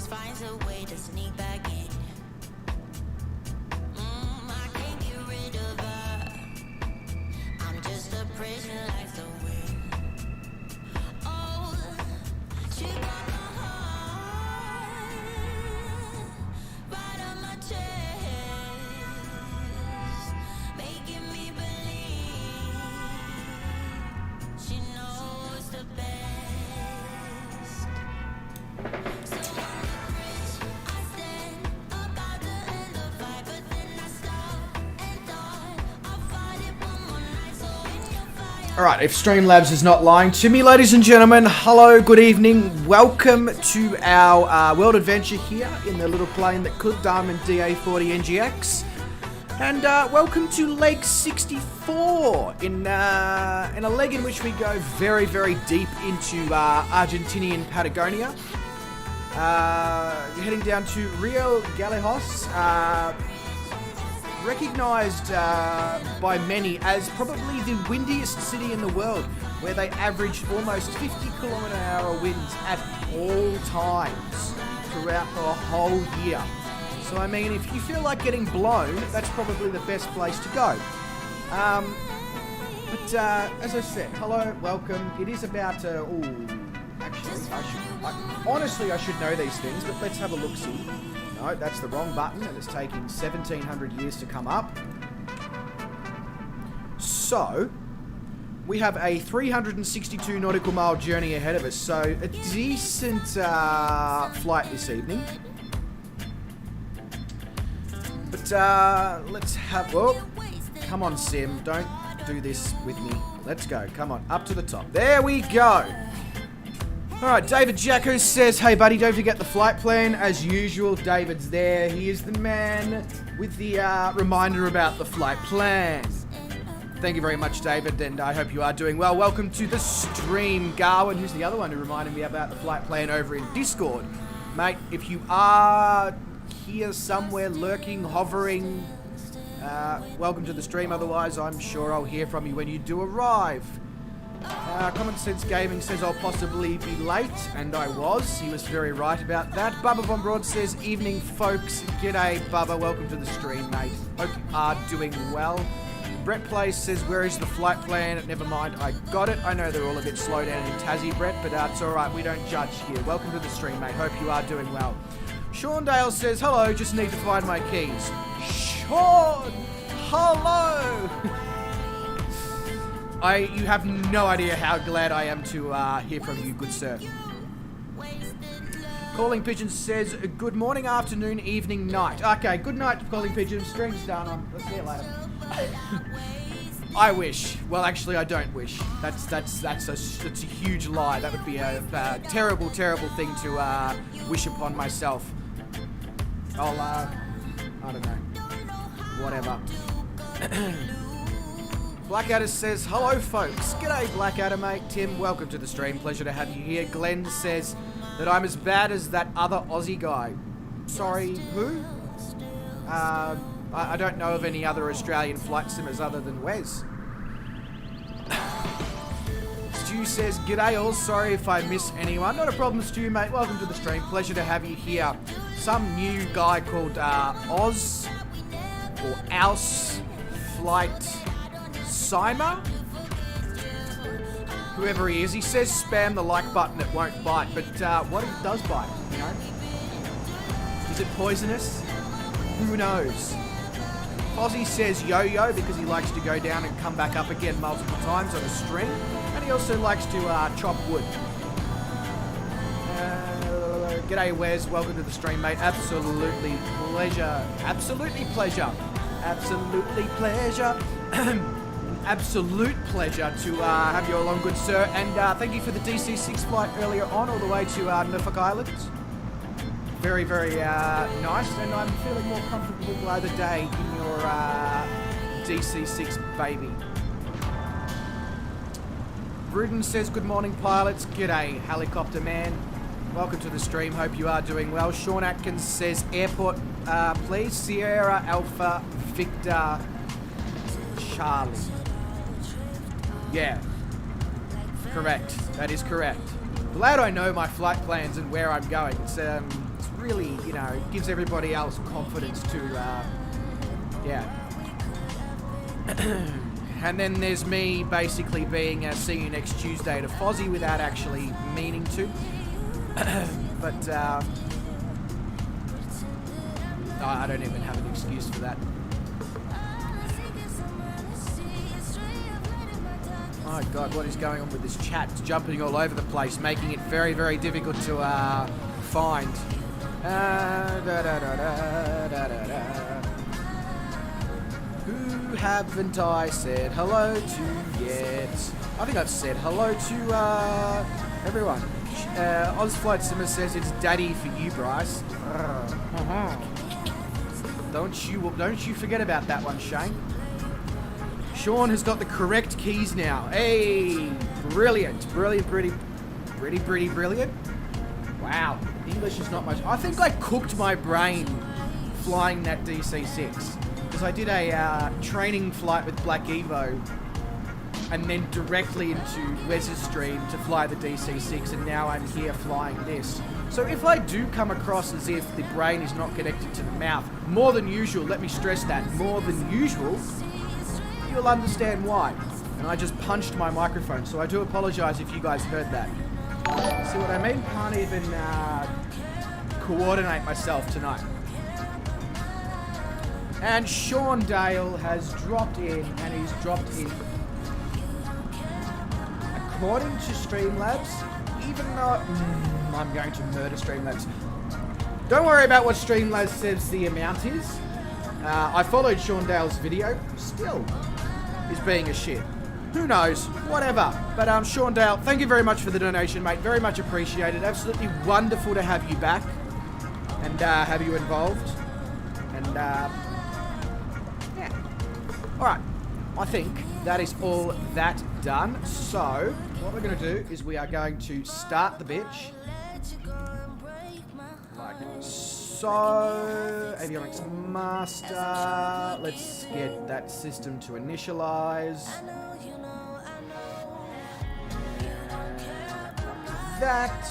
always finds a way to sneak back in. I can't get rid of her. I'm just a prisoner like the wind. Oh, she got my heart right on my chest, making me believe she knows the best. So on the bridge, I stand about to end the fight, but then I stopped and thought I'll fight it one more night. So in your fire. Alright, if Streamlabs is not lying to me, ladies and gentlemen, hello, good evening. Welcome to our world adventure here in the little plane that could Diamond DA40NGX. And welcome to leg 64 in a leg in which we go very, very deep into Argentinian Patagonia. Heading down to Rio Gallegos, recognized by many as probably the windiest city in the world, where they average almost 50km/h winds at all times throughout the whole year. So I mean, if you feel like getting blown, that's probably the best place to go. But as I said, hello, welcome. It is about honestly, I should know these things, but let's have a look-see. No, that's the wrong button, and it's taking 1700 years to come up. So, we have a 362 nautical mile journey ahead of us, so a decent flight this evening. But let's have... Oh, come on, Sim, don't do this with me. Let's go, come on, up to the top. There we go! Alright, David Jacko says, hey buddy, don't forget the flight plan. As usual, David's there. He is the man with the reminder about the flight plan. Thank you very much, David, and I hope you are doing well. Welcome to the stream. Garwin, who's the other one who reminded me about the flight plan over in Discord. Mate, if you are here somewhere lurking, hovering, welcome to the stream. Otherwise, I'm sure I'll hear from you when you do arrive. Common Sense Gaming says I'll possibly be late, and I was. He was very right about that. Bubba Von Broad says, evening folks. G'day, Bubba. Welcome to the stream, mate. Hope you are doing well. Brett Place says, where is the flight plan? Never mind, I got it. I know they're all a bit slow down in Tassie, Brett, but it's alright. We don't judge here. Welcome to the stream, mate. Hope you are doing well. Sean Dale says, hello, just need to find my keys. Sean! Hello! You have no idea how glad I am to hear from you, good sir. Calling Pigeon says, good morning, afternoon, evening, night. Okay, good night, Calling Pigeon. Stream's done. I'll see you later. I wish. Well, actually, I don't wish. That's a huge lie. That would be a terrible, terrible thing to wish upon myself. I'll, I don't know. Whatever. Blackadder says, hello folks. G'day Blackadder, mate. Tim, welcome to the stream. Pleasure to have you here. Glenn says that I'm as bad as that other Aussie guy. Sorry, who? I don't know of any other Australian flight simmers other than Wes. Stu says, g'day all. Sorry if I miss anyone. Not a problem, Stu, mate. Welcome to the stream. Pleasure to have you here. Some new guy called Oz or Aus Flight Simer, whoever he is, he says spam the like button, it won't bite, but what if it does bite, you know? Is it poisonous? Who knows? Fozzie says yo-yo because he likes to go down and come back up again multiple times on a string, and he also likes to chop wood. G'day Wes, welcome to the stream, mate. Absolutely pleasure. Absolutely pleasure. Absolutely pleasure. Absolute pleasure to have you along, good sir, and thank you for the DC-6 flight earlier on, all the way to Norfolk Islands. Very, very nice, and I'm feeling more comfortable by the day in your DC-6 baby. Bruden says, good morning, pilots. G'day, helicopter man. Welcome to the stream. Hope you are doing well. Sean Atkins says, airport, please. Sierra Alpha Victor Charlie. Yeah, correct. That is correct. Glad I know my flight plans and where I'm going. It's It's really, you know, it gives everybody else confidence to, yeah. And then there's me basically being a see you next Tuesday to Fozzie without actually meaning to. But, I don't even have an excuse for that. Oh God, what is going on with this chat? It's jumping all over the place, making it very, very difficult to find. Who haven't I said hello to yet? I think I've said hello to everyone. Ozflight Simmer says it's daddy for you, Bryce. Don't you forget about that one, Shane. Sean has got the correct keys now. Hey, brilliant. Brilliant. Wow, English is not much. I think I cooked my brain flying that DC-6. Because I did a training flight with Black Evo and then directly into Wes's stream to fly the DC-6, and now I'm here flying this. So if I do come across as if the brain is not connected to the mouth, more than usual, let me stress that, more than usual, you'll understand why. And I just punched my microphone, so I do apologize if you guys heard that. See what I mean? Can't even coordinate myself tonight. And Sean Dale has dropped in, and he's dropped in. According to Streamlabs, even though I'm going to murder Streamlabs. Don't worry about what Streamlabs says the amount is. I followed Sean Dale's video. Still is being a shit. Who knows? Whatever. But Sean Dale, thank you very much for the donation, mate. Very much appreciated. Absolutely wonderful to have you back and have you involved. And yeah. All right. I think that is all that done. So what we're going to do is we are going to start the bitch. Like so. Avionics master. Let's get that system to initialize. That.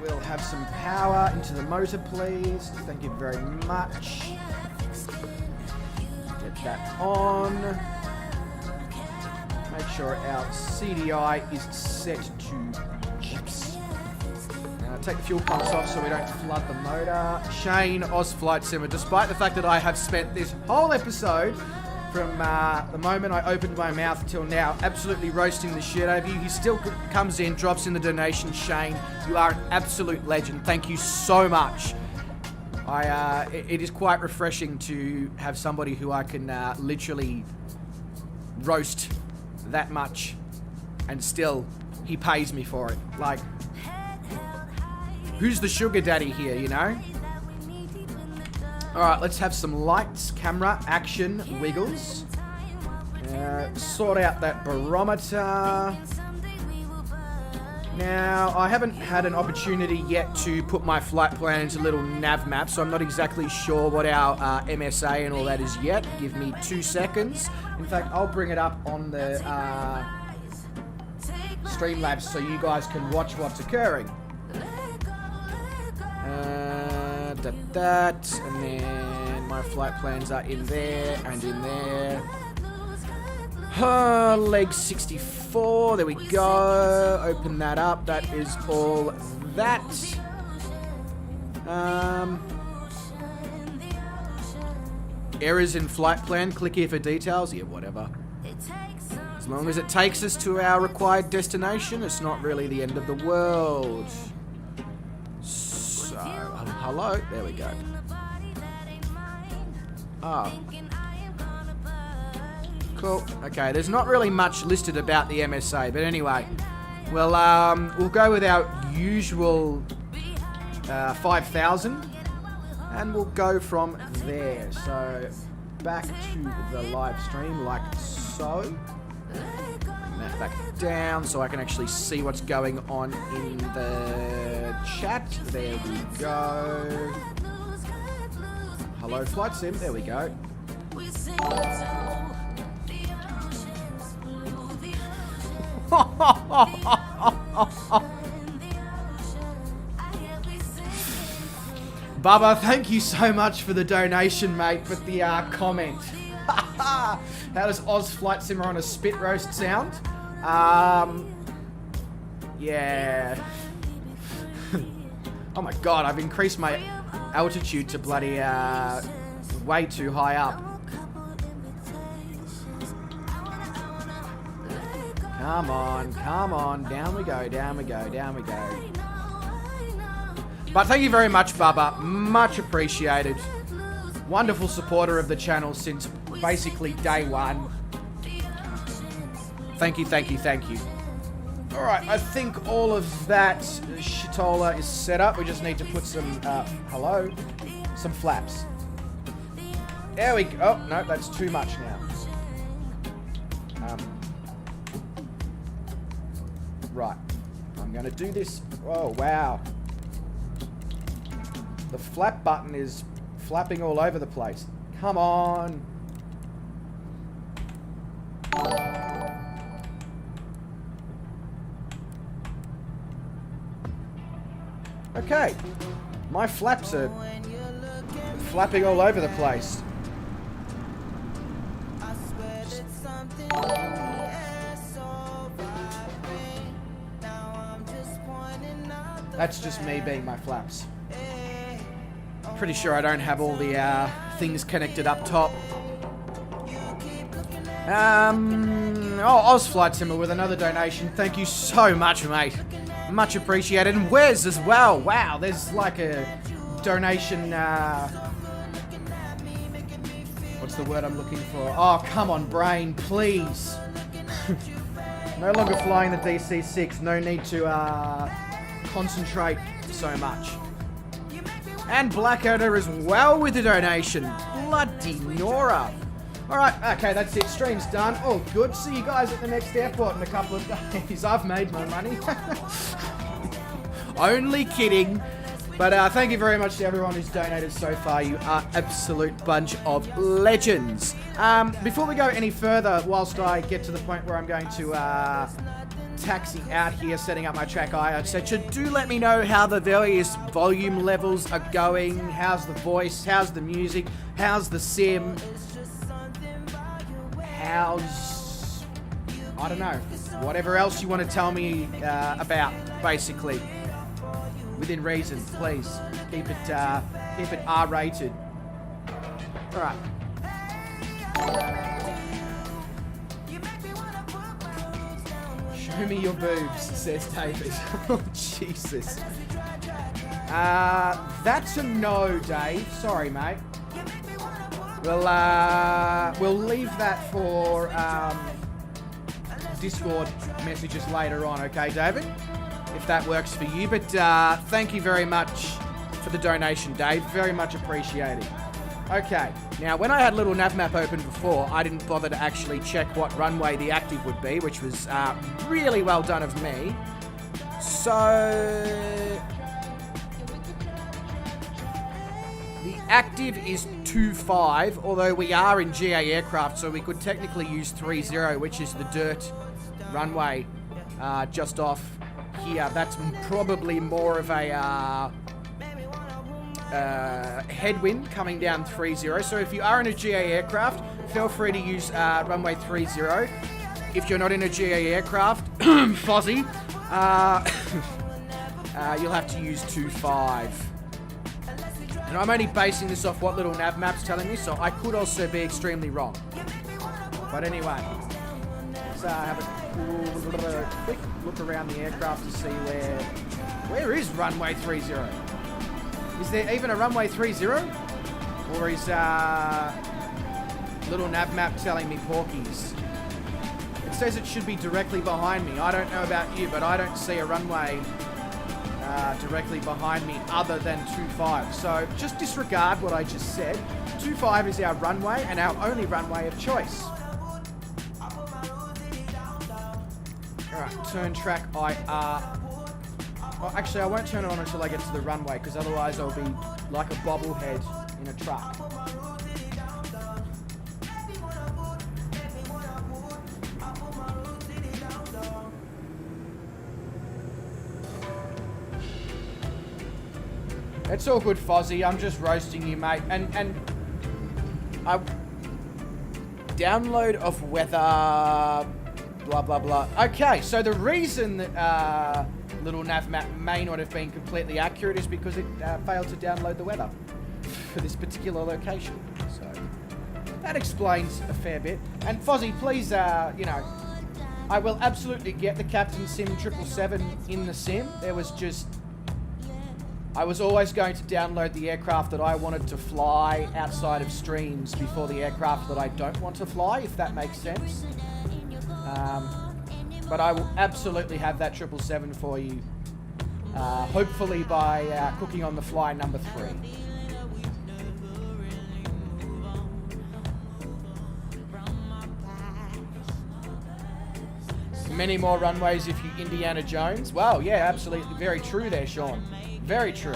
We'll have some power into the motor, please. Thank you very much. Get that on. Make sure our CDI is set to chips. Take the fuel pumps off so we don't flood the motor. Shane, Ozflight Simmer, despite the fact that I have spent this whole episode from the moment I opened my mouth till now absolutely roasting the shit out of you, he still comes in, drops in the donation. Shane, you are an absolute legend. Thank you so much. It is quite refreshing to have somebody who I can literally roast that much and still he pays me for it. Like, who's the sugar daddy here, you know? Alright, let's have some lights, camera, action, wiggles. Sort out that barometer. Now, I haven't had an opportunity yet to put my flight plan into little nav map, so I'm not exactly sure what our MSA and all that is yet. Give me 2 seconds. In fact, I'll bring it up on the Streamlabs so you guys can watch what's occurring. That, and then my flight plans are in there and in there. Leg 64, there we go. Open that up, that is all that. Errors in flight plan, click here for details. Yeah, whatever. As long as it takes us to our required destination, it's not really the end of the world. So, hello, there we go. Oh. Cool. Okay, there's not really much listed about the MSA, but anyway, we'll go with our usual 5,000, and we'll go from there. So back to the live stream, like so. Bring that back down so I can actually see what's going on in the chat. There we go. Hello, Flight Sim. There we go. Bubba, thank you so much for the donation, mate, with the comment. How does Oz Flight Simmer on a spit roast sound? Yeah. Oh my god, I've increased my altitude to bloody, way too high up. Come on, come on. Down we go, down we go, down we go. But thank you very much, Bubba. Much appreciated. Wonderful supporter of the channel since basically day one. Thank you, thank you, thank you. Alright, I think all of that shitola is set up. We just need to put some, hello? Some flaps. There we go. Oh, no, that's too much now. Right. I'm going to do this. Oh, wow. The flap button is flapping all over the place. Come on. Okay. My flaps are flapping all over the place. That's just me being my flaps. Pretty sure I don't have all the things connected up top. Oz Flight Simmer with another donation. Thank you so much, mate. Much appreciated. And Wes as well. Wow, there's like a donation. What's the word I'm looking for? Oh, come on, brain, please. No longer flying the DC-6. No need to concentrate so much. And Blackadder as well with the donation. Bloody Nora. Alright, okay, that's it. Stream's done. Oh, good. See you guys at the next airport in a couple of days. I've made my money. Only kidding. But thank you very much to everyone who's donated so far. You are absolute bunch of legends. Before we go any further, whilst I get to the point where I'm going to taxi out here, setting up my track eye, etc., do let me know how the various volume levels are going. How's the voice? How's the music? How's the sim? How's... I don't know. Whatever else you want to tell me about, basically. Within reason, please. Keep it R-rated. Alright. Show me your boobs, says David. Oh, Jesus. That's a no, Dave. Sorry, mate. We'll leave that for Discord messages later on, okay, David? If that works for you. But thank you very much for the donation, Dave. Very much appreciated. Okay, now when I had little navmap open before, I didn't bother to actually check what runway the active would be, which was really well done of me. So... the active is 2.5, although we are in GA aircraft, so we could technically use 3.0, which is the dirt runway just off here. That's probably more of a headwind coming down 3.0. So if you are in a GA aircraft, feel free to use runway 3.0. If you're not in a GA aircraft, Fozzie, you'll have to use 2.5. And I'm only basing this off what little nav map's telling me, so I could also be extremely wrong. But anyway, let's have a quick look around the aircraft to see where is runway 30? Is there even a runway 30? Or is little nav map telling me porkies? It says it should be directly behind me. I don't know about you, but I don't see a runway directly behind me other than 2.5. So just disregard what I just said. 2.5 is our runway and our only runway of choice. Alright, turn track IR. Oh, actually, I won't turn it on until I get to the runway, because otherwise I'll be like a bobblehead in a truck. It's all good, Fozzie. I'm just roasting you, mate. And I download of weather, blah, blah, blah. Okay, so the reason that little nav map may not have been completely accurate is because it failed to download the weather for this particular location. So that explains a fair bit. And Fozzie, please, you know, I will absolutely get the Captain Sim 777 in the sim. There was just... I was always going to download the aircraft that I wanted to fly outside of streams before the aircraft that I don't want to fly, if that makes sense. But I will absolutely have that 777 for you, hopefully by Cooking on the Fly number 3. Many more runways if you Indiana Jones. Well, yeah, absolutely. Very true there, Sean. Very true.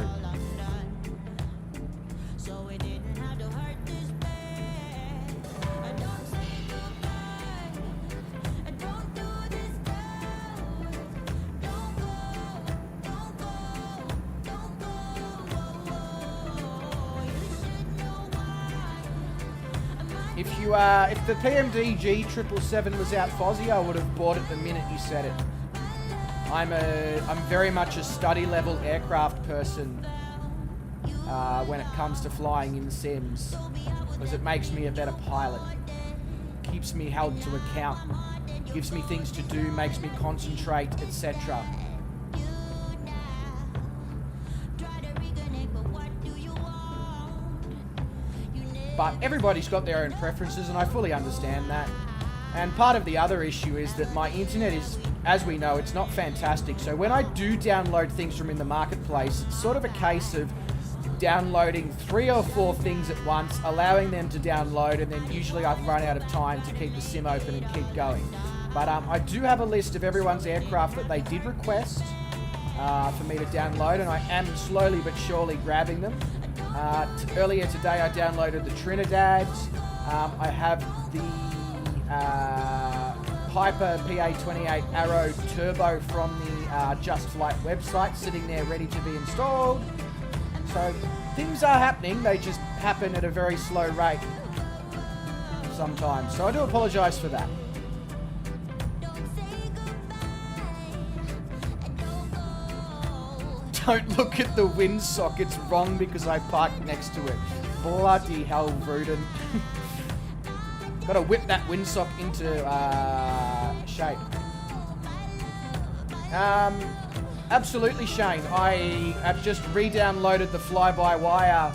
If the PMDG 777 was out, Fozzie, I would have bought it the minute you said it. I'm very much a study level aircraft person when it comes to flying in sims, because it makes me a better pilot, keeps me held to account, gives me things to do, makes me concentrate, etc. But everybody's got their own preferences, and I fully understand that. And part of the other issue is that my internet is, as we know, it's not fantastic. So when I do download things from in the marketplace, it's sort of a case of downloading 3 or 4 things at once, allowing them to download, and then usually I've run out of time to keep the sim open and keep going. But I do have a list of everyone's aircraft that they did request for me to download, and I am slowly but surely grabbing them. Earlier today I downloaded the Trinidad. I have the Piper PA28 Arrow Turbo from the Just Flight website sitting there ready to be installed. So things are happening, they just happen at a very slow rate sometimes. So I do apologise for that. Don't look at the windsock, it's wrong because I parked next to it. Bloody hell, Rudin. Gotta whip that windsock into shape. Absolutely, Shane. I have just re-downloaded the fly-by-wire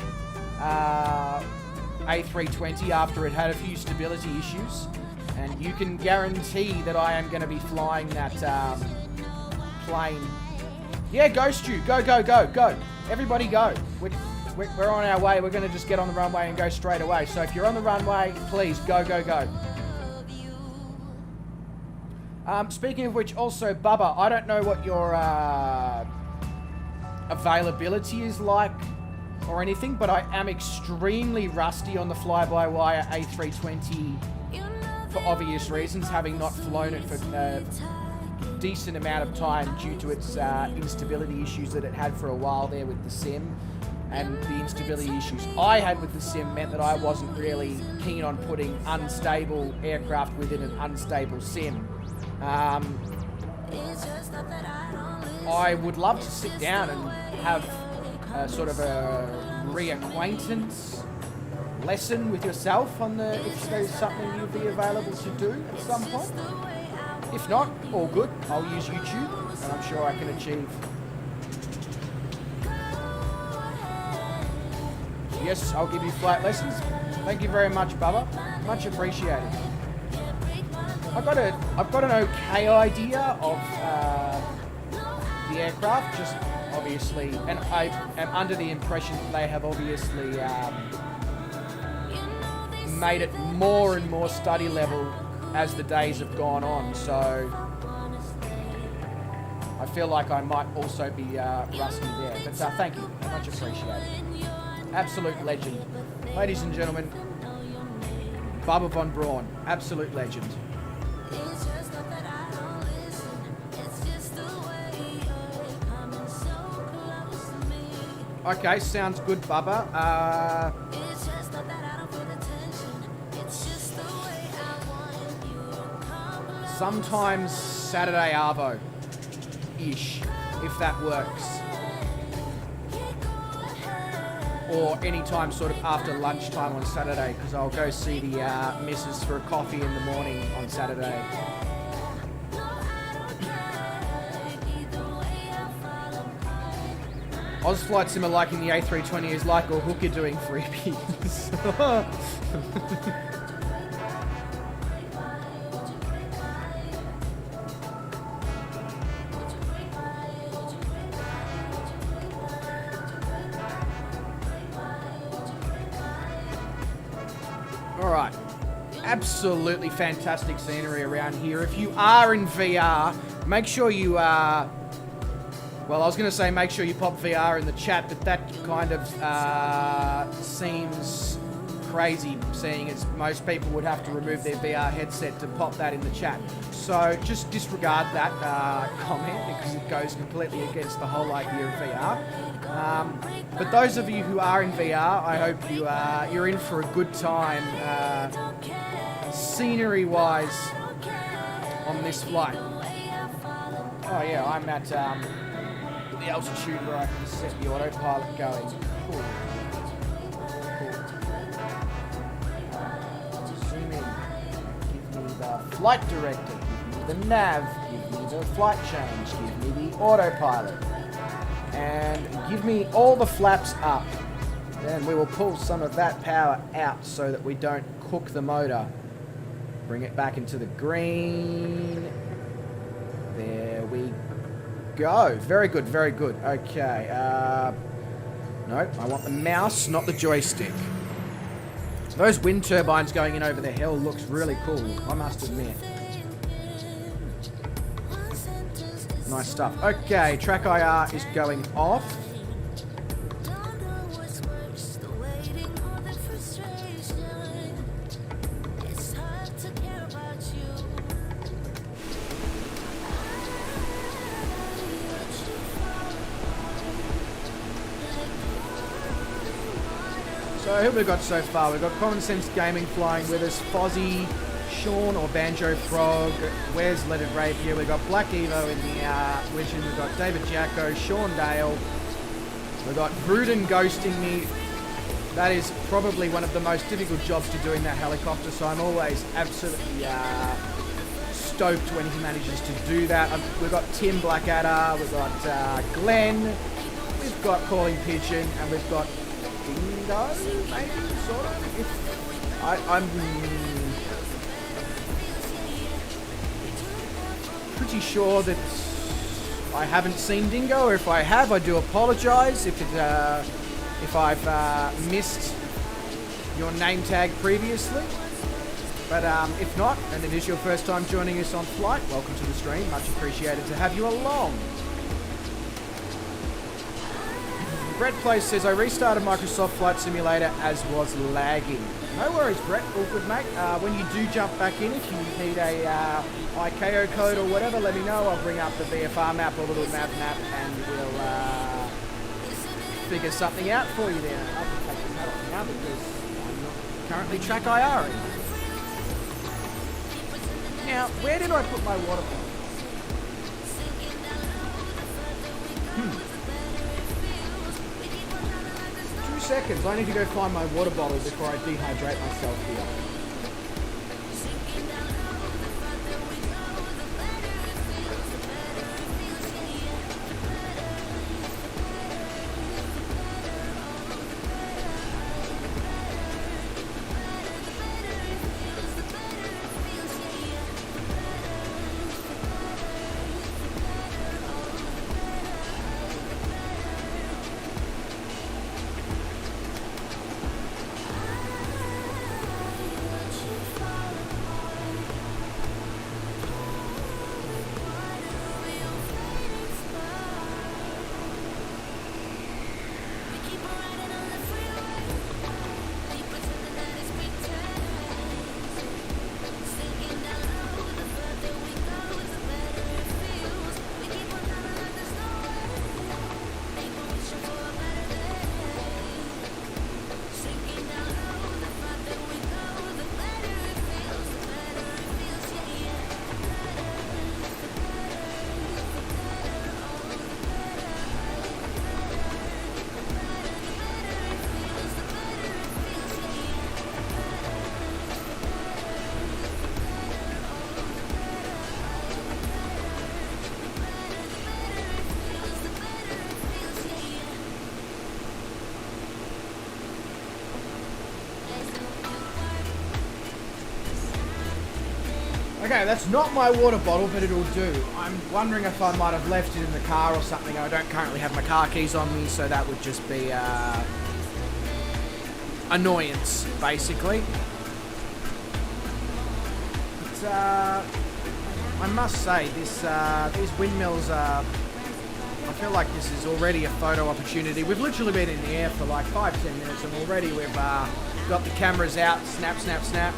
A320 after it had a few stability issues. And you can guarantee that I am going to be flying that plane. Yeah, go, Stu. Go, go, go, go. Everybody go. We're on our way. We're going to just get on the runway and go straight away. So if you're on the runway, please go, go, go. Speaking of which, also, Bubba, I don't know what your availability is like or anything, but I am extremely rusty on the fly-by-wire A320 for obvious reasons, having not flown it for a decent amount of time due to its instability issues that it had for a while there with the sim. And the instability issues I had with the sim meant that I wasn't really keen on putting unstable aircraft within an unstable sim. I would love to sit down and have a sort of a reacquaintance lesson with yourself on if there's something you'll be available to do at some point. If not, all good. I'll use YouTube, and I'm sure I can achieve. Yes, I'll give you flight lessons. Thank you very much, Bubba. Much appreciated. I've got an okay idea of the aircraft, just obviously, and I am under the impression that they have obviously made it more and more study level as the days have gone on, so I feel like I might also be rusty there. But thank you, much appreciated. Absolute legend. Ladies and gentlemen, Bubba Von Braun, absolute legend. Okay, sounds good, Bubba. It's just not that I don't feel the tension. It's just the way I want you to come. Sometimes Saturday Arvo-ish, if that works. Or any time sort of after lunchtime on Saturday, because I'll go see the missus for a coffee in the morning on Saturday. Oz Flight Sim are liking the A320 is like a hooker doing freebies. Alright. Absolutely fantastic scenery around here. If you are in VR, make sure you well, I was going to say make sure you pop VR in the chat, but that kind of seems crazy, seeing as most people would have to remove their VR headset to pop that in the chat. So just disregard that comment because it goes completely against the whole idea of VR. But those of you who are in VR, I hope you're in for a good time, scenery-wise, on this flight. Oh yeah, I'm at the altitude where I can set the autopilot going. Cool. Zoom in. Give me the flight director. Give me the nav. Give me the flight change. Give me the autopilot. And give me all the flaps up. Then we will pull some of that power out so that we don't cook the motor. Bring it back into the green. There we go. Very good, very good. Okay. No, I want the mouse, not the joystick. Those wind turbines going in over the hill looks really cool, I must admit. Nice stuff. Okay, track IR is going off. So who have we got so far? We've got Common Sense Gaming flying with us, Fozzie, Sean or Banjo Frog, Where's Leaded Rapier, we've got Black Evo in the Vision, we've got David Jacko, Sean Dale, we've got Bruden ghosting me. That is probably one of the most difficult jobs to do in that helicopter, so I'm always absolutely stoked when he manages to do that. We've got Tim Blackadder, we've got Glenn, we've got Calling Pigeon, and we've got Dingo, maybe, sort of. I'm pretty sure that I haven't seen Dingo, or if I have, I do apologise if I've missed your name tag previously. But if not, and it is your first time joining us on flight, welcome to the stream. Much appreciated to have you along. Brett Place says, I restarted Microsoft Flight Simulator as was lagging. No worries, Brett. All good, mate. When you do jump back in, if you need a ICAO code or whatever, let me know. I'll bring up the VFR map or little map, and we'll figure something out for you there. I can take the hat off now because I'm not currently track IR. Now, where did I put my water bottle? 2 seconds. I need to go find my water bottle before I dehydrate myself here. Okay, that's not my water bottle, but it'll do. I'm wondering if I might have left it in the car or something. I don't currently have my car keys on me, so that would just be annoyance, basically. But I must say, these windmills are... I feel like this is already a photo opportunity. We've literally been in the air for like 5-10 minutes, and already we've got the cameras out. Snap, snap, snap.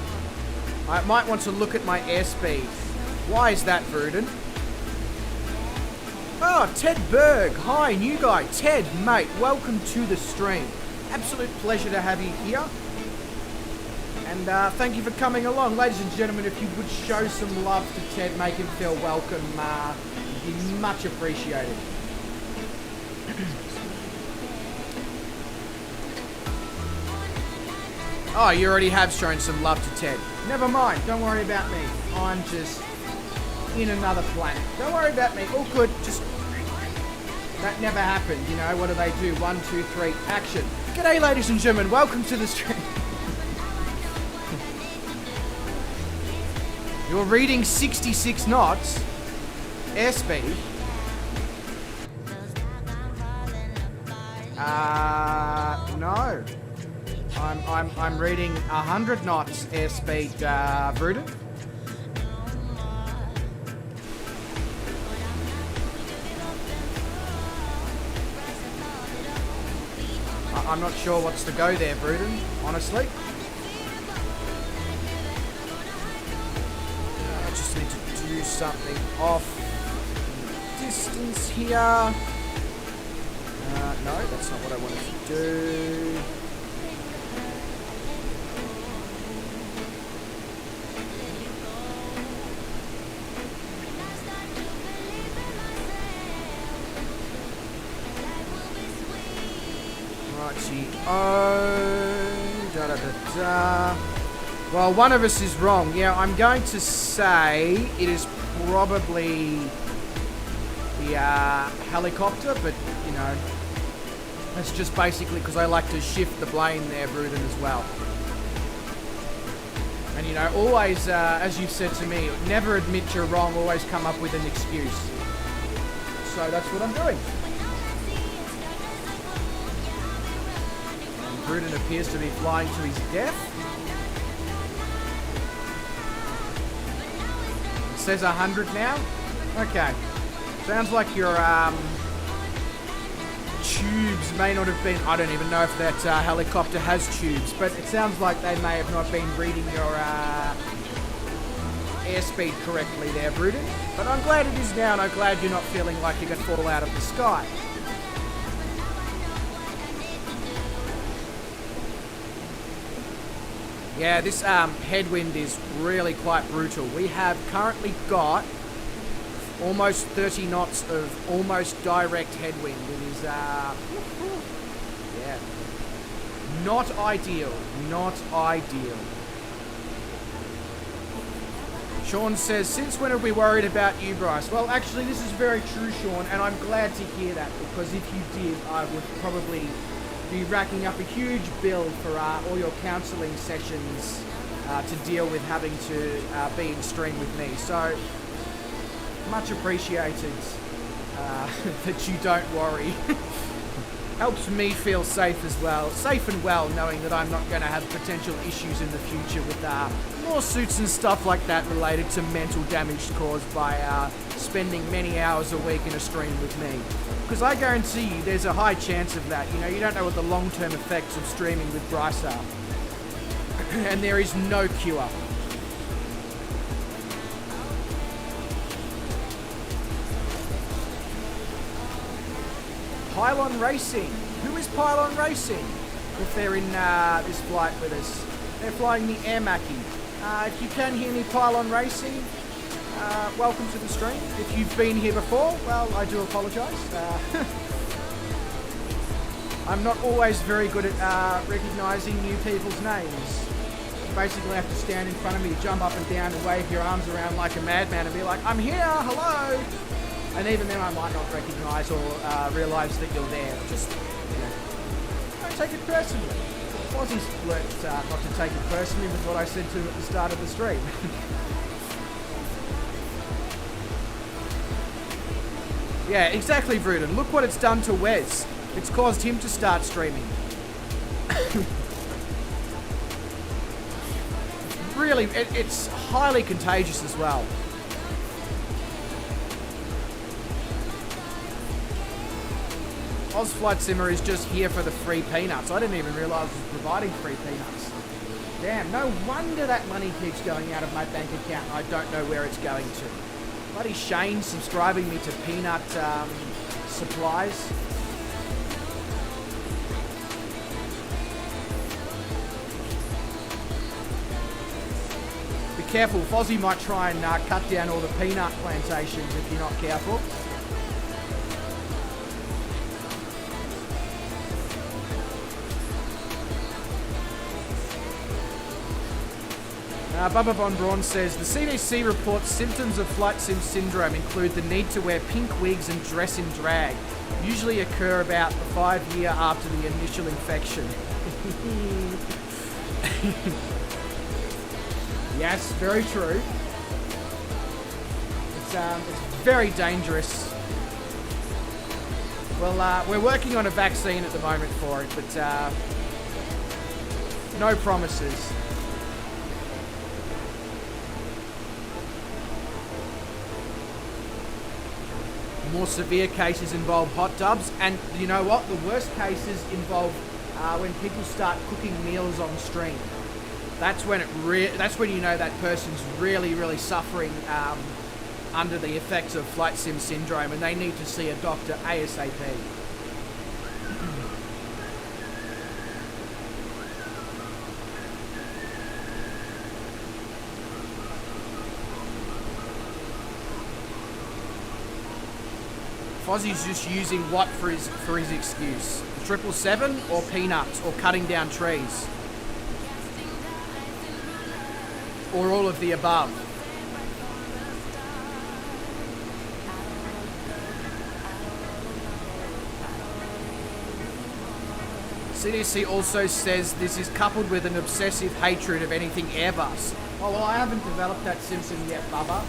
I might want to look at my airspeed. Why is that, Vruden? Oh, Ted Berg. Hi, new guy. Ted, mate, welcome to the stream. Absolute pleasure to have you here. And thank you for coming along. Ladies and gentlemen, if you would show some love to Ted, make him feel welcome, it'd be much appreciated. Oh, you already have shown some love to Ted. Never mind, don't worry about me. I'm just in another planet. Don't worry about me, all good, just... That never happened, you know, what do they do? 1, 2, 3, action. G'day ladies and gentlemen, welcome to the stream. You're reading 66 knots. Airspeed. No. I'm reading 100 knots airspeed, Vruden. I'm not sure what's to go there, Vruden, honestly. I just need to do something off distance here. No, that's not what I wanted to do. Well, one of us is wrong. Yeah, I'm going to say it is probably the helicopter, but, you know, that's just basically because I like to shift the blame there, Vruden, as well. And, you know, always, as you've said to me, never admit you're wrong, always come up with an excuse. So that's what I'm doing. Vruden appears to be flying to his death. It says 100 now. Okay. Sounds like your tubes may not have been... I don't even know if that helicopter has tubes, but it sounds like they may have not been reading your airspeed correctly there, Vruden. But I'm glad it is now, and I'm glad you're not feeling like you're going to fall out of the sky. Yeah, this headwind is really quite brutal. We have currently got almost 30 knots of almost direct headwind. It is, yeah, not ideal. Not ideal. Sean says, since when have we worried about you, Bryce? Well, actually, this is very true, Sean, and I'm glad to hear that, because if you did, I would probably be racking up a huge bill for all your counselling sessions to deal with having to be in stream with me. So, much appreciated that you don't worry. Helps me feel safe as well. Safe and well, knowing that I'm not going to have potential issues in the future with lawsuits and stuff like that related to mental damage caused by spending many hours a week in a stream with me. Because I guarantee you there's a high chance of that. You know, you don't know what the long-term effects of streaming with Bryce are. And there is no cure. Pylon Racing. Who is Pylon Racing? If they're in this flight with us. They're flying the Air Mackie. If you can hear me, Pylon Racing, welcome to the stream. If you've been here before, well, I do apologise. I'm not always very good at recognising new people's names. You basically have to stand in front of me, jump up and down and wave your arms around like a madman and be like, I'm here, hello! And even then I might not recognise or realise that you're there. Just, you know, don't take it personally. Aussies learnt not to take it personally with what I said to at the start of the stream. Yeah, exactly, Vruden. Look what it's done to Wes. It's caused him to start streaming. Really, it's highly contagious as well. Oz Flight Simmer is just here for the free peanuts. I didn't even realise it was providing free peanuts. Damn, no wonder that money keeps going out of my bank account. I don't know where it's going to. Bloody Shane subscribing me to peanut supplies. Be careful, Fozzie might try and cut down all the peanut plantations if you're not careful. Bubba Von Braun says, the CDC reports symptoms of flight sim syndrome include the need to wear pink wigs and dress in drag. Usually occur about 5 years after the initial infection. Yes, very true. It's very dangerous. Well, we're working on a vaccine at the moment for it, but no promises. More severe cases involve hot tubs, and you know what? The worst cases involve when people start cooking meals on stream. That's when that's when you know that person's really suffering under the effects of flight sim syndrome, and they need to see a doctor ASAP. Fozzie's just using what for his excuse? 777 or peanuts or cutting down trees? Or all of the above? CDC also says this is coupled with an obsessive hatred of anything Airbus. Oh, well, I haven't developed that symptom yet, Bubba.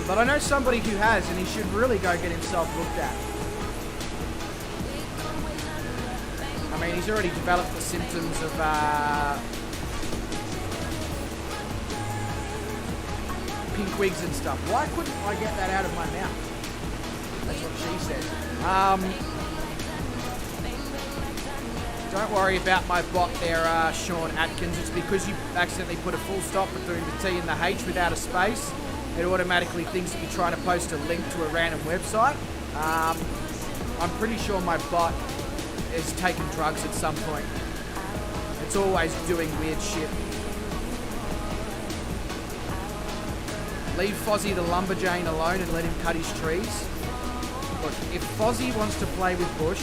But I know somebody who has, and he should really go get himself looked at. I mean, he's already developed the symptoms of pink wigs and stuff. Why couldn't I get that out of my mouth? That's what she said. Don't worry about my bot there, Sean Atkins. It's because you accidentally put a full stop between the T and the H without a space. It automatically thinks that you're trying to post a link to a random website. I'm pretty sure my bot has taken drugs at some point. It's always doing weird shit. Leave Fozzie the lumberjane alone and let him cut his trees. Look, if Fozzie wants to play with Bush,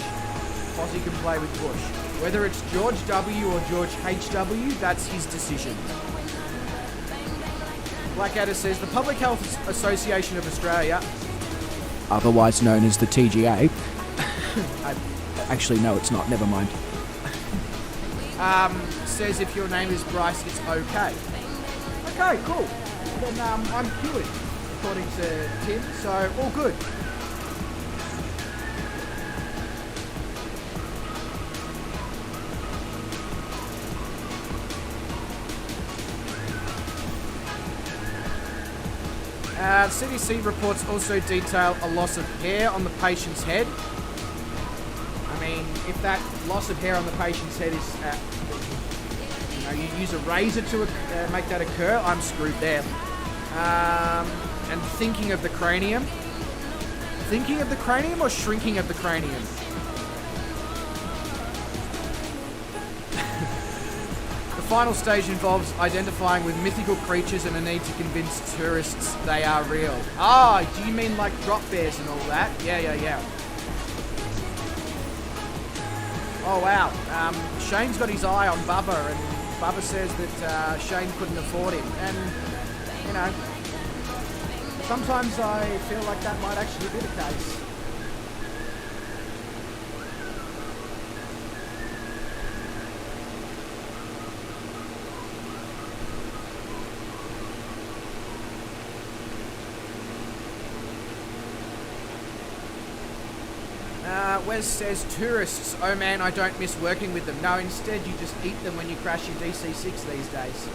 Fozzie can play with Bush. Whether it's George W or George HW, that's his decision. Blackadder says, the Public Health Association of Australia, otherwise known as the TGA, actually no it's not, never mind, says if your name is Bryce, it's okay. Okay, cool. Then I'm cured, according to Tim, so all good. CDC reports also detail a loss of hair on the patient's head. I mean, if that loss of hair on the patient's head is, you use a razor to make that occur, I'm screwed there. And thinking of the cranium. Thinking of the cranium or shrinking of the cranium? The final stage involves identifying with mythical creatures and a need to convince tourists they are real. Ah, do you mean like drop bears and all that? Yeah. Oh, wow. Shane's got his eye on Bubba, and Bubba says that Shane couldn't afford him. And, you know, sometimes I feel like that might actually be the case. Wes says, tourists, oh man, I don't miss working with them. No, instead you just eat them when you crash your DC-6 these days.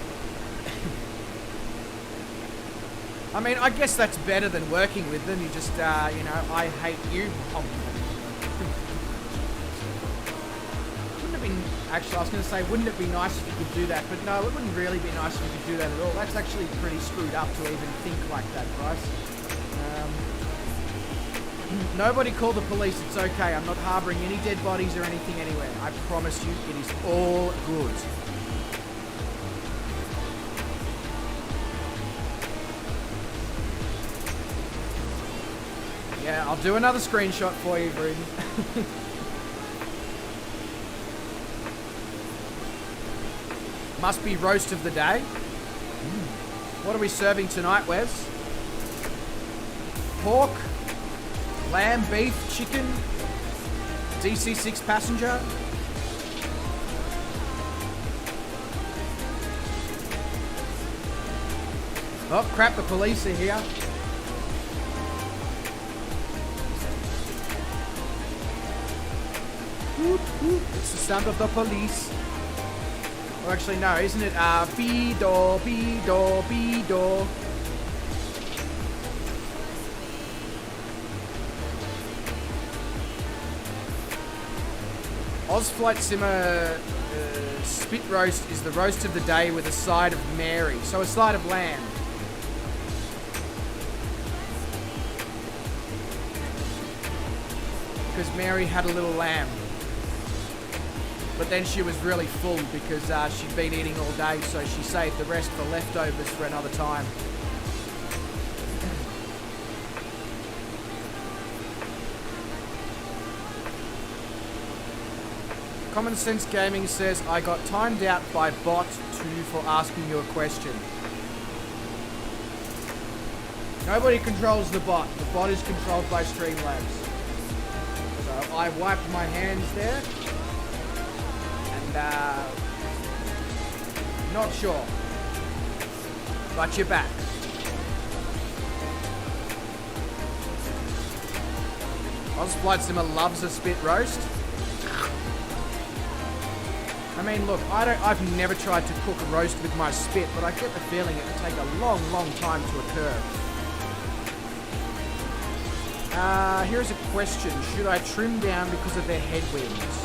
I mean, I guess that's better than working with them. You just, you know, I hate you. Oh. Wouldn't it be, actually, I was going to say, wouldn't it be nice if you could do that? But no, it wouldn't really be nice if you could do that at all. That's actually pretty screwed up to even think like that, Bryce. Nobody call the police, it's okay. I'm not harbouring any dead bodies or anything anywhere. I promise you, it is all good. Yeah, I'll do another screenshot for you, Gruden. Must be roast of the day. What are we serving tonight, Wes? Pork, lamb, beef, chicken, DC-6 passenger. Oh crap, the police are here. Whoop, whoop. It's the sound of the police. Or actually, no, isn't it? Beedor, beedor, beedor. Ozflight Simmer spit roast is the roast of the day with a side of Mary. So a side of lamb. Because Mary had a little lamb. But then she was really full because she'd been eating all day, so she saved the rest for leftovers for another time. Common Sense Gaming says, I got timed out by bot 2 for asking you a question. Nobody controls the bot. The bot is controlled by Streamlabs. So I wiped my hands there. Not sure. But you're back. Ozflight Simmer loves a spit roast. I mean, look, I've never tried to cook a roast with my spit, but I get the feeling it would take a long, long time to occur. Here's a question. Should I trim down because of their headwinds?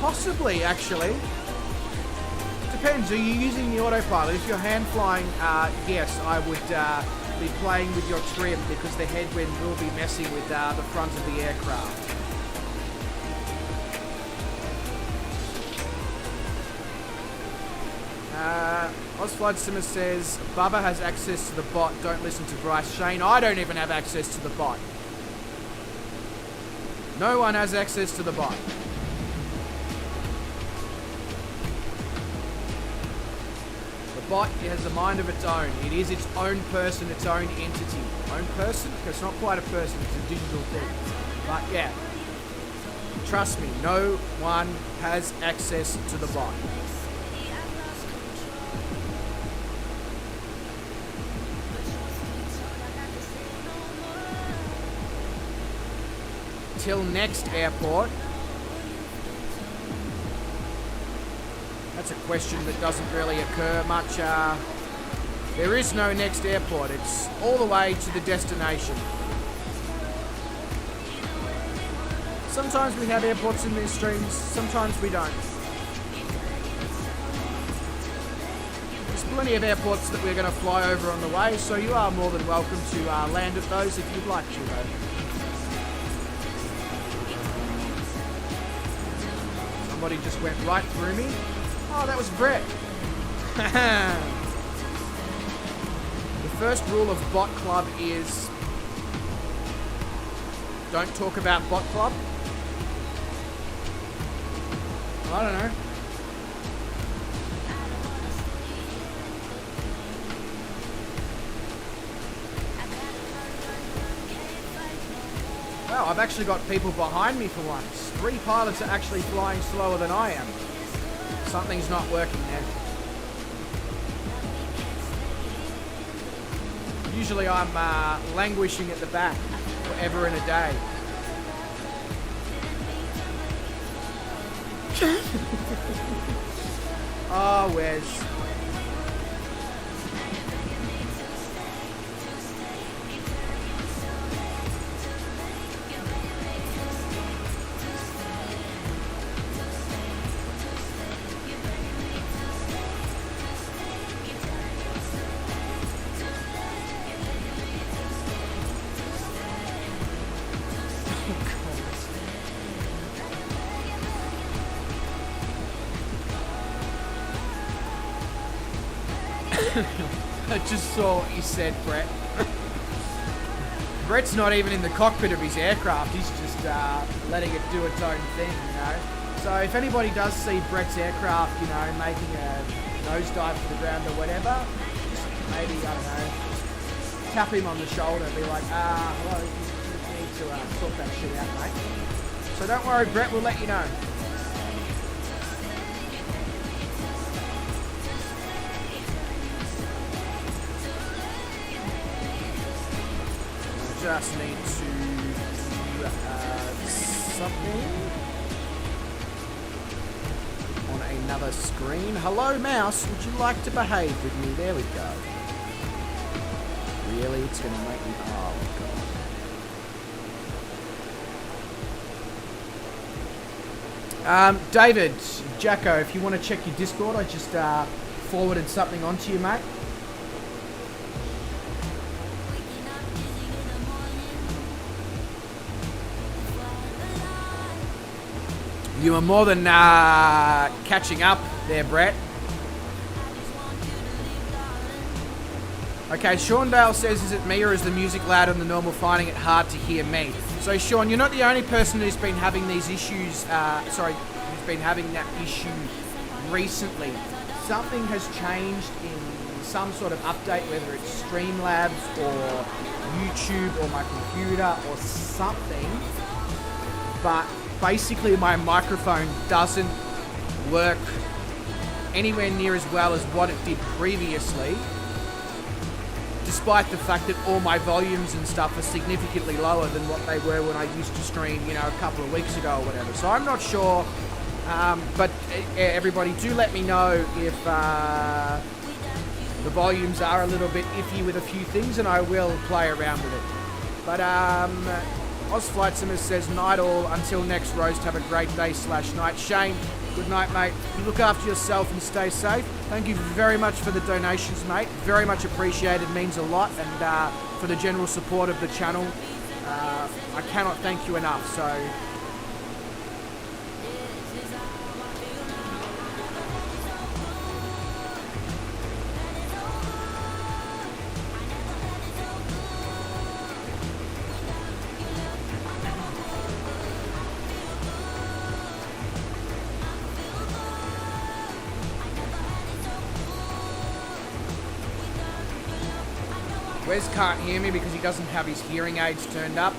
Possibly, actually. Depends. Are you using the autopilot? If you're hand flying, yes, I would be playing with your trim because the headwind will be messing with the front of the aircraft. Osflood Simmer says, Bubba has access to the bot. Don't listen to Bryce. Shane, I don't even have access to the bot. No one has access to the bot. The bot has a mind of its own. It is its own person, its own entity. Own person? It's not quite a person, it's a digital thing. But yeah, trust me, no one has access to the bot. Till next airport. That's a question that doesn't really occur much. There is no next airport. It's all the way to the destination. Sometimes we have airports in these streams, sometimes we don't. There's plenty of airports that we're going to fly over on the way, so you are more than welcome to land at those if you'd like to, though. Somebody just went right through me. Oh, that was Brett. The first rule of Bot Club is don't talk about Bot Club. I don't know. Wow, I've actually got people behind me for once. 3 pilots are actually flying slower than I am. Something's not working there. Usually I'm languishing at the back forever and a day. Oh, Wes. I just saw what you said, Brett. Brett's not even in the cockpit of his aircraft. He's just letting it do its own thing, you know. So if anybody does see Brett's aircraft, you know, making a nosedive to the ground or whatever, just maybe, I don't know, tap him on the shoulder and be like, hello, you need to sort that shit out, mate. So don't worry, Brett, we'll let you know. Just need to do something on another screen. Hello, mouse. Would you like to behave with me? There we go. Really? It's going to make me... Oh, God. David, Jacko, if you want to check your Discord, I just forwarded something onto you, mate. You are more than catching up there, Brett. Okay, Sean Dale says, is it me or is the music loud on the normal, finding it hard to hear me? So, Sean, you're not the only person who's been having these issues, who's been having that issue recently. Something has changed in some sort of update, whether it's Streamlabs or YouTube or my computer or something, but basically my microphone doesn't work anywhere near as well as what it did previously, despite the fact that all my volumes and stuff are significantly lower than what they were when I used to stream, you know, a couple of weeks ago or whatever. So I'm not sure, but everybody do let me know if the volumes are a little bit iffy with a few things, and I will play around with it. But Ozflight Simmers says, night all, until next roast, have a great day / night. Shane, good night, mate. You look after yourself and stay safe. Thank you very much for the donations, mate. Very much appreciated, means a lot. And for the general support of the channel, I cannot thank you enough. So Wes can't hear me because he doesn't have his hearing aids turned up.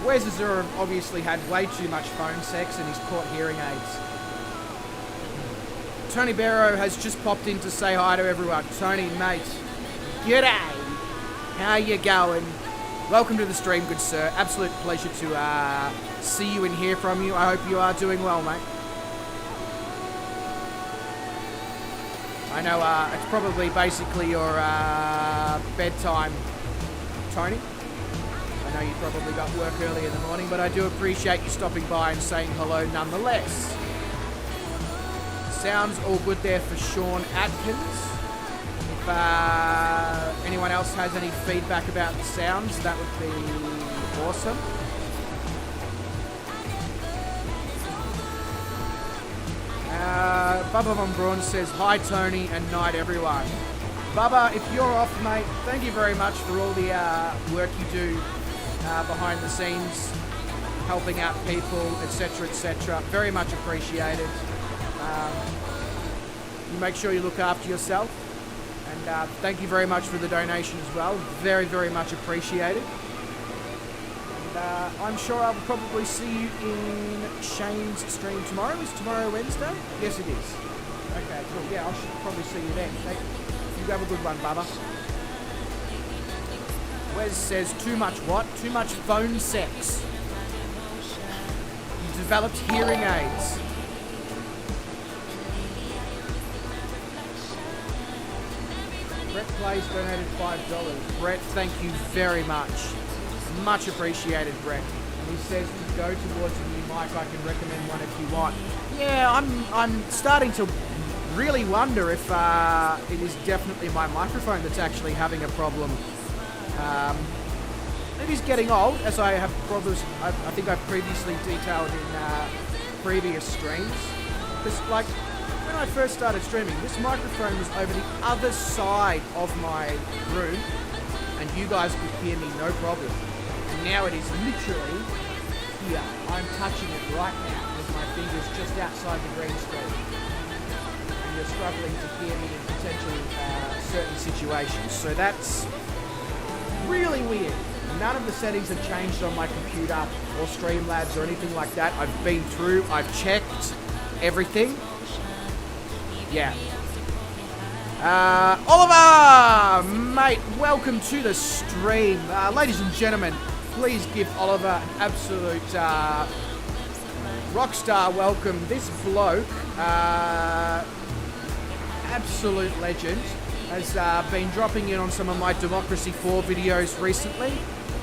Wes has obviously had way too much phone sex and he's caught hearing aids. Tony Barrow has just popped in to say hi to everyone. Tony, mate, g'day. How you going? Welcome to the stream, good sir. Absolute pleasure to see you and hear from you. I hope you are doing well, mate. I know it's probably basically your bedtime, Tony. I know you probably got work early in the morning, but I do appreciate you stopping by and saying hello nonetheless. Sounds all good there for Sean Atkins. If anyone else has any feedback about the sounds, that would be awesome. Bubba Von Braun says, hi Tony and night everyone. Bubba, if you're off, mate, thank you very much for all the work you do behind the scenes, helping out people, etc., etc. Very much appreciated. You make sure you look after yourself, and thank you very much for the donation as well. Very, very much appreciated. I'm sure I'll probably see you in Shane's stream tomorrow. Is tomorrow Wednesday? Yes, it is. Okay, cool. Yeah, I should probably see you then. You have a good one, Bubba. Wes says, too much what? Too much phone sex. You developed hearing aids. Brett Plays donated $5. Brett, thank you very much. Much appreciated, Brett. And he says to go towards a new mic. I can recommend one if you want. Yeah, I'm starting to really wonder if it is definitely my microphone that's actually having a problem. Maybe it's getting old, as I have problems. I think I've previously detailed in previous streams. Because, like, when I first started streaming, this microphone was over the other side of my room, and you guys could hear me no problem. And now it is literally here. I'm touching it right now with my fingers just outside the green screen. And you're struggling to hear me in potentially certain situations. So that's really weird. None of the settings have changed on my computer or Streamlabs or anything like that. I've been through, I've checked everything. Yeah. Oliver, mate, welcome to the stream. Ladies and gentlemen, please give Oliver an absolute rockstar welcome. This bloke, absolute legend, has been dropping in on some of my Democracy 4 videos recently,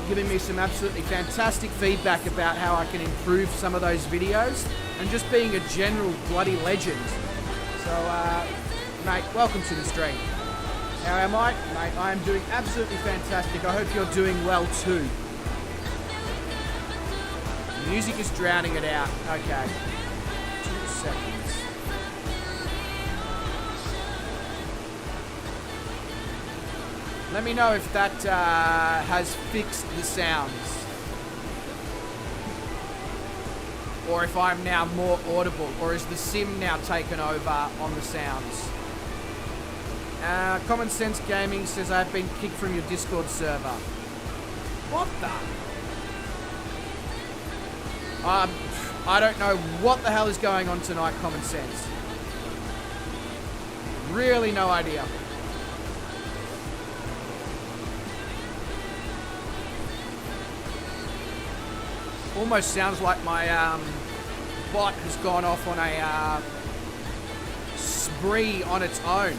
giving me some absolutely fantastic feedback about how I can improve some of those videos, and just being a general bloody legend. So, mate, welcome to the stream. How am I? Mate, I am doing absolutely fantastic. I hope you're doing well too. Music is drowning it out. Okay. 2 seconds. Let me know if that has fixed the sounds. Or if I'm now more audible, or is the sim now taken over on the sounds? Common Sense Gaming says I've been kicked from your Discord server. What the? I don't know what the hell is going on tonight, Common Sense. Really no idea. Almost sounds like my bot has gone off on a spree on its own.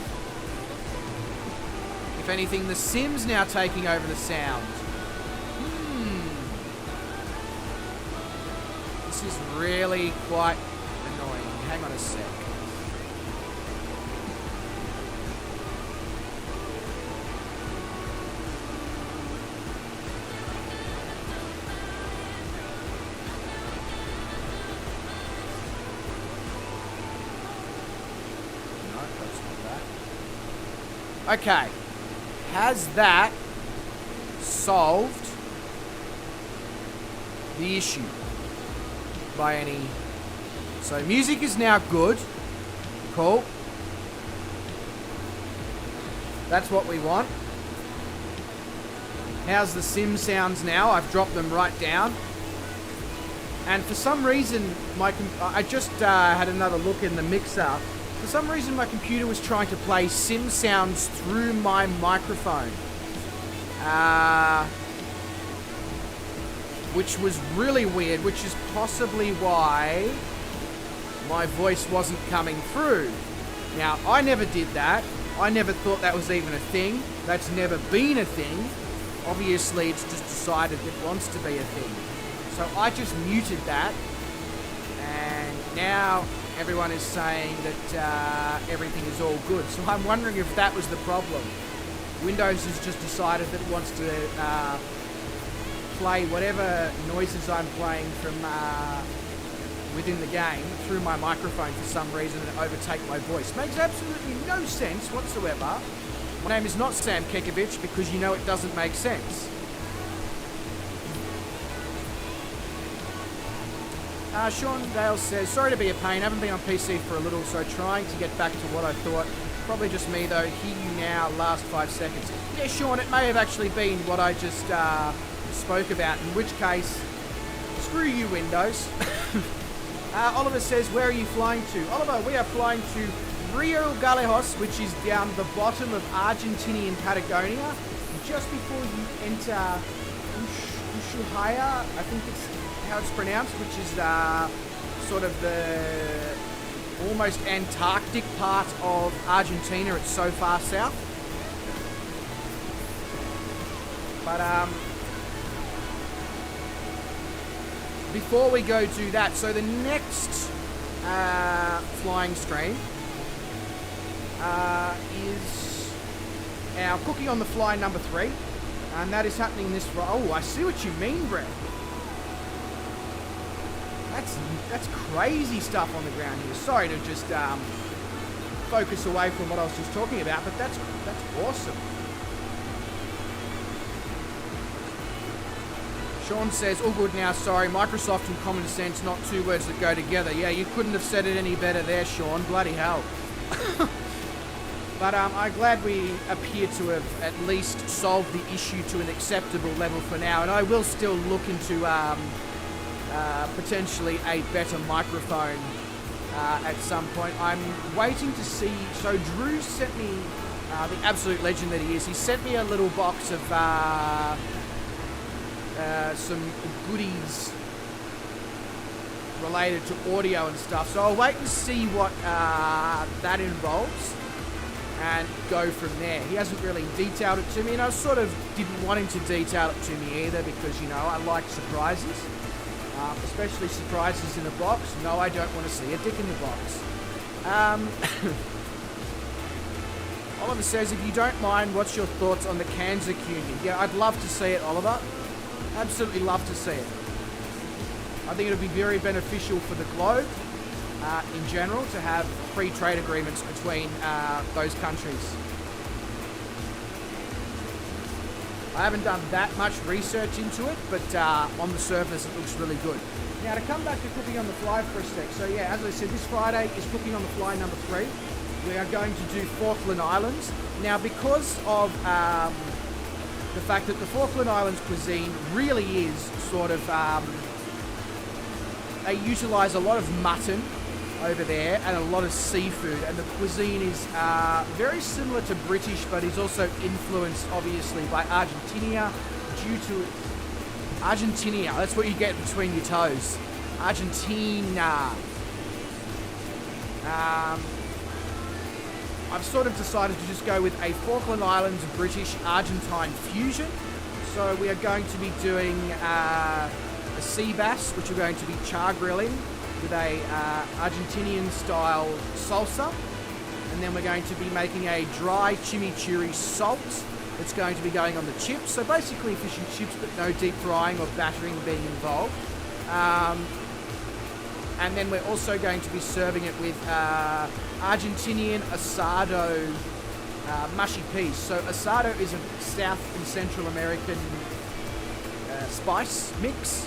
If anything, the sim's now taking over the sound. This is really quite annoying. Hang on a sec. Okay, has that solved the issue by any? So music is now good. Cool. That's what we want. How's the sim sounds now? I've dropped them right down. And for some reason, I just had another look in the mixer. For some reason, my computer was trying to play sim sounds through my microphone. Which was really weird, which is possibly why my voice wasn't coming through. Now, I never did that. I never thought that was even a thing. That's never been a thing. Obviously, it's just decided it wants to be a thing. So I just muted that. And now everyone is saying that everything is all good. So I'm wondering if that was the problem. Windows has just decided that it wants to play whatever noises I'm playing from within the game through my microphone for some reason and overtake my voice. Makes absolutely no sense whatsoever. My name is not Sam Kekovich because you know it doesn't make sense. Sean Dale says, sorry to be a pain, haven't been on PC for a little, so trying to get back to what I thought. Probably just me though, hear you now, last 5 seconds. Yeah, Sean, it may have actually been what I just spoke about, in which case, screw you, Windows. Oliver says, where are you flying to? Oliver, we are flying to Rio Gallegos, which is down the bottom of Argentinian Patagonia, just before you enter Ushuaia, I think it's how it's pronounced, which is sort of the almost Antarctic part of Argentina. It's so far south. But before we go do that, so the next flying stream is our Cooking on the Fly number 3, and that is happening this Friday. Oh, I see what you mean, Brett. That's crazy stuff on the ground here. Sorry to just focus away from what I was just talking about, but that's awesome. Sean says, all good now, sorry, Microsoft and common sense, not two words that go together. Yeah, you couldn't have said it any better there, Sean. Bloody hell. But I'm glad we appear to have at least solved the issue to an acceptable level for now, and I will still look into potentially a better microphone at some point. I'm waiting to see, so Drew sent me, the absolute legend that he is, he sent me a little box of some goodies related to audio and stuff, so I'll wait and see what that involves and go from there. He hasn't really detailed it to me, and I sort of didn't want him to detail it to me either, because, you know, I like surprises, especially surprises in a box. No, I don't want to see a dick in the box. Oliver says, if you don't mind, what's your thoughts on the Kansas Union? Yeah, I'd love to see it, Oliver. Absolutely love to see it. I think it would be very beneficial for the globe in general to have free trade agreements between those countries. I haven't done that much research into it, but on the surface it looks really good. Now, to come back to Cooking on the Fly for a sec, so yeah, as I said, this Friday is Cooking on the Fly number 3. We are going to do Falkland Islands. Now, because of the fact that the Falkland Islands cuisine really is sort of, they utilise a lot of mutton over there and a lot of seafood, and the cuisine is very similar to British, but is also influenced obviously by Argentina due to Argentina. That's what you get between your toes. Argentina. I've sort of decided to just go with a Falkland Islands British Argentine fusion. So we are going to be doing a sea bass, which we're going to be char grilling with a Argentinian style salsa, and then we're going to be making a dry chimichurri salt that's going to be going on the chips. So basically fish and chips, but no deep frying or battering being involved. And then we're also going to be serving it with Argentinian asado mushy peas. So asado is a South and Central American spice mix,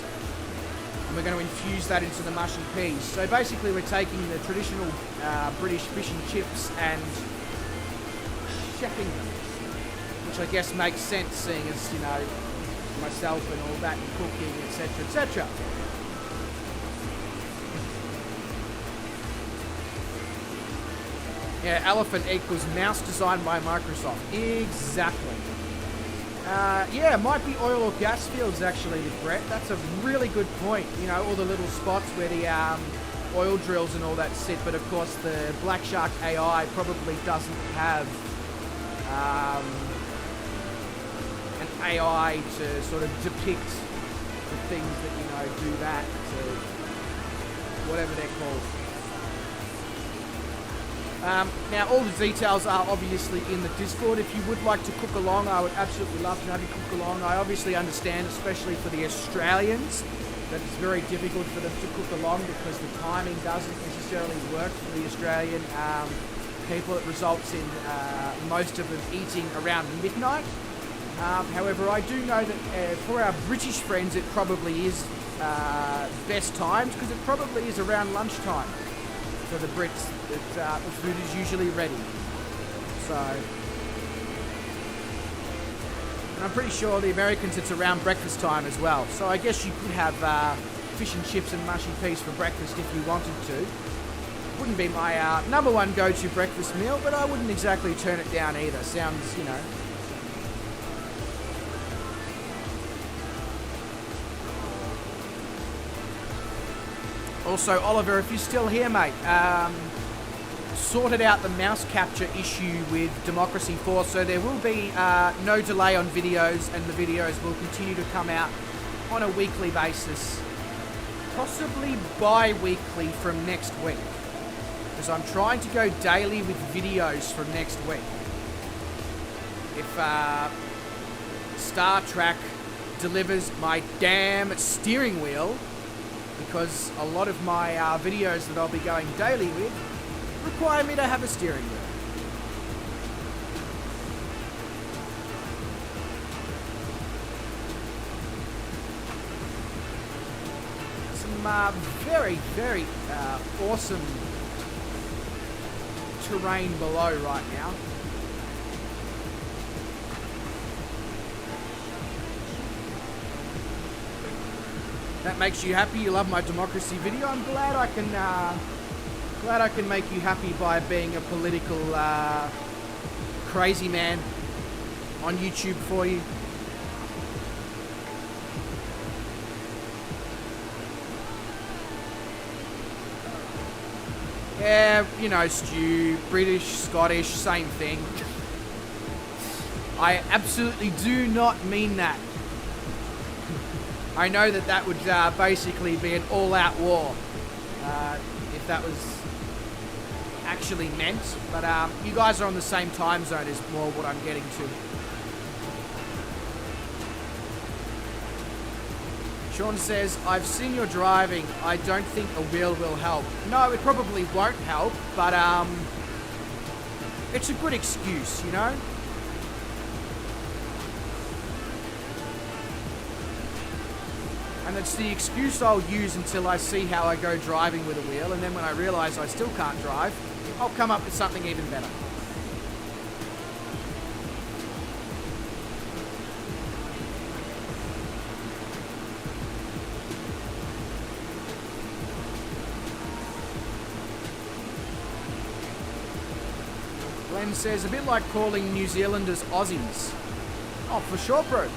and we're going to infuse that into the mushy peas. So basically we're taking the traditional British fish and chips and chefing them, which I guess makes sense, seeing as, you know, myself and all that, and cooking, etc, etc. Yeah, elephant equals mouse designed by Microsoft. Exactly. Yeah, it might be oil or gas fields actually, Brett. That's a really good point. You know, all the little spots where the oil drills and all that sit, but of course the Black Shark AI probably doesn't have an AI to sort of depict the things that, you know, do that, to whatever they're called. Now, all the details are obviously in the Discord. If you would like to cook along, I would absolutely love to have you cook along. I obviously understand, especially for the Australians, that it's very difficult for them to cook along because the timing doesn't necessarily work for the Australian people. It results in most of them eating around midnight. However, I do know that for our British friends, it probably is best times, because it probably is around lunchtime for the Brits that the food is usually ready. So, and I'm pretty sure the Americans, it's around breakfast time as well. So I guess you could have fish and chips and mushy peas for breakfast if you wanted to. Wouldn't be my number one go-to breakfast meal, but I wouldn't exactly turn it down either. Sounds, you know, Also, Oliver, if you're still here, mate, sorted out the mouse capture issue with Democracy 4, so there will be no delay on videos, and the videos will continue to come out on a weekly basis, possibly bi-weekly from next week, because I'm trying to go daily with videos from next week. If Star Trek delivers my damn steering wheel, because a lot of my videos that I'll be going daily with require me to have a steering wheel. Some very, very awesome terrain below right now. That makes you happy. You love my democracy video. I'm glad I can make you happy by being a political crazy man on YouTube for you. Yeah, you know, Stu, British, Scottish, same thing. I absolutely do not mean that. I know that that would basically be an all-out war if that was actually meant, but you guys are on the same time zone is more what I'm getting to. Sean says, I've seen your driving. I don't think a wheel will help. No, it probably won't help, but it's a good excuse, you know? And it's the excuse I'll use until I see how I go driving with a wheel, and then when I realise I still can't drive, I'll come up with something even better. Glenn says, a bit like calling New Zealanders Aussies. Oh, for sure, bro.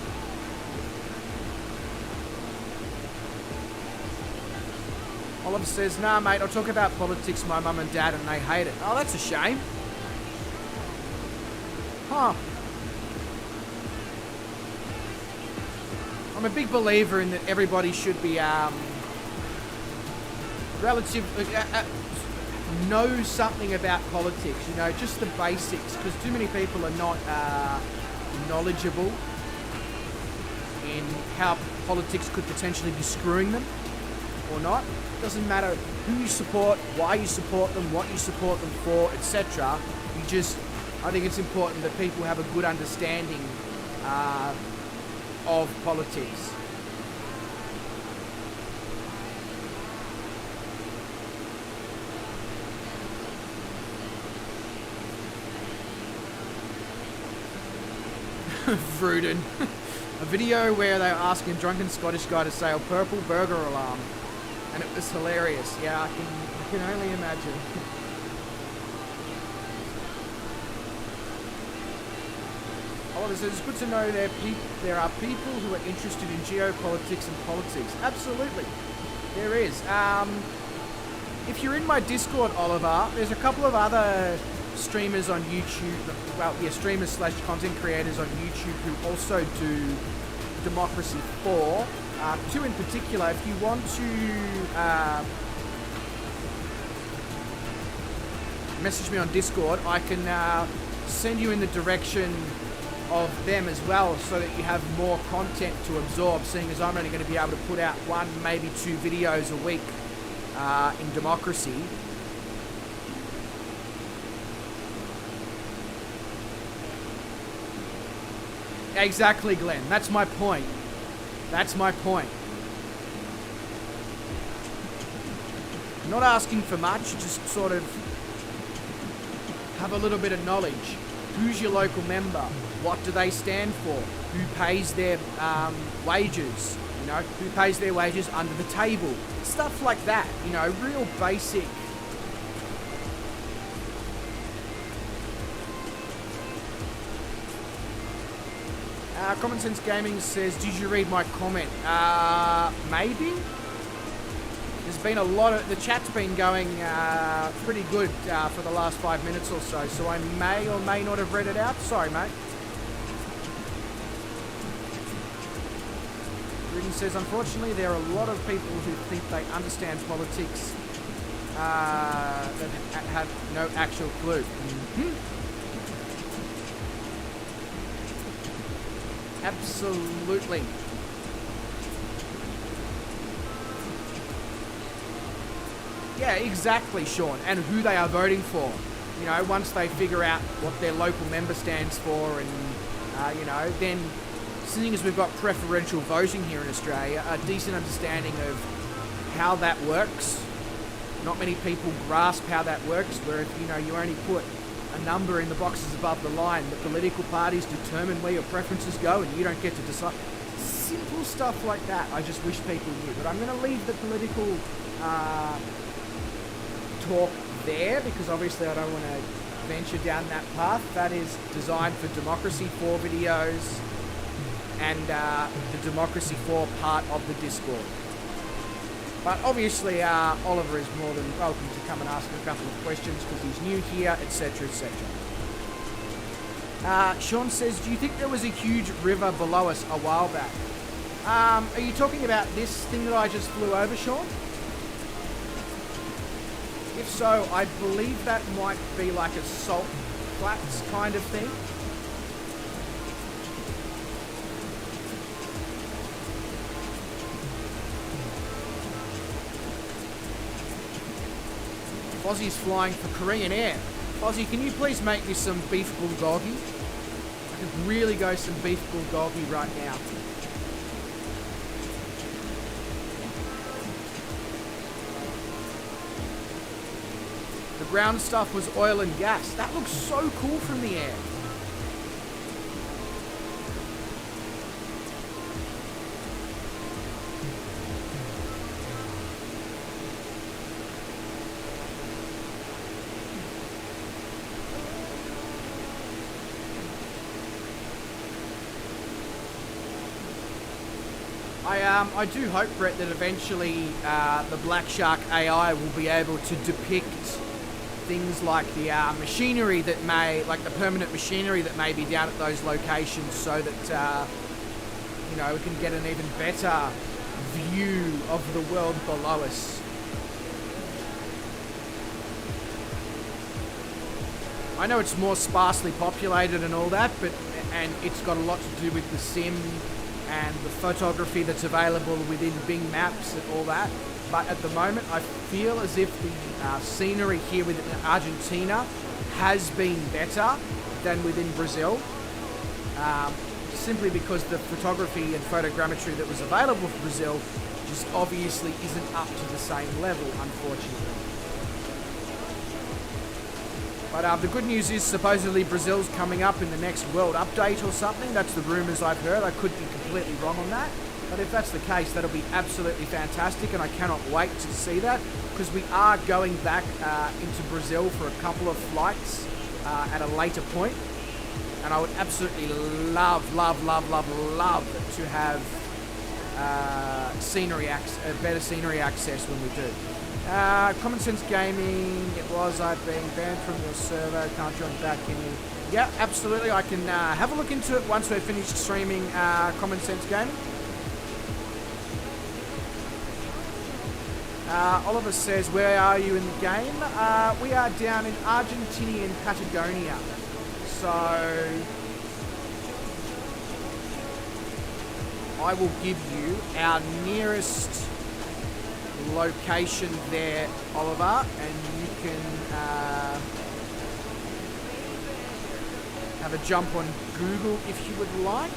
Oliver says, nah, mate, I'll talk about politics, my mum and dad, and they hate it. Oh, that's a shame. Huh. I'm a big believer in that everybody should be know something about politics, you know, just the basics, because too many people are not knowledgeable in how politics could potentially be screwing them or not. Doesn't matter who you support, why you support them, what you support them for, etc. I think it's important that people have a good understanding of politics. Vruden. A video where they were asking a drunken Scottish guy to say a purple burger alarm. And it was hilarious. Yeah, I can only imagine. Oliver says, it's good to know there are people who are interested in geopolitics and politics. Absolutely. There is. If you're in my Discord, Oliver, there's a couple of other streamers on YouTube, well, yeah, streamers / content creators on YouTube who also do Democracy 4. Two in particular, if you want to message me on Discord, I can send you in the direction of them as well, so that you have more content to absorb, seeing as I'm only going to be able to put out 1, maybe 2 videos a week in Democracy. Exactly, Glenn. That's my point. That's my point. Not asking for much, just sort of have a little bit of knowledge. Who's your local member? What do they stand for? Who pays their wages? You know, who pays their wages under the table? Stuff like that, you know, real basic. Common Sense Gaming says, did you read my comment? Maybe? There's been a lot of... The chat's been going pretty good for the last 5 minutes or so, so I may or may not have read it out. Sorry, mate. Rudin says, unfortunately, there are a lot of people who think they understand politics that have no actual clue. Mm-hmm. Absolutely. Yeah, exactly, Sean. And who they are voting for. You know, once they figure out what their local member stands for and, you know, then seeing as we've got preferential voting here in Australia, a decent understanding of how that works. Not many people grasp how that works, where if, you know, you only put a number in the boxes above the line, the political parties determine where your preferences go and you don't get to decide. Simple stuff like that I just wish people knew. But I'm going to leave the political talk there because obviously I don't want to venture down that path. That is Designed for Democracy 4 videos and the Democracy 4 part of the Discord. But obviously Oliver is more than welcome to come and ask a couple of questions because he's new here, etc, etc. Sean says, do you think there was a huge river below us a while back? Are you talking about this thing that I just flew over, Sean? If so, I believe that might be like a salt flats kind of thing. Fozzie's flying for Korean Air. Fozzie, can you please make me some beef bulgogi? I could really go some beef bulgogi right now. The ground stuff was oil and gas. That looks so cool from the air. I do hope, Brett, that eventually the Black Shark AI will be able to depict things like the machinery that may, like the permanent machinery that may be down at those locations, so that you know, we can get an even better view of the world below us. I know it's more sparsely populated and all that, and it's got a lot to do with the sim and the photography that's available within Bing Maps and all that. But at the moment, I feel as if the scenery here within Argentina has been better than within Brazil. Simply because the photography and photogrammetry that was available for Brazil just obviously isn't up to the same level, unfortunately. But the good news is supposedly Brazil's coming up in the next World Update or something. That's the rumours I've heard. I could be completely wrong on that. But if that's the case, that'll be absolutely fantastic, and I cannot wait to see that, because we are going back into Brazil for a couple of flights at a later point. And I would absolutely love to have better scenery access when we do. Common Sense Gaming, I've been banned from your server, can't join back in. Yeah, absolutely, I can have a look into it once we're finished streaming Common Sense Gaming. Oliver says, where are you in the game? We are down in Argentinian Patagonia. So I will give you our nearest location there, Oliver, and you can have a jump on Google if you would like.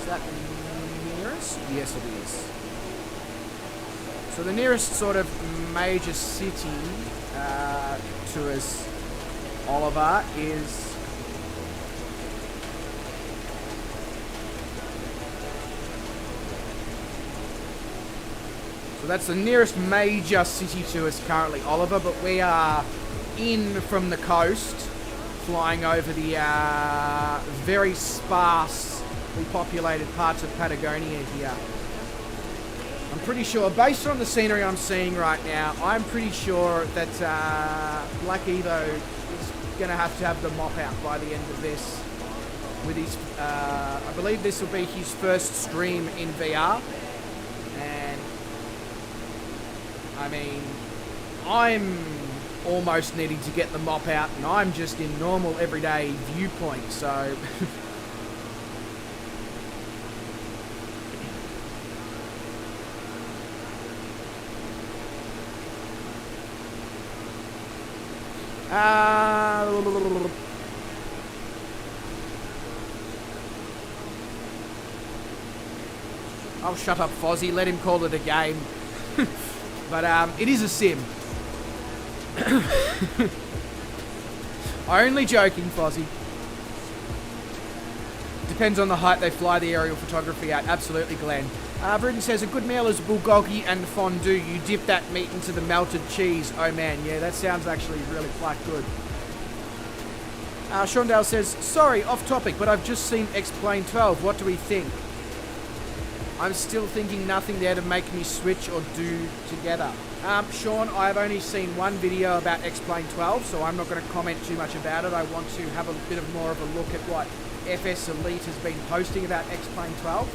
Is that the nearest? Yes, it is. So the nearest sort of major city to us, Oliver, is so that's the nearest major city to us currently, Oliver, but we are in from the coast, flying over the very sparse populated parts of Patagonia here. I'm pretty sure, based on the scenery I'm seeing right now, I'm pretty sure that Black Evo is going to have the mop out by the end of this. With his, I believe this will be his first stream in VR. And, I mean, I'm almost needing to get the mop out, and I'm just in normal everyday viewpoint, so... Oh, shut up, Fozzie. Let him call it a game. But it is a sim. Only joking, Fozzie. Depends on the height they fly the aerial photography at. Absolutely, Glenn. Bruton says, a good meal is bulgogi and fondue. You dip that meat into the melted cheese. Oh man, yeah, that sounds actually really quite good. Shondale says, sorry, off topic, but I've just seen X-Plane 12. What do we think? I'm still thinking nothing there to make me switch or do together. Sean, I've only seen one video about X-Plane 12, so I'm not going to comment too much about it. I want to have a bit of more of a look at what FS Elite has been posting about X-Plane 12.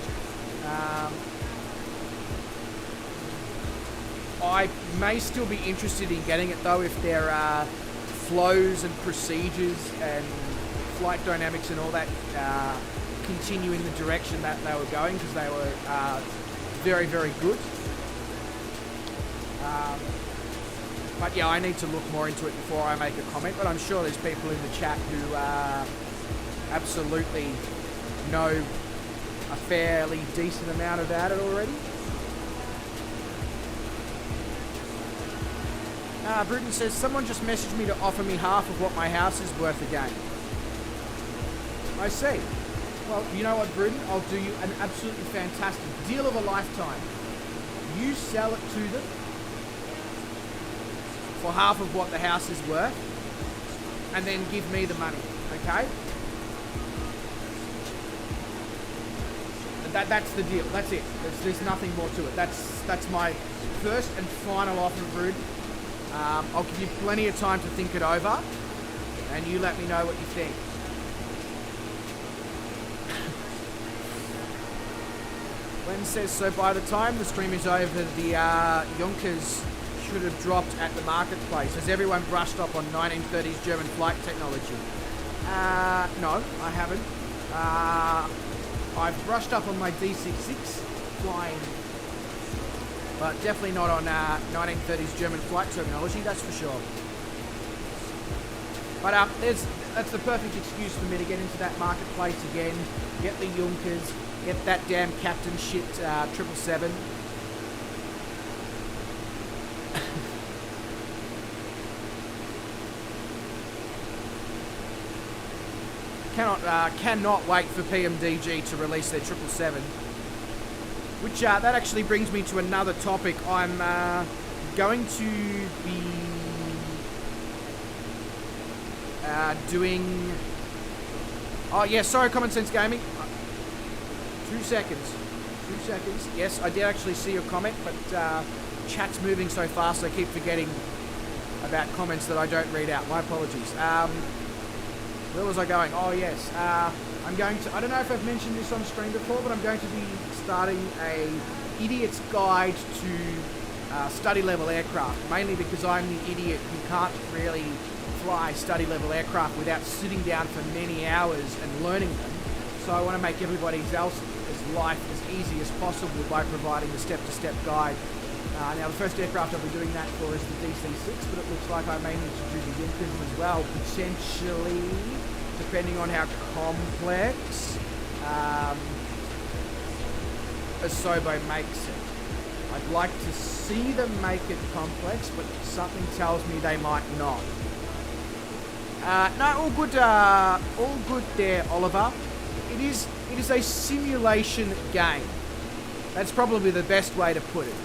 I may still be interested in getting it though if there are flows and procedures and flight dynamics and all that continue in the direction that they were going, because they were very, very good. But yeah, I need to look more into it before I make a comment, but I'm sure there's people in the chat who absolutely know a fairly decent amount about it already. Bruton says, someone just messaged me to offer me half of what my house is worth again. I see. Well, you know what, Bruton? I'll do you an absolutely fantastic deal of a lifetime. You sell it to them for half of what the house is worth, and then give me the money, okay? That's the deal. That's it. There's nothing more to it. That's my first and final offer, Bruton. I'll give you plenty of time to think it over, and you let me know what you think. Glenn says, so by the time the stream is over, the Junkers should have dropped at the marketplace. Has everyone brushed up on 1930s German flight technology? No, I haven't. I've brushed up on my DC-6 flying, but definitely not on 1930s German flight terminology, that's for sure. But that's the perfect excuse for me to get into that marketplace again, get the Junkers, get that damn captain shit 777. Cannot wait for PMDG to release their 777. Which, that actually brings me to another topic. I'm going to be doing... Oh, yeah, sorry, Common Sense Gaming. 2 seconds. 2 seconds. Yes, I did actually see your comment, but chat's moving so fast I keep forgetting about comments that I don't read out. My apologies. Where was I going? Oh, yes. I'm going to... I don't know if I've mentioned this on stream before, but I'm going to be starting a idiot's guide to study-level aircraft, mainly because I'm the idiot who can't really fly study-level aircraft without sitting down for many hours and learning them. So I want to make everybody's life as easy as possible by providing a step-to-step guide. Now, the first aircraft I'll be doing that for is the DC-6, but it looks like I may need to do the Junkers as well, potentially, depending on how complex Asobo makes it. I'd like to see them make it complex, but something tells me they might not. No, all good there, Oliver. It is a simulation game. That's probably the best way to put it.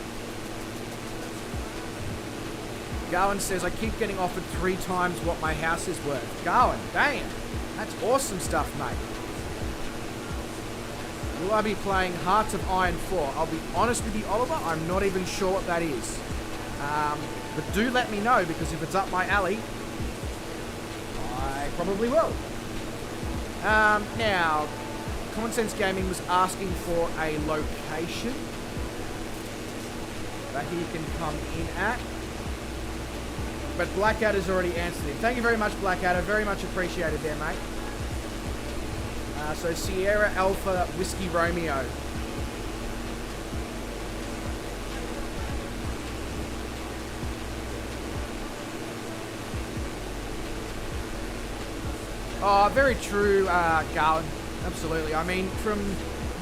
Gowan says, I keep getting offered 3 times what my house is worth. Gowan, damn. That's awesome stuff, mate. will I be playing Hearts of Iron 4? I'll be honest with you, Oliver, I'm not even sure what that is. But do let me know, because if it's up my alley, I probably will. Now, Common Sense Gaming was asking for a location that he can come in at. But Blackadder's already answered him. Thank you very much, Blackadder. Very much appreciated there, mate. So Sierra Alpha Whiskey Romeo. Oh, very true, Garland. Absolutely. I mean, from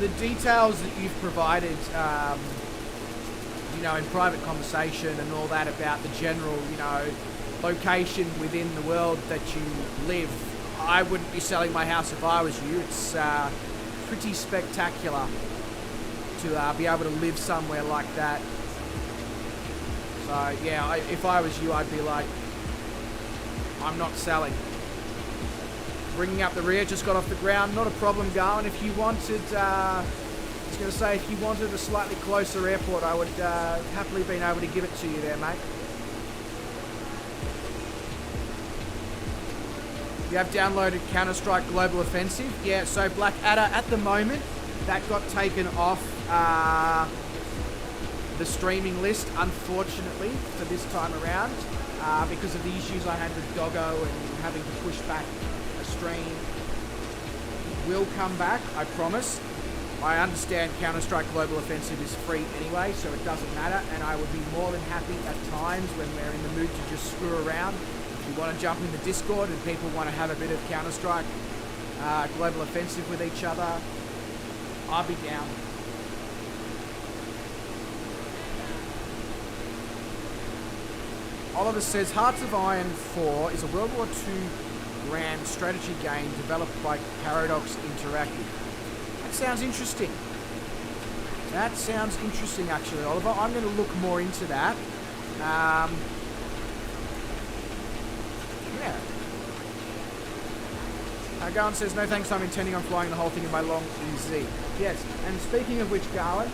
the details that you've provided, you know, in private conversation and all that about the general, you know, location within the world that you live, I wouldn't be selling my house if I was you. It's pretty spectacular to be able to live somewhere like that. So, yeah, if I was you, I'd be like, I'm not selling. Bringing up the rear, just got off the ground, not a problem, Garland. If you wanted, I was going to say, if you wanted a slightly closer airport, I would happily been able to give it to you there, mate. You have downloaded Counter-Strike Global Offensive. Yeah, so Blackadder, at the moment, that got taken off the streaming list, unfortunately, for this time around, because of the issues I had with Doggo and having to push back a stream. It will come back, I promise. I understand Counter-Strike Global Offensive is free anyway, so it doesn't matter, and I would be more than happy at times when we're in the mood to just screw around. If you want to jump in the Discord and people want to have a bit of Counter-Strike Global Offensive with each other, I'll be down. Oliver says, Hearts of Iron 4 is a World War II grand strategy game developed by Paradox Interactive. That sounds interesting. That sounds interesting, actually, Oliver. I'm going to look more into that. Yeah. Garland says, no thanks, I'm intending on flying the whole thing in my long EZ. Yes, and speaking of which, Garland,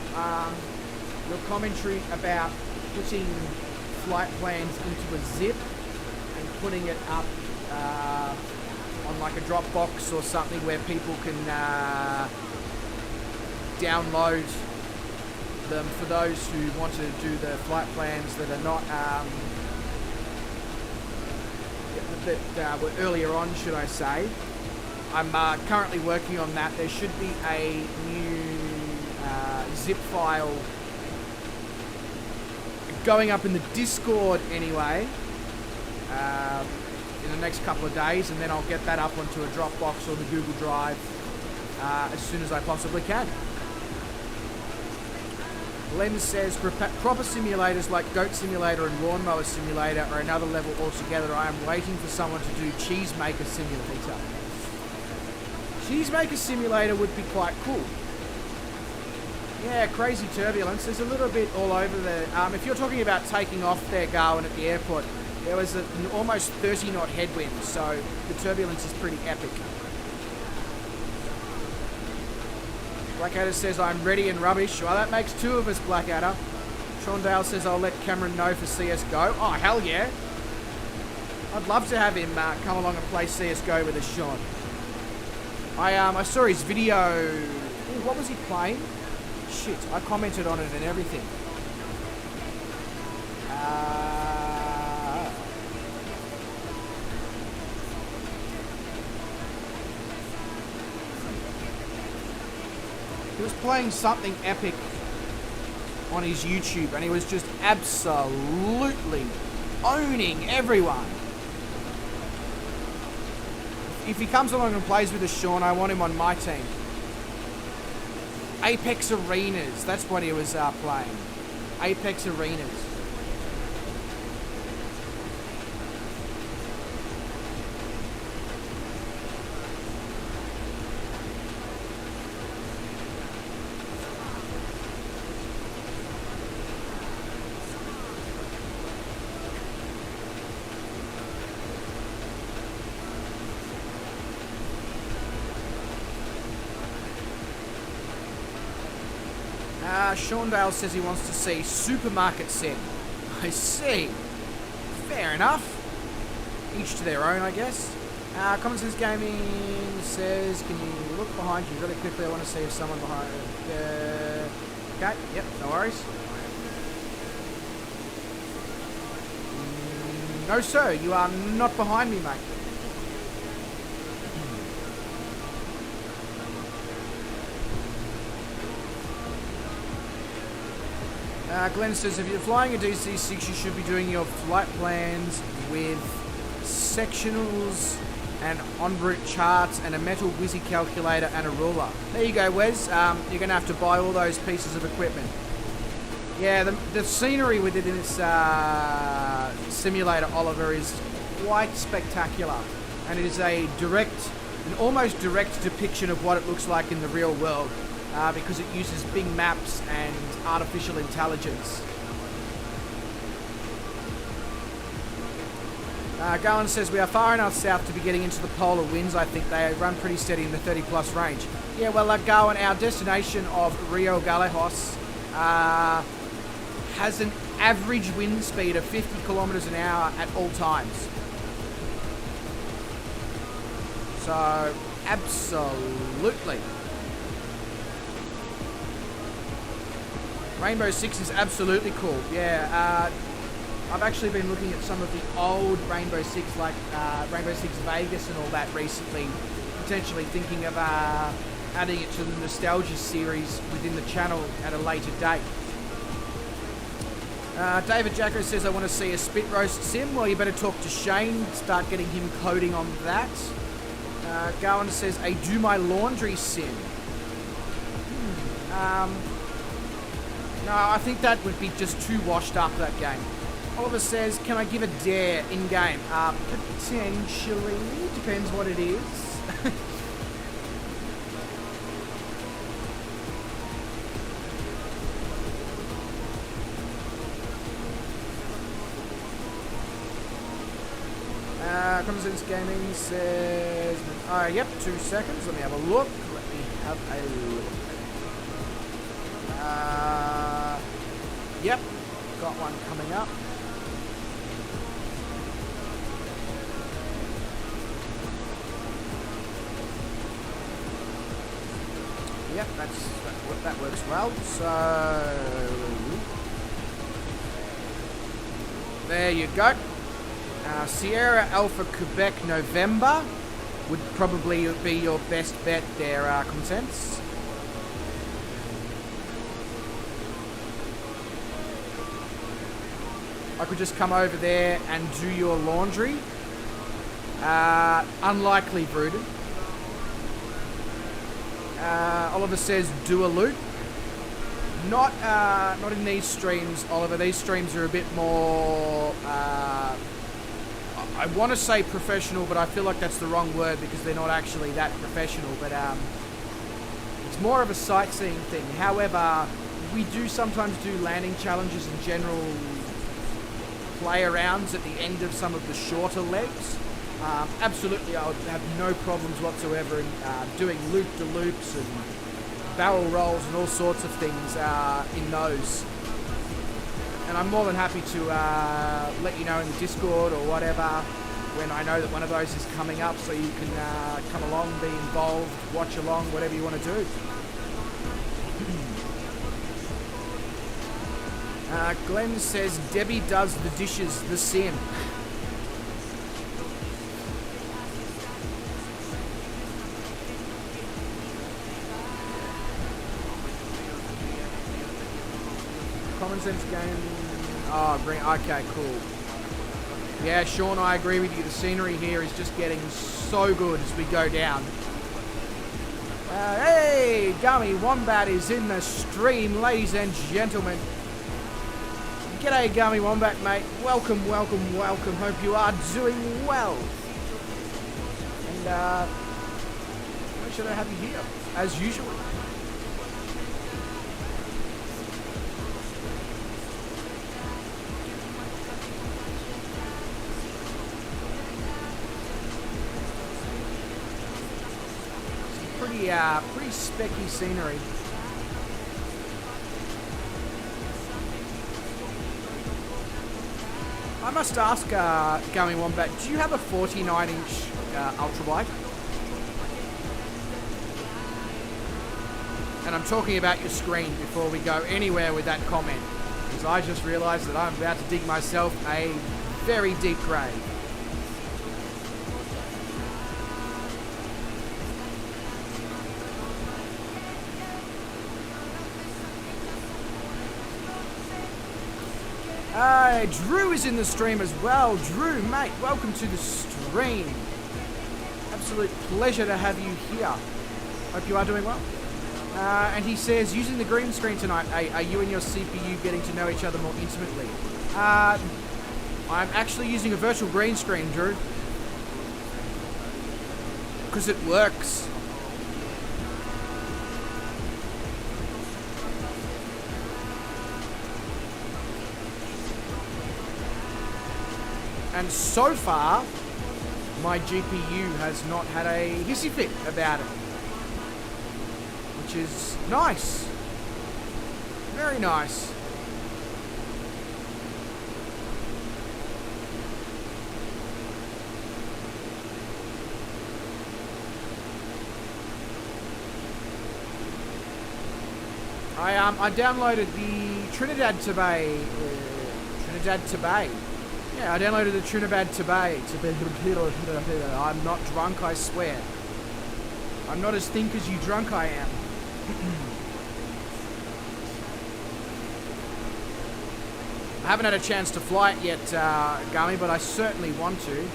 your commentary about putting flight plans into a zip and putting it up on like a Dropbox or something where people can download them for those who want to do the flight plans that are not that were earlier on, should I say. I'm currently working on that. There should be a new zip file going up in the Discord anyway in the next couple of days, and then I'll get that up onto a Dropbox or the Google Drive as soon as I possibly can. Len says, proper simulators like Goat Simulator and Lawnmower Simulator are another level altogether. I am waiting for someone to do Cheesemaker Simulator. Cheesemaker Simulator would be quite cool. Yeah, crazy turbulence. There's a little bit all over the... if you're talking about taking off there, Garwin, at the airport, there was an almost 30-knot headwind, so the turbulence is pretty epic. Blackadder says, I'm ready and rubbish. Well, that makes two of us, Blackadder. Sean Dale says, I'll let Cameron know for CSGO. Oh, hell yeah. I'd love to have him come along and play CSGO with us, Sean. I saw his video. Ooh, what was he playing? Shit, I commented on it and everything. He was playing something epic on his YouTube, and he was just absolutely owning everyone. If he comes along and plays with us, Sean, I want him on my team. Apex Arenas, that's what he was playing. Apex Arenas. Shaundale says he wants to see supermarket sim. I see. Fair enough. Each to their own, I guess. Common Sense Gaming says, can you look behind you really quickly? I want to see if someone behind... okay, yep, no worries. No, sir, you are not behind me, mate. Glenn says, if you're flying a DC-6, you should be doing your flight plans with sectionals and en route charts and a metal whizzy calculator and a ruler. There you go, Wes. You're going to have to buy all those pieces of equipment. Yeah, the scenery within this simulator, Oliver, is quite spectacular. And it is an almost direct depiction of what it looks like in the real world. Because it uses big maps and artificial intelligence. Gowan says, we are far enough south to be getting into the polar winds. I think they run pretty steady in the 30 plus range. Yeah, well, Gowan, our destination of Rio Gallegos has an average wind speed of 50 kilometers an hour at all times. So, absolutely. Rainbow Six is absolutely cool. Yeah, I've actually been looking at some of the old Rainbow Six, like Rainbow Six Vegas and all that recently, potentially thinking of adding it to the nostalgia series within the channel at a later date. David Jacko says, I want to see a spit roast sim. Well, you better talk to Shane, start getting him coding on that. Gowan says, a do my laundry sim. No, I think that would be just too washed up, that game. Oliver says, can I give a dare in-game? Potentially. Depends what it is. Common Sense Gaming says, yep, 2 seconds. Let me have a look. Yep, got one coming up. Yep, that works well. So there you go. Sierra Alpha Quebec November would probably be your best bet there, Common Sense. I could just come over there and do your laundry. Unlikely, Brooded. Oliver says, do a loop. Not in these streams, Oliver. These streams are a bit more... I want to say professional, but I feel like that's the wrong word because they're not actually that professional. But it's more of a sightseeing thing. However, we do sometimes do landing challenges and general play-arounds at the end of some of the shorter legs. Absolutely, I would have no problems whatsoever in doing loop-de-loops and barrel rolls and all sorts of things in those. And I'm more than happy to let you know in the Discord or whatever when I know that one of those is coming up, so you can come along, be involved, watch along, whatever you want to do. Glenn says, Debbie does the dishes, the sim. Common Sense Game. Oh, green. Okay, cool. Yeah, Sean, I agree with you. The scenery here is just getting so good as we go down. Hey, Gummy Wombat is in the stream, ladies and gentlemen. G'day, Gummy Wombat, mate. Welcome, welcome, welcome. Hope you are doing well. And, make sure they have you here, as usual. Pretty specky scenery. I must ask, Gummy Wombat, do you have a 49-inch ultra wide? And I'm talking about your screen before we go anywhere with that comment, because I just realised that I'm about to dig myself a very deep grave. Drew is in the stream as well. Drew, mate, welcome to the stream. Absolute pleasure to have you here. Hope you are doing well. And he says, using the green screen tonight, are you and your CPU getting to know each other more intimately? I'm actually using a virtual green screen, Drew. Because it works. And so far, my GPU has not had a hissy fit about it. Which is nice. Very nice. I downloaded the Trinidad Tobago. Yeah, I downloaded the Trinidad Tobago. I'm not drunk, I swear. I'm not as think as you drunk I am. I haven't had a chance to fly it yet, Gummy, but I certainly want to.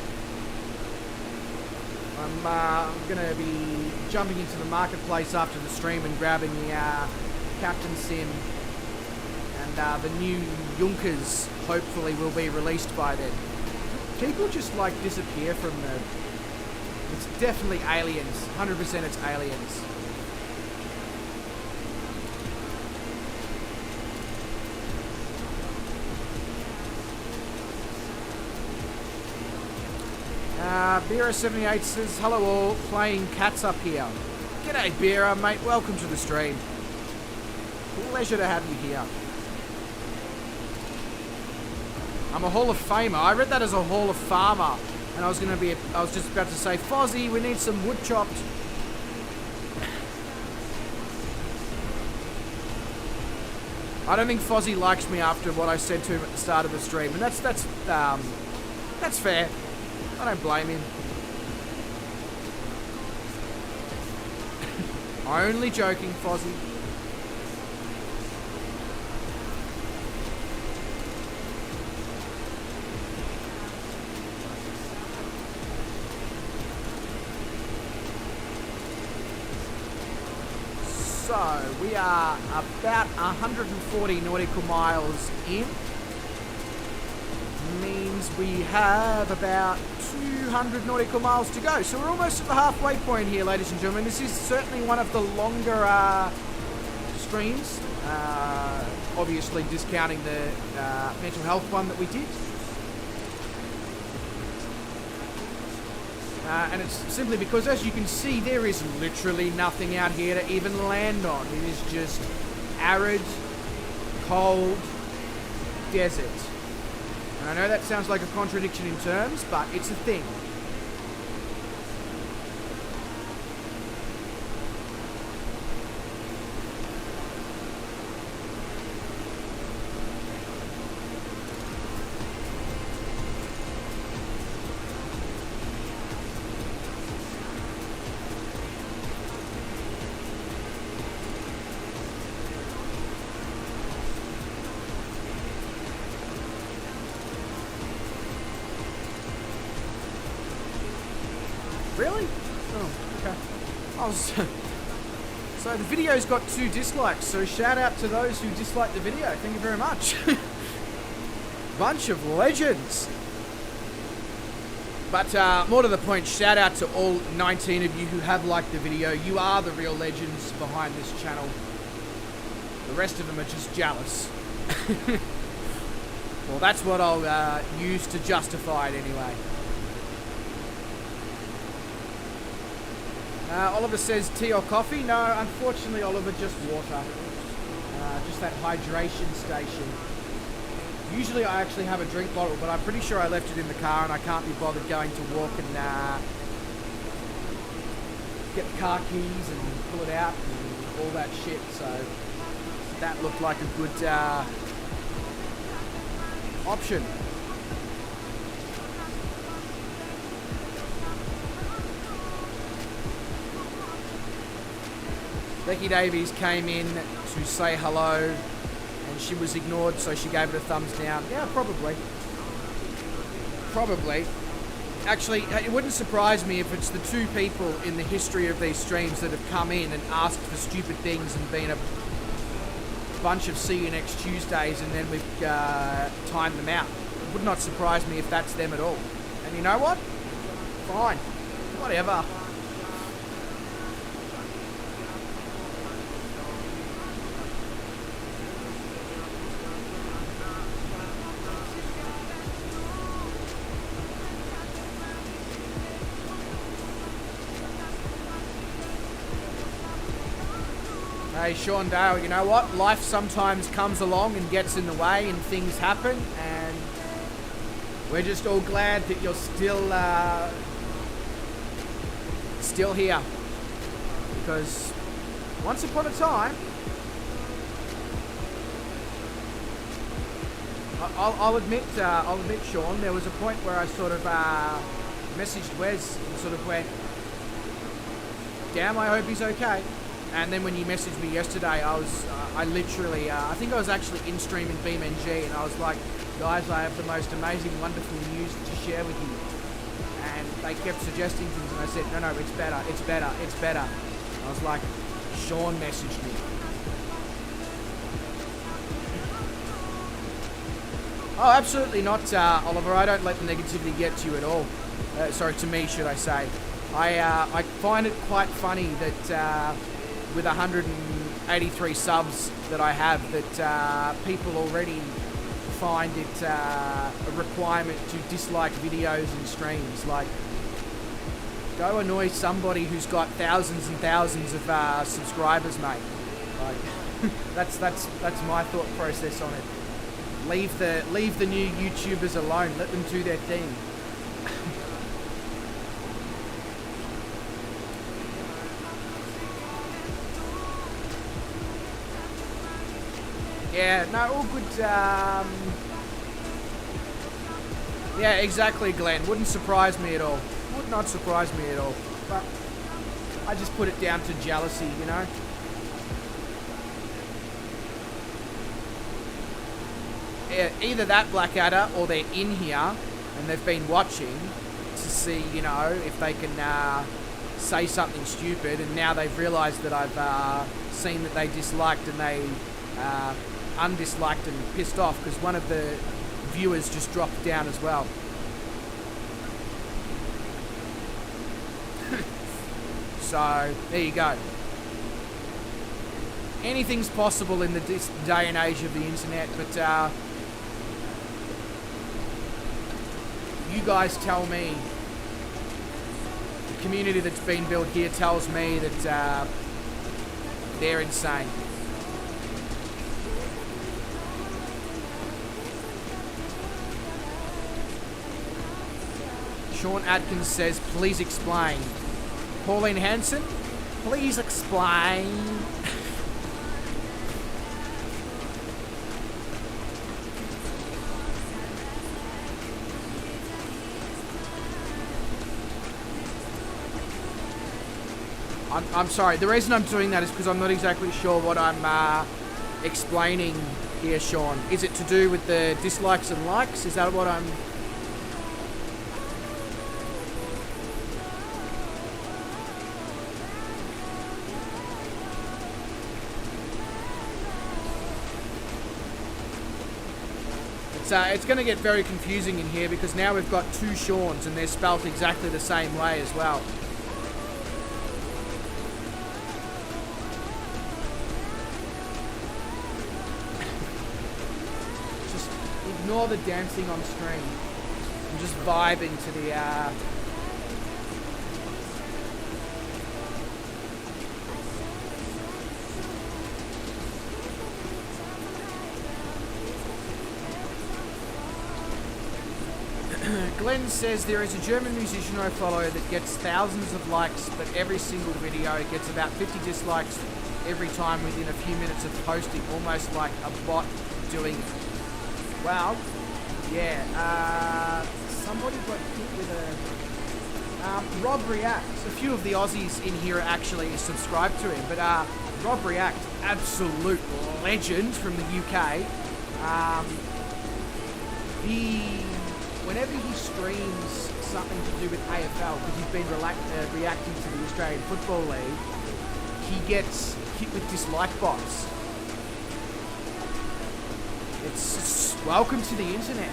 I'm going to be jumping into the marketplace after the stream and grabbing the Captain Sim, and the new Junkers hopefully will be released by then. People just like disappear from the... It's definitely aliens. 100% it's aliens. Beera78 says, hello all, playing cats up here. G'day Beera, mate, welcome to the stream. Pleasure to have you here. I'm a Hall of Famer. I read that as a Hall of Farmer. And I was just about to say, Fozzie, we need some wood chopped. I don't think Fozzie likes me after what I said to him at the start of the stream. And that's fair. I don't blame him. Only joking, Fozzie. So, we are about 140 nautical miles in. Means we have about 200 nautical miles to go. So we're almost at the halfway point here, ladies and gentlemen. This is certainly one of the longer streams. Obviously discounting the mental health one that we did. And it's simply because, as you can see, there is literally nothing out here to even land on. It is just arid, cold, desert. And I know that sounds like a contradiction in terms, but it's a thing. Really? Oh, okay. So the video's got 2 dislikes, so shout out to those who disliked the video. Thank you very much. Bunch of legends. But more to the point, shout out to all 19 of you who have liked the video. You are the real legends behind this channel. The rest of them are just jealous. Well, that's what I'll use to justify it anyway. Oliver says tea or coffee. No, unfortunately, Oliver, just water. Just that hydration station. Usually I actually have a drink bottle, but I'm pretty sure I left it in the car and I can't be bothered going to walk and get the car keys and pull it out and all that shit. So that looked like a good option. Becky Davies came in to say hello and she was ignored, so she gave it a thumbs down. Yeah, probably. Probably. Actually, it wouldn't surprise me if it's the two people in the history of these streams that have come in and asked for stupid things and been a bunch of see you next Tuesdays, and then we've timed them out. It would not surprise me if that's them at all. And you know what? Fine. Whatever. Hey, Sean Dale, you know what? Life sometimes comes along and gets in the way and things happen, and we're just all glad that you're still here. Because once upon a time, I'll admit, Sean, there was a point where I sort of messaged Wes and sort of went, damn, I hope he's okay. And then when you messaged me yesterday, I literally, I think I was actually in stream in BeamNG, and I was like, guys, I have the most amazing, wonderful news to share with you. And they kept suggesting things, and I said, no, it's better, it's better, it's better. And I was like, Sean messaged me. Oh, absolutely not, Oliver. I don't let the negativity get to you at all. Sorry, to me, should I say. I find it quite funny that with 183 subs that I have, that people already find it a requirement to dislike videos and streams. Like, go annoy somebody who's got thousands and thousands of subscribers, mate. Like, that's my thought process on it. Leave the new YouTubers alone. Let them do their thing. Yeah, no, all good. Yeah, exactly, Glenn. Wouldn't surprise me at all. Would not surprise me at all. But I just put it down to jealousy, you know? Yeah, either that, Blackadder, or they're in here and they've been watching to see, you know, if they can say something stupid, and now they've realised that I've seen that they disliked and they undisliked and pissed off because one of the viewers just dropped down as well. So there you go. Anything's possible in this day and age of the internet, but you guys tell me. The community that's been built here tells me that they're insane. Sean Atkins says, please explain. Pauline Hanson, please explain. I'm sorry, the reason I'm doing that is because I'm not exactly sure what I'm explaining here, Sean. Is it to do with the dislikes and likes? Is that what I'm... It's going to get very confusing in here because now we've got two Seans and they're spelt exactly the same way as well. Just ignore the dancing on stream and just vibe into the Glenn says there is a German musician I follow that gets thousands of likes, but every single video gets about 50 dislikes every time within a few minutes of posting, almost like a bot doing it. Well, yeah, somebody got hit with a... Rob React. A few of the Aussies in here are actually subscribed to him, but Rob React, absolute legend from the UK. Whenever he streams something to do with AFL, because he's been reacting to the Australian Football League, he gets hit with dislike bots. It's welcome to the internet.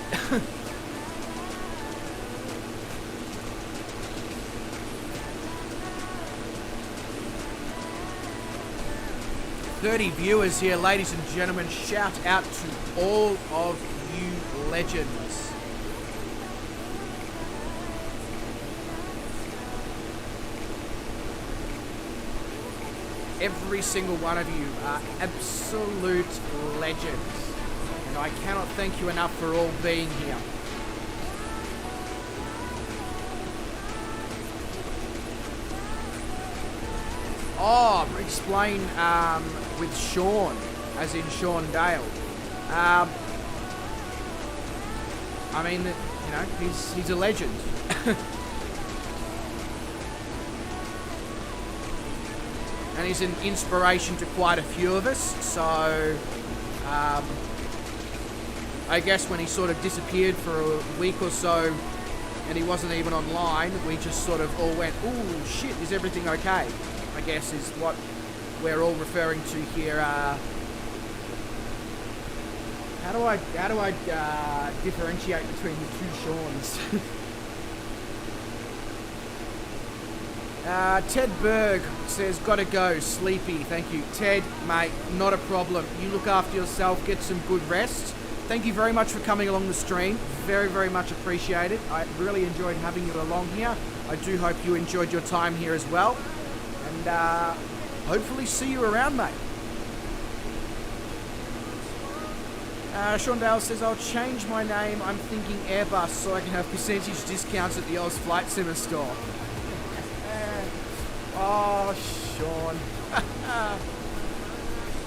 30 viewers here, ladies and gentlemen. Shout out to all of you legends. Every single one of you are absolute legends, and I cannot thank you enough for all being here. Oh, explain with Sean, as in Sean Dale. I mean, you know, he's a legend. And he's an inspiration to quite a few of us, so I guess when he sort of disappeared for a week or so and he wasn't even online, we just sort of all went, ooh, shit, is everything okay? I guess is what we're all referring to here. How do I differentiate between the two Seans? Ted Berg says, gotta go, sleepy. Thank you. Ted, mate, not a problem. You look after yourself, get some good rest. Thank you very much for coming along the stream. Very, very much appreciated. I really enjoyed having you along here. I do hope you enjoyed your time here as well. And hopefully see you around, mate. Sean Dale says, I'll change my name. I'm thinking Airbus so I can have percentage discounts at the Oz Flight Simmer store. Oh, Sean.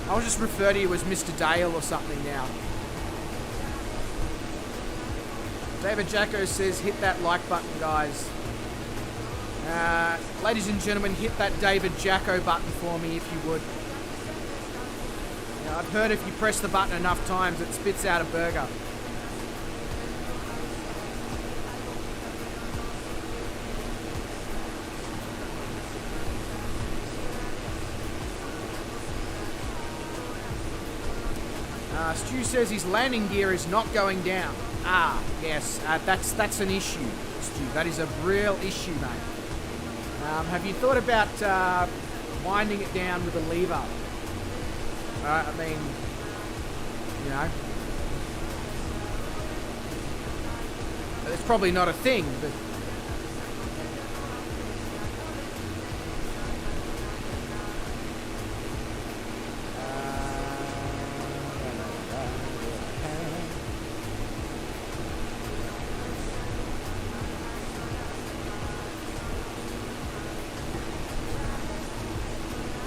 I'll just refer to you as Mr. Dale or something now. David Jacko says, hit that like button, guys. Ladies and gentlemen, hit that David Jacko button for me if you would. I've heard if you press the button enough times, it spits out a burger. Stu says his landing gear is not going down. Ah, yes, that's an issue, Stu. That is a real issue, mate. Have you thought about winding it down with a lever? I mean, you know, it's probably not a thing, but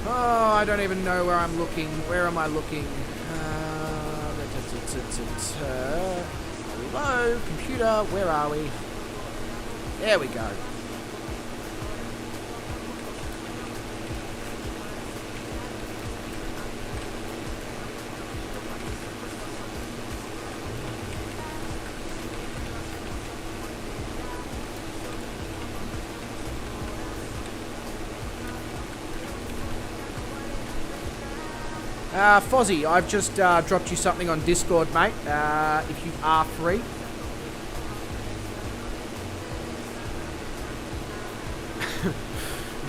I don't even know where I'm looking. Where am I looking? Hello, computer, where are we? There we go. Fozzie, I've just dropped you something on Discord, mate, if you are free.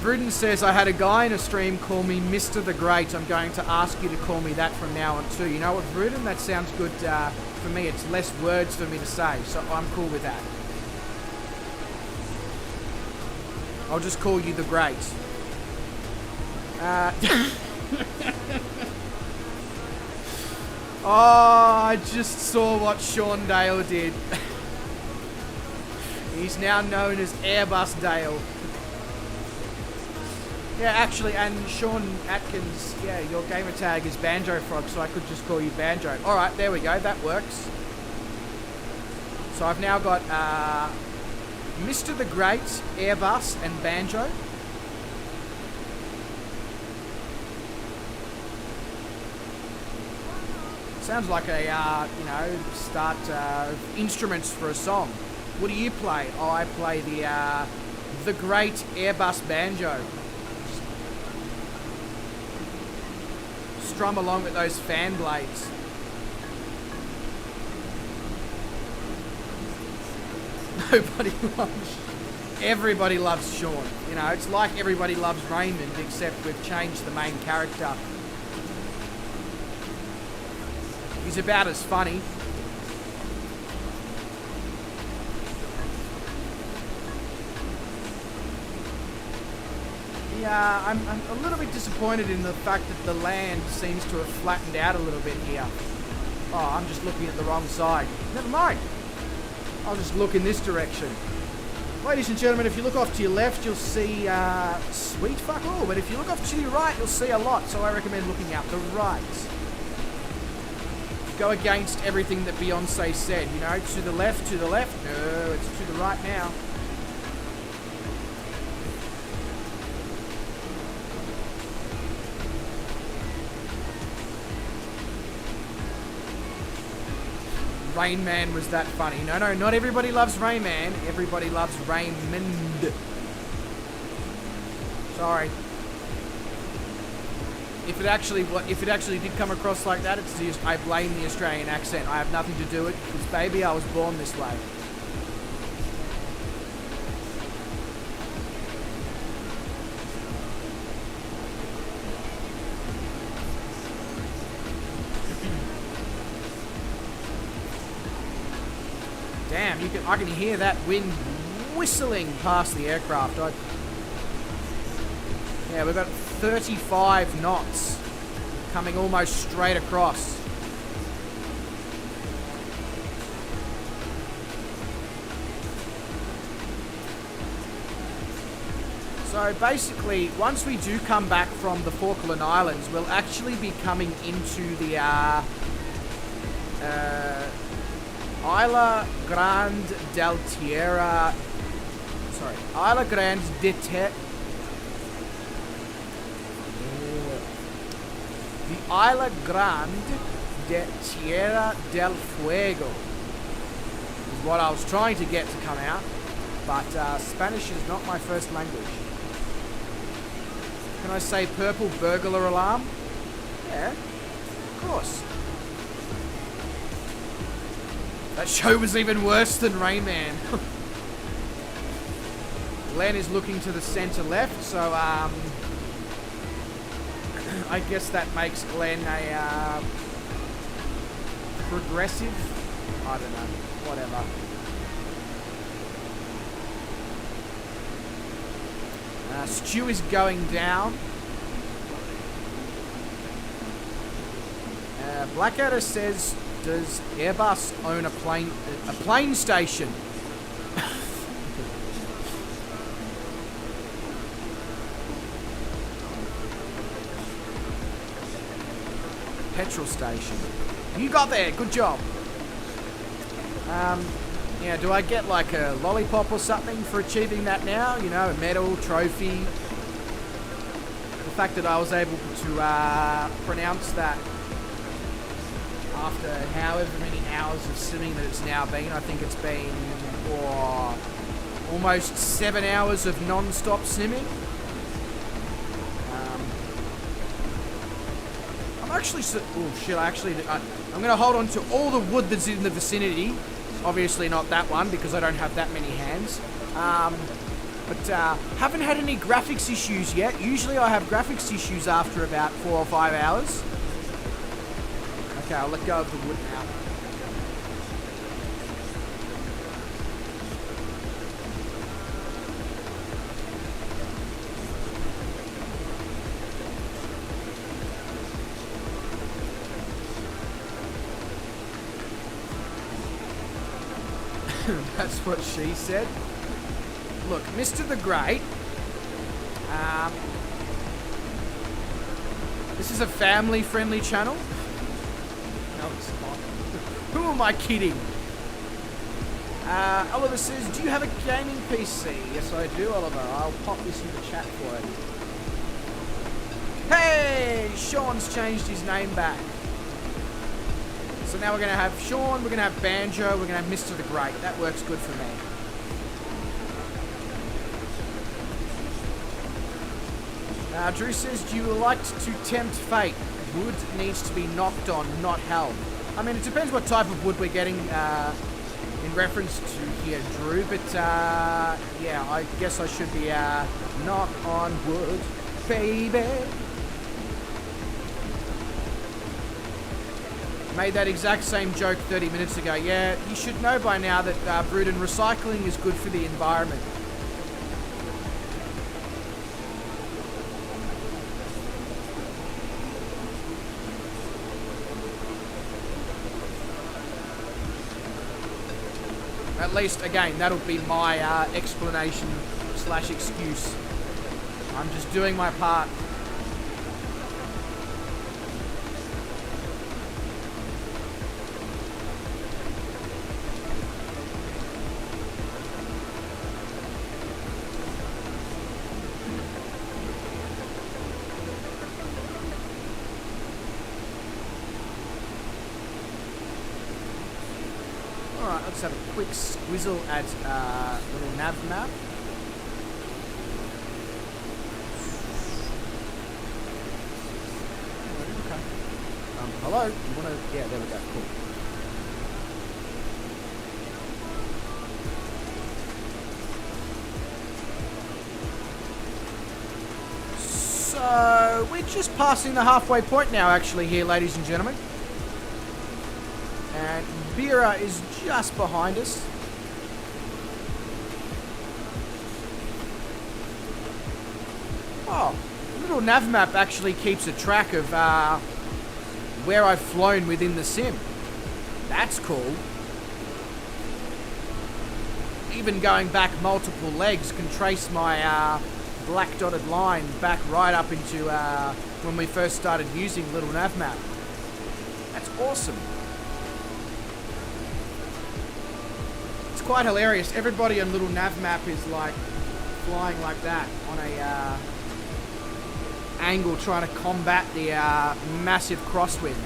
Bruden says, I had a guy in a stream call me Mr. the Great. I'm going to ask you to call me that from now on too. You know what, Bruden? That sounds good for me. It's less words for me to say, so I'm cool with that. I'll just call you the Great. Oh, I just saw what Sean Dale did. He's now known as Airbus Dale. Yeah, actually, and Sean Atkins, yeah, your gamer tag is Banjo Frog, so I could just call you Banjo. Alright, there we go, that works. So I've now got Mr. the Great, Airbus, and Banjo. Sounds like a, start instruments for a song. What do you play? Oh, I play the Great Airbus Banjo. Strum along with those fan blades. Everybody loves Sean. You know, it's like everybody loves Raymond, except we've changed the main character. He's about as funny. Yeah, I'm a little bit disappointed in the fact that the land seems to have flattened out a little bit here. Oh, I'm just looking at the wrong side. Never mind. I'll just look in this direction. Ladies and gentlemen, if you look off to your left, you'll see sweet fuck all. But if you look off to your right, you'll see a lot. So I recommend looking out the right. Go against everything that Beyonce said. You know, to the left, to the left. No, it's to the right now. Rain Man was that funny. No, not everybody loves Rain Man. Everybody loves Raymond. Sorry. If it actually did come across like that, it's just I blame the Australian accent. I have nothing to do with it because, baby, I was born this way. Damn, I can hear that wind whistling past the aircraft. Yeah, we've got 35 knots coming almost straight across. So basically, once we do come back from the Falkland Islands, we'll actually be coming into the Isla Grande del Tierra. Sorry, Isla Grande de Te. The Isla Grande de Tierra del Fuego is what I was trying to get to come out, but Spanish is not my first language. Can I say purple burglar alarm? Yeah, of course. That show was even worse than Rain Man. Glenn is looking to the center left, so I guess that makes Glenn a progressive. I don't know. Whatever. Stu is going down. Blackadder says, does Airbus own a plane station? Petrol station. You got there. Good job. Yeah, do I get like a lollipop or something for achieving that now? You know, a medal, trophy. The fact that I was able to pronounce that after however many hours of swimming that it's now been. I think it's been almost 7 hours of non-stop swimming. I'm going to hold on to all the wood that's in the vicinity. Obviously not that one because I don't have that many hands. But haven't had any graphics issues yet. Usually I have graphics issues after about 4 or 5 hours. Okay, I'll let go of the wood now. That's what she said. Look, Mr. the Great. This is a family-friendly channel. No, it's not. Who am I kidding? Oliver says, do you have a gaming PC? Yes, I do, Oliver. I'll pop this in the chat for you. Hey! Sean's changed his name back. So now we're going to have Sean, we're going to have Banjo, we're going to have Mr. the Great. That works good for me. Drew says, do you like to tempt fate? Wood needs to be knocked on, not held. I mean, it depends what type of wood we're getting in reference to here, Drew. But, yeah, I guess I should be knock on wood, baby. Made that exact same joke 30 minutes ago. Yeah, you should know by now that Bruden, recycling is good for the environment. At least, again, that'll be my explanation / excuse. I'm just doing my part. Alright, let's have a quick squizzle at little nav map. Okay. Hello? You wanna... Yeah, there we go. Cool. So, we're just passing the halfway point now, actually, here, ladies and gentlemen. And Vera is just behind us. Oh, the little nav map actually keeps a track of where I've flown within the sim. That's cool. Even going back multiple legs can trace my black dotted line back right up into when we first started using little nav map. That's awesome. Quite hilarious. Everybody on little nav map is like flying like that on a angle, trying to combat the massive crosswind.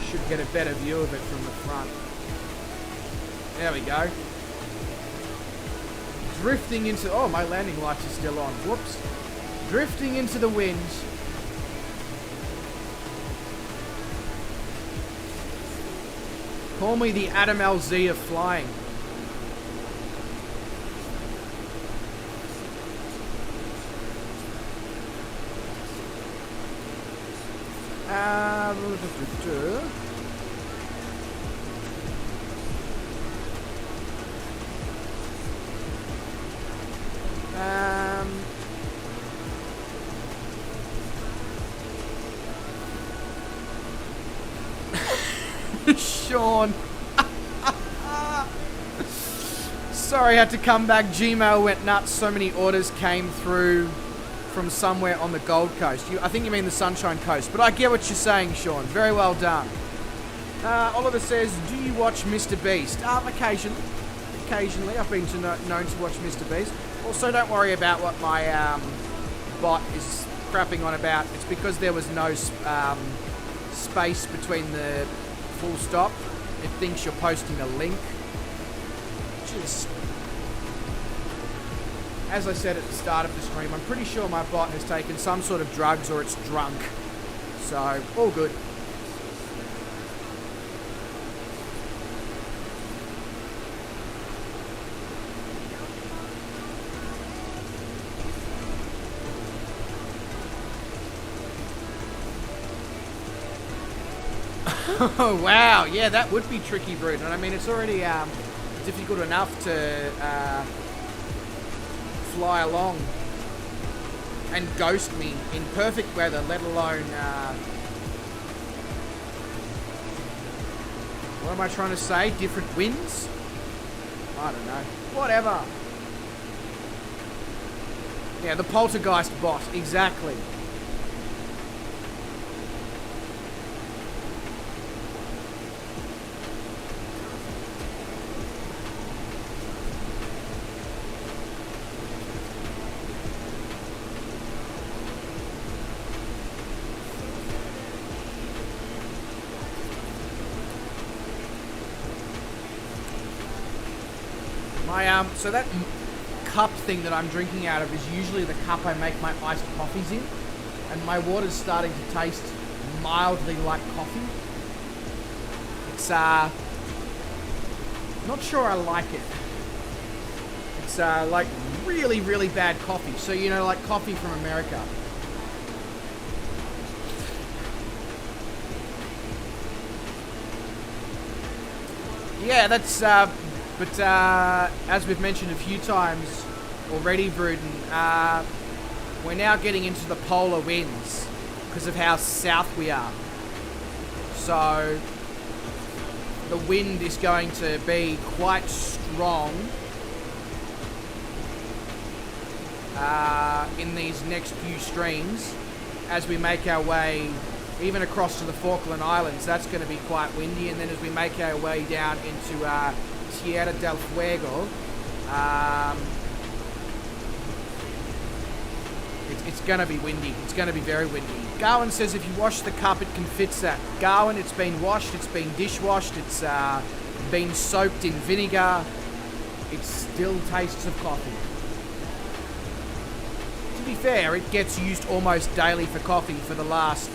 Should get a better view of it from the front. There we go. Drifting into... Oh, my landing lights are still on. Whoops. Drifting into the wind. Call me the Adam LZ of flying. Sean. Sorry, I had to come back. Gmail went nuts. So many orders came through from somewhere on the Gold Coast. I think you mean the Sunshine Coast. But I get what you're saying, Sean. Very well done. Oliver says, do you watch Mr. Beast? Occasionally. Occasionally. I've been known to watch Mr. Beast. Also, don't worry about what my bot is crapping on about. It's because there was no space between the full stop. It thinks you're posting a link. Just, as I said at the start of the stream, I'm pretty sure my bot has taken some sort of drugs or it's drunk. So, all good. Oh, wow. Yeah, that would be tricky, Bruden. And I mean, it's already difficult enough to fly along and ghost me in perfect weather, let alone, what am I trying to say? Different winds? I don't know. Whatever. Yeah, the poltergeist bot, exactly. So that cup thing that I'm drinking out of is usually the cup I make my iced coffees in, and my water's starting to taste mildly like coffee. It's not sure I like it. It's like really, really bad coffee. So, you know, like coffee from America. Yeah, that's but as we've mentioned a few times already, Vruden, we're now getting into the polar winds because of how south we are. So the wind is going to be quite strong in these next few streams as we make our way even across to the Falkland Islands. That's going to be quite windy, and then as we make our way down into Tierra del Fuego, it's going to be windy. It's going to be very windy. Garwin says if you wash the cup, it can fix that. Garwin, it's been washed, it's been dishwashed, it's been soaked in vinegar. It still tastes of coffee. To be fair, it gets used almost daily for coffee for the last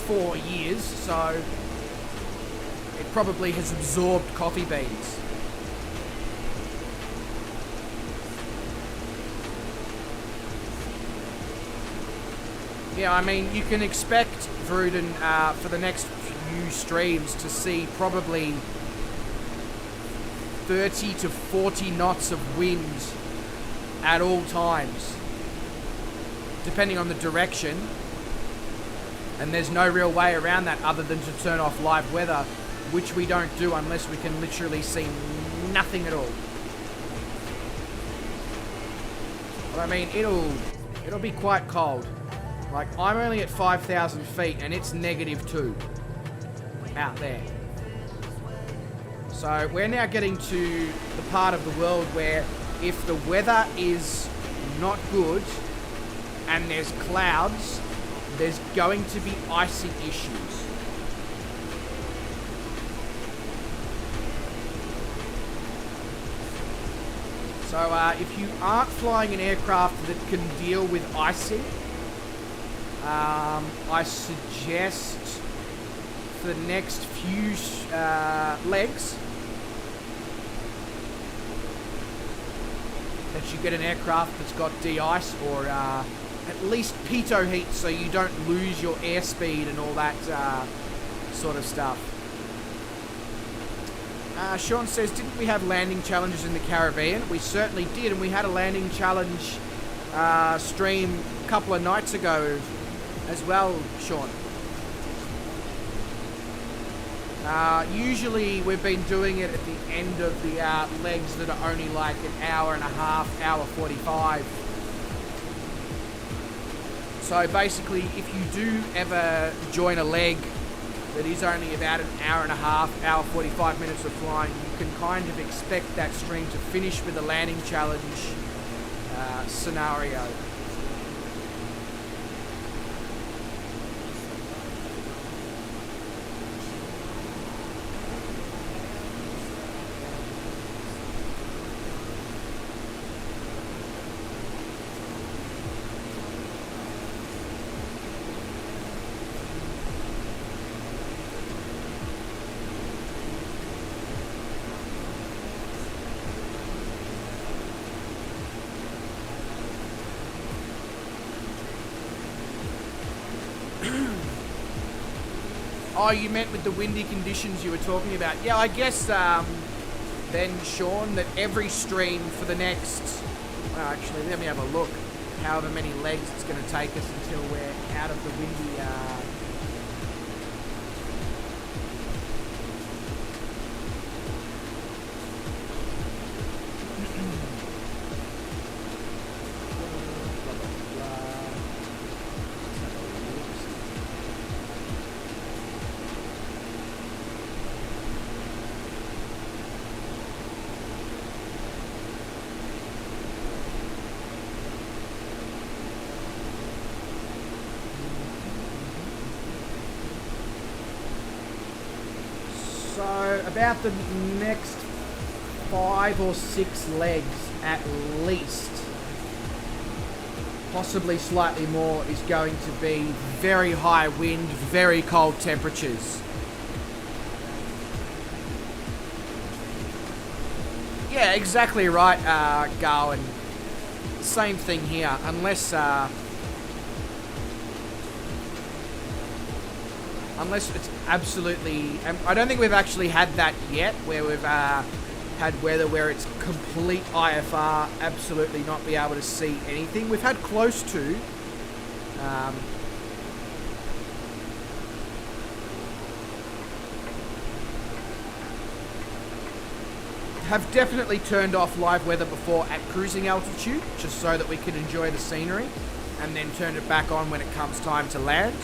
4 years, so it probably has absorbed coffee beans. Yeah, I mean, you can expect, Vruden, for the next few streams to see probably 30 to 40 knots of wind at all times, depending on the direction. And there's no real way around that other than to turn off live weather, which we don't do unless we can literally see nothing at all. But I mean, it'll be quite cold. Like, I'm only at 5,000 feet and it's -2 out there. So we're now getting to the part of the world where if the weather is not good and there's clouds, there's going to be icing issues. So if you aren't flying an aircraft that can deal with icing, I suggest for the next few legs that you get an aircraft that's got de-ice or at least pitot heat so you don't lose your airspeed and all that sort of stuff. Sean says, didn't we have landing challenges in the Caribbean? We certainly did, and we had a landing challenge stream a couple of nights ago as well, Sean. Usually we've been doing it at the end of the legs that are only like an hour and a half, hour 45. So basically, if you do ever join a leg that is only about an hour and a half, hour 45 minutes of flying, you can kind of expect that stream to finish with a landing challenge scenario. Oh, you meant with the windy conditions you were talking about. Yeah, I guess then, Sean, that every stream for the next... Well, actually, let me have a look. however many legs it's going to take us until we're out of the windy So about the next 5 or 6 legs at least, possibly slightly more, is going to be very high wind, very cold temperatures. Yeah, exactly right, Garwin. Same thing here, unless it's absolutely... I don't think we've actually had that yet, where we've had weather where it's complete IFR, absolutely not be able to see anything. We've had close to. Have definitely turned off live weather before at cruising altitude, just so that we can enjoy the scenery, and then turn it back on when it comes time to land.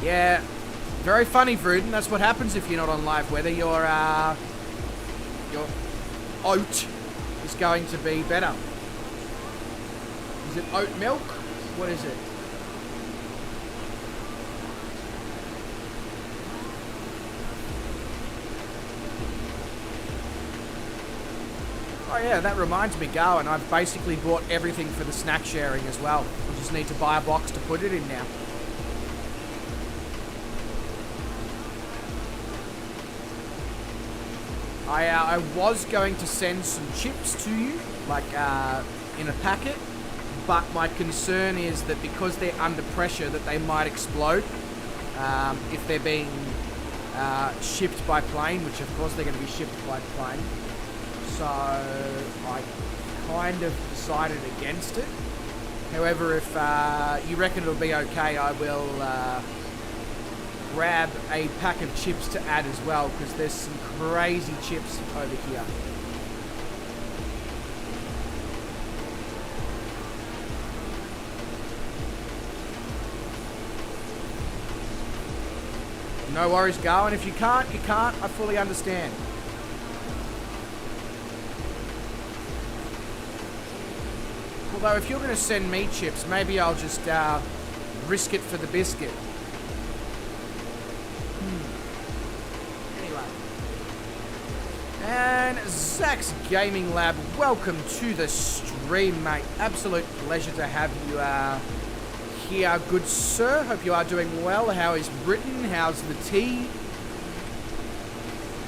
Yeah, very funny, Vruden. That's what happens if you're not on live weather. Your oat is going to be better. Is it oat milk? What is it? Oh yeah, that reminds me, Garwin, I've basically bought everything for the snack sharing as well. I just need to buy a box to put it in now. I was going to send some chips to you, like in a packet, but my concern is that because they're under pressure that they might explode if they're being shipped by plane, which of course they're going to be shipped by plane. So I kind of decided against it. However, if you reckon it'll be okay, I will grab a pack of chips to add as well, because there's some crazy chips over here. No worries, Garwin. If you can't, you can't. I fully understand. Although, if you're going to send me chips, maybe I'll just risk it for the biscuit. Anyway. And Zach's Gaming Lab, welcome to the stream, mate. Absolute pleasure to have you here, good sir. Hope you are doing well. How is Britain? How's the tea?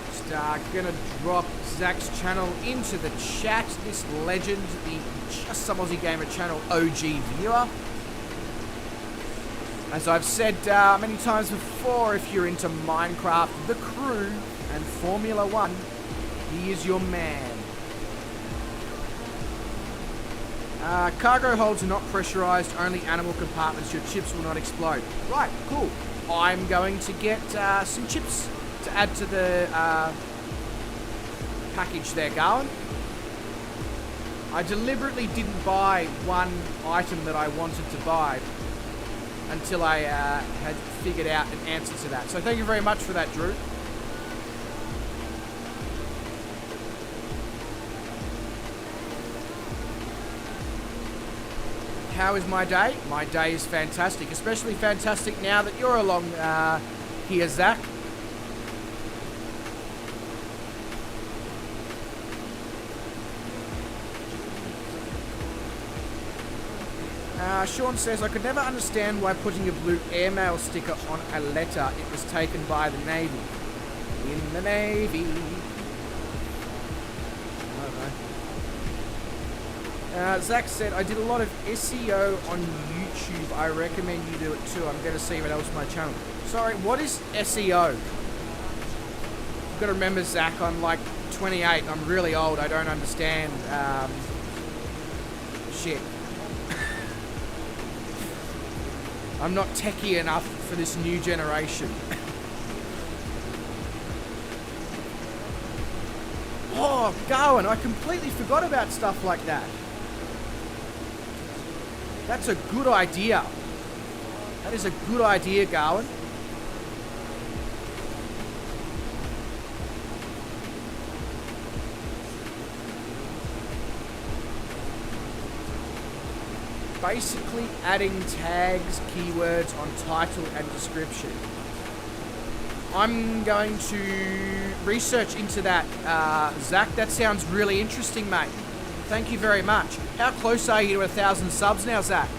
Just gonna drop Zach's channel into the chat. This legend, the Just Some Aussie Gamer channel OG viewer. As I've said many times before, if you're into Minecraft, The Crew, and Formula 1, he is your man. Cargo holds are not pressurized, only animal compartments. Your chips will not explode. Right, cool. I'm going to get some chips to add to the package there, Garwin. I deliberately didn't buy one item that I wanted to buy until I had figured out an answer to that. So thank you very much for that, Drew. How is my day? My day is fantastic, especially fantastic now that you're along here, Zach. Sean says, I could never understand why putting a blue airmail sticker on a letter. It was taken by the Navy. In the Navy. Zach said, I did a lot of SEO on YouTube. I recommend you do it too. I'm going to see what else on my channel. Sorry, what is SEO? You've got to remember, Zach, I'm like 28. I'm really old. I don't understand shit. I'm not techie enough for this new generation. Oh, Garwin, I completely forgot about stuff like that. That's a good idea. That is a good idea, Garwin. Basically adding tags, keywords on title and description. I'm going to research into that, Zach. That sounds really interesting, mate. Thank you very much. How close are you to 1,000 subs now, Zach?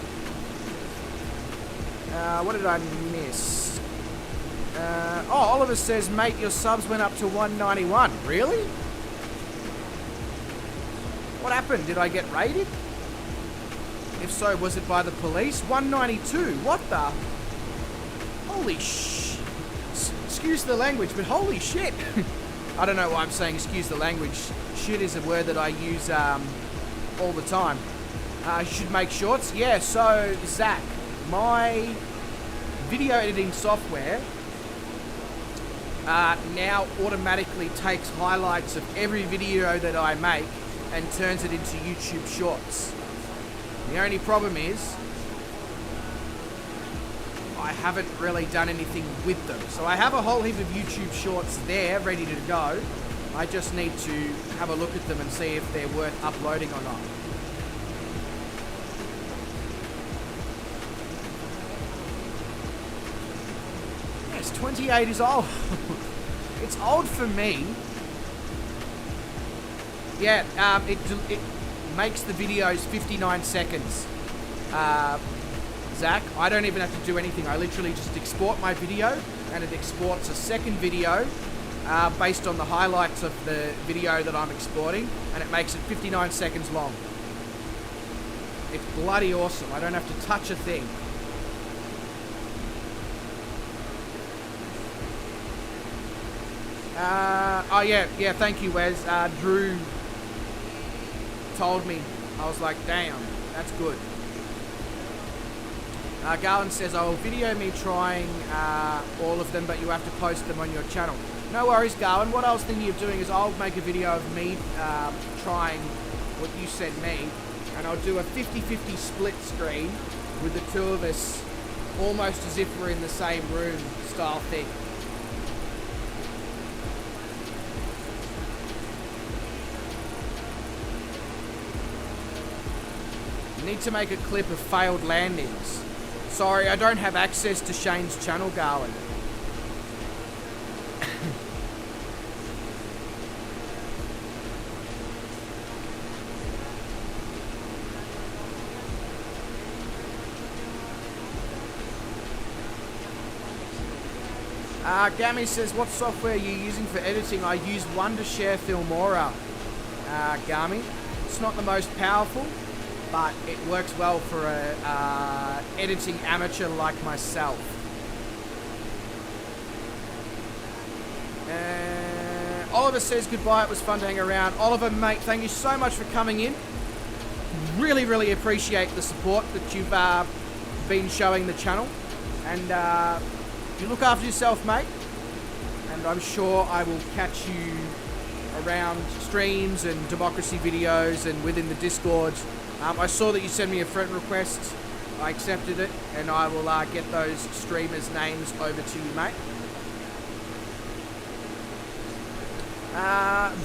What did I miss? Oliver says, mate, your subs went up to 191. Really? What happened? Did I get raided? If so, was it by the police? 192. What the? Holy excuse the language, but holy shit. I don't know why I'm saying excuse the language. Shit is a word that I use all the time. Should make shorts. Yeah, so, Zach, my video editing software now automatically takes highlights of every video that I make and turns it into YouTube shorts. The only problem is I haven't really done anything with them. So I have a whole heap of YouTube shorts there ready to go. I just need to have a look at them and see if they're worth uploading or not. Yes, 28 is old. It's old for me. Yeah, it makes the videos 59 seconds. Zach, I don't even have to do anything. I literally just export my video and it exports a second video based on the highlights of the video that I'm exporting, and it makes it 59 seconds long. It's bloody awesome. I don't have to touch a thing. Oh yeah, thank you, Wes. Drew told me. I was like, damn, that's good. Garland says, I will video me trying all of them, but you have to post them on your channel. No worries, Garland. What I was thinking of doing is I'll make a video of me trying what you sent me, and I'll do a 50-50 split screen with the two of us almost as if we're in the same room style thing. You need to make a clip of failed landings. Sorry, I don't have access to Shane's channel, Garland. Gammy says, what software are you using for editing? I use Wondershare Filmora, Gami. It's not the most powerful, but it works well for a editing amateur like myself. Oliver says goodbye, it was fun to hang around. Oliver, mate, thank you so much for coming in. Really, really appreciate the support that you've been showing the channel. And you look after yourself, mate. And I'm sure I will catch you around streams and democracy videos and within the Discord. I saw that you sent me a friend request. I accepted it, and I will get those streamers' names over to you, mate.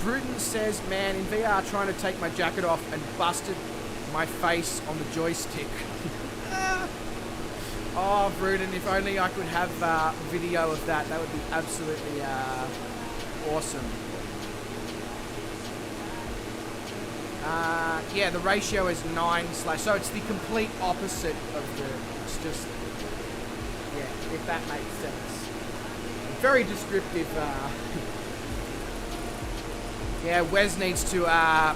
Bruton says, man, in VR trying to take my jacket off and busted my face on the joystick. Oh, Bruton, if only I could have video of that. That would be absolutely awesome. Yeah, the ratio is 9/, so it's the complete opposite of the, it's just, yeah, if that makes sense. Very descriptive. Yeah, Wes needs to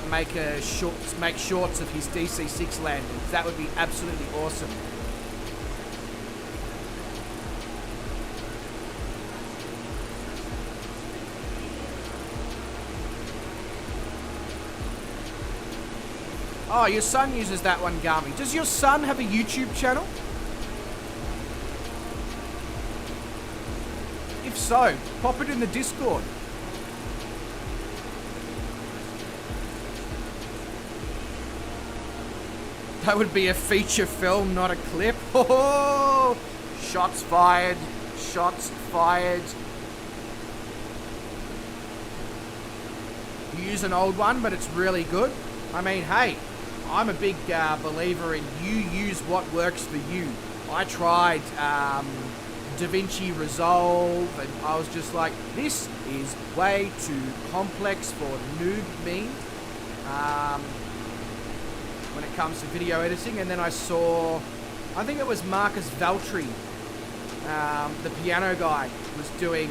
make shorts of his DC-6 landings. That would be absolutely awesome. Oh, your son uses that one, Garmy. Does your son have a YouTube channel? If so, pop it in the Discord. That would be a feature film, not a clip. Oh, shots fired. Shots fired. You use an old one, but it's really good. I mean, hey, I'm a big believer in you use what works for you. I tried DaVinci Resolve, and I was just like, this is way too complex for noob me when it comes to video editing. And then I saw, I think it was Marcus Valtry, the piano guy, was doing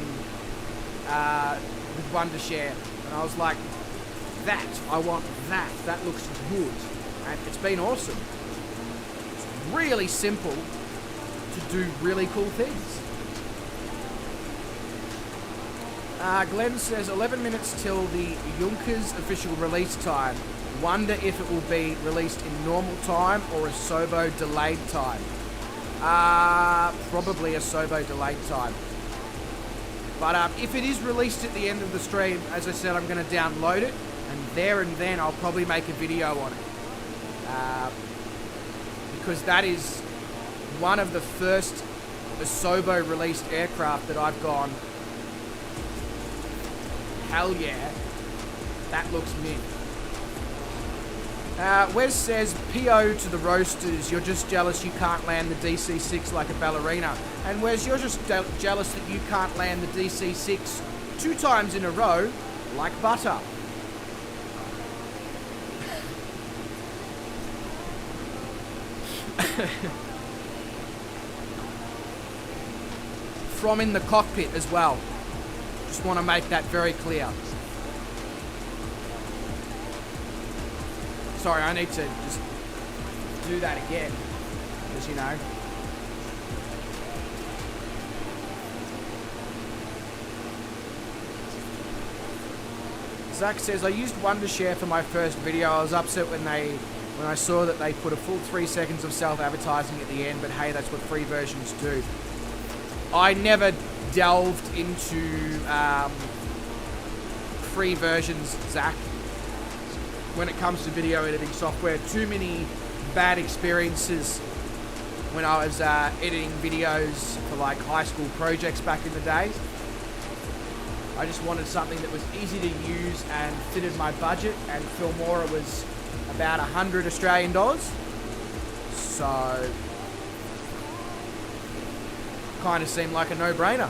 with Wondershare, and I was like, I want that. That looks good. And it's been awesome. It's really simple to do really cool things. Glenn says 11 minutes till the Junkers official release time. Wonder if it will be released in normal time or a SOBO delayed time. Probably a SOBO delayed time. But if it is released at the end of the stream, as I said, I'm going to download it, and there and then I'll probably make a video on it. Because that is one of the first SOBO released aircraft that I've gone, hell yeah, that looks mint. Wes says, PO to the roasters, you're just jealous you can't land the DC-6 like a ballerina. And Wes, you're just jealous that you can't land the DC-6 2 times in a row like butter. From in the cockpit as well. Just want to make that very clear. Sorry, I need to just do that again, because you know. Zach says, I used Wondershare for my first video. I was upset when I saw that they put a full 3 seconds of self-advertising at the end, but hey, that's what free versions do. I never delved into free versions, Zach. When it comes to video editing software, too many bad experiences when I was editing videos for like high school projects back in the day. I just wanted something that was easy to use and fitted my budget, and Filmora was about 100 Australian dollars. So kind of seemed like a no-brainer.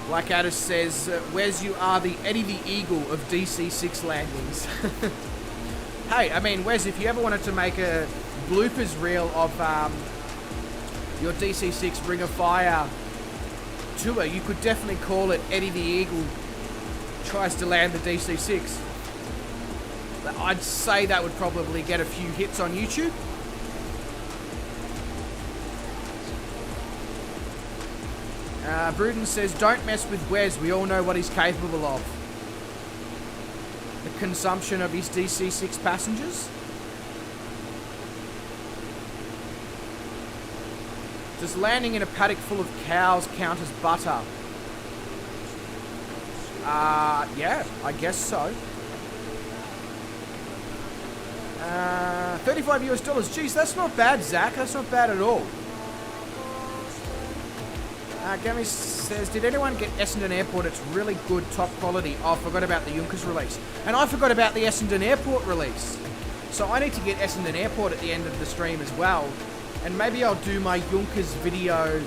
Blackadder says, Wes, you are the Eddie the Eagle of DC-6 landings. Hey, I mean, Wes, if you ever wanted to make a bloopers reel of your DC-6 Ring of Fire tour, you could definitely call it Eddie the Eagle tries to land the DC-6. I'd say that would probably get a few hits on YouTube. Bruden says, don't mess with Wes, we all know what he's capable of. The consumption of his DC-6 passengers. Does landing in a paddock full of cows count as butter? Yeah, I guess so. 35 US dollars. Geez, that's not bad, Zach. That's not bad at all. Gammy says, did anyone get Essendon Airport? It's really good, top quality. Oh, I forgot about the Junkers release. And I forgot about the Essendon Airport release. So I need to get Essendon Airport at the end of the stream as well. And maybe I'll do my Junkers video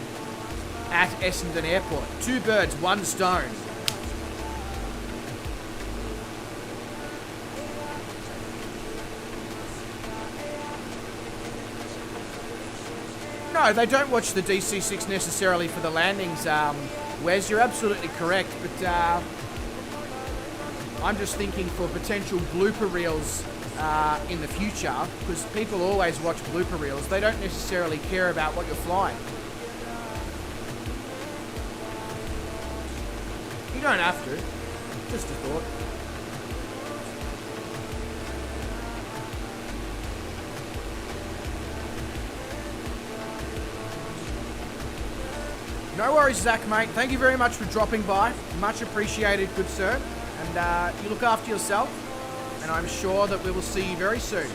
at Essendon Airport. 2 birds, 1 stone. No, they don't watch the DC-6 necessarily for the landings, Wes, you're absolutely correct, but I'm just thinking for potential blooper reels in the future, because people always watch blooper reels. They don't necessarily care about what you're flying. You don't have to. Just a thought. No worries, Zach, mate. Thank you very much for dropping by. Much appreciated, good sir. And you look after yourself. And I'm sure that we will see you very soon.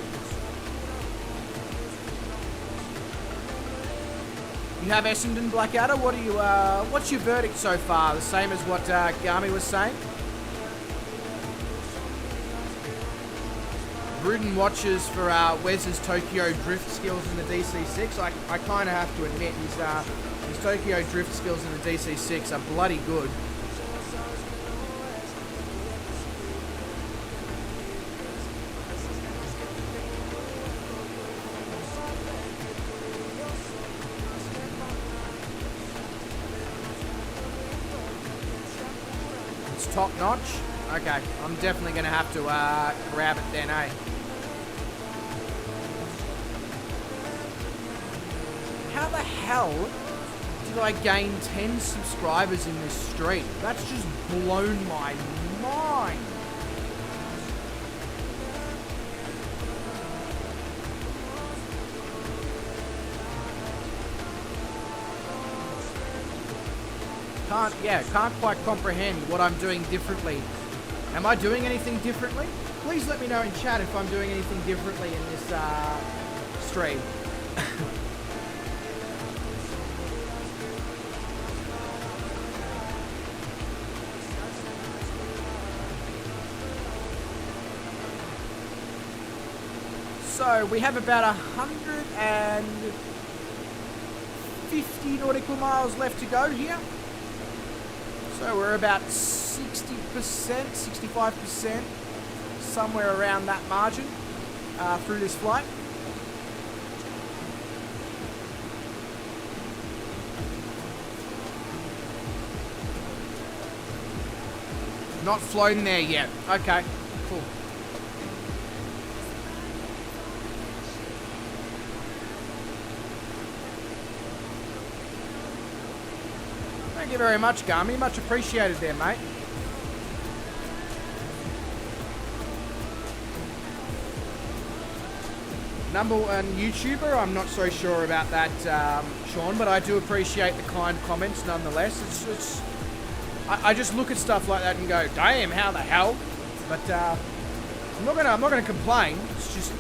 You have Essendon Blackadder. What are you? What's your verdict so far? The same as what Gami was saying. Rudin watches for Wes's Tokyo drift skills in the DC6. I kind of have to admit his Tokyo drift skills in the DC6 are bloody good. It's top notch. Okay, I'm definitely going to have to grab it then, eh? How the hell did I gain 10 subscribers in this stream? That's just blown my mind. Can't quite comprehend what I'm doing differently. Am I doing anything differently? Please let me know in chat if I'm doing anything differently in this stream. So we have about 150 nautical miles left to go here. So we're about 60%, 65%, somewhere around that margin through this flight. Not flown there yet. Okay, cool. Thank you very much, Gami. Much appreciated there, mate. Number one YouTuber, I'm not so sure about that, Sean, but I do appreciate the kind comments nonetheless. I just look at stuff like that and go, damn, how the hell? But I'm not gonna complain. It's just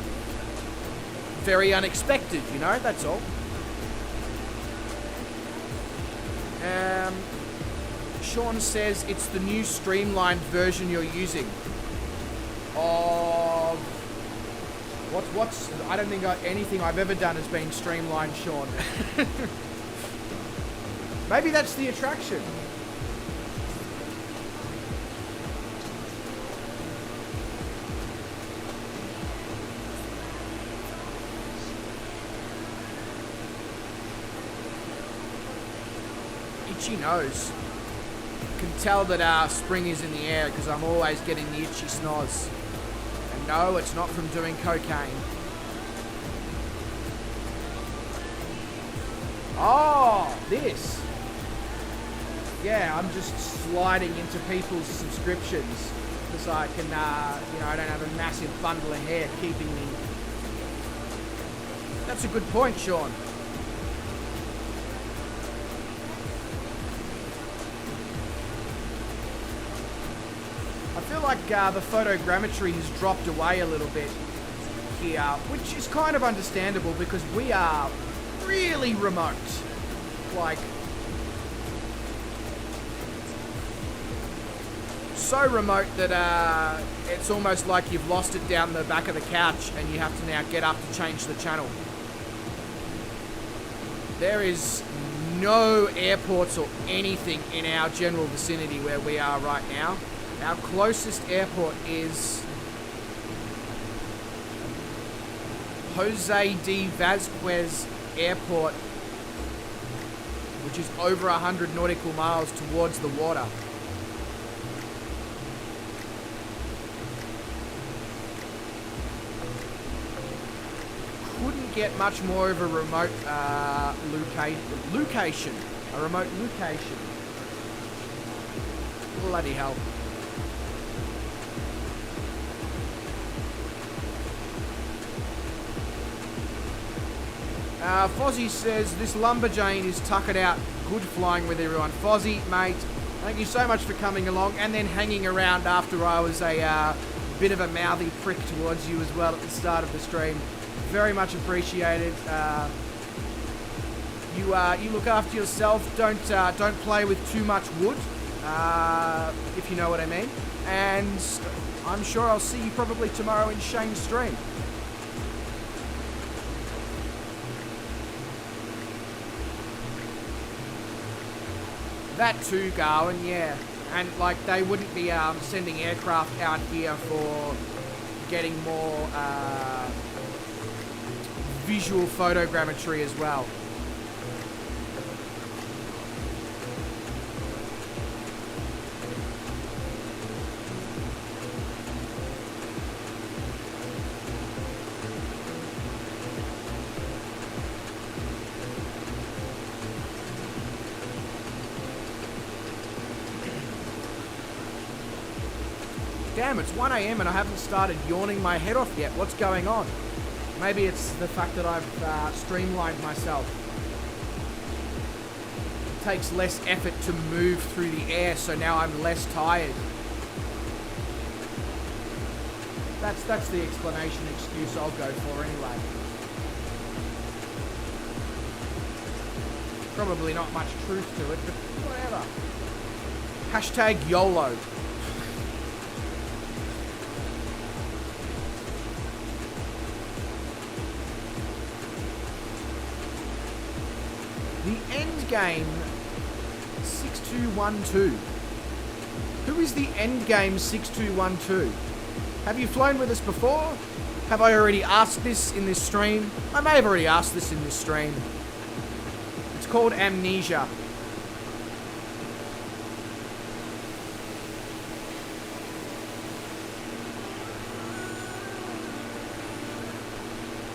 very unexpected, you know. That's all. Sean says it's the new streamlined version you're using of what's I don't think anything I've ever done has been streamlined, Sean. Maybe that's the attraction. Itchy nose. Can tell that spring is in the air because I'm always getting the itchy snoz. And no, it's not from doing cocaine. Oh, this. Yeah, I'm just sliding into people's subscriptions because I can, I don't have a massive bundle of hair keeping me. That's a good point, Sean. I feel like the photogrammetry has dropped away a little bit here, which is kind of understandable because we are really remote. Like, so remote that it's almost like you've lost it down the back of the couch and you have to now get up to change the channel. There is no airports or anything in our general vicinity where we are right now. Our closest airport is Jose D. Vasquez Airport, which is over 100 nautical miles towards the water. Couldn't get much more of a remote location. A remote location. Bloody hell. Fozzie says, this Lumberjane is tuckered out. Good flying with everyone. Fozzie, mate, thank you so much for coming along and then hanging around after I was a bit of a mouthy prick towards you as well at the start of the stream. Very much appreciated. You look after yourself. Don't play with too much wood, if you know what I mean. And I'm sure I'll see you probably tomorrow in Shane's stream. That too, Garwin, yeah. And like they wouldn't be sending aircraft out here for getting more visual photogrammetry as well. Damn, it's 1 AM and I haven't started yawning my head off yet. What's going on? Maybe it's the fact that I've streamlined myself. It takes less effort to move through the air, so now I'm less tired. That's the excuse I'll go for anyway. Probably not much truth to it, but whatever. Hashtag YOLO. The Endgame 6212. Who is the Endgame 6212? Have you flown with us before? Have I already asked this in this stream? I may have already asked this in this stream. It's called Amnesia.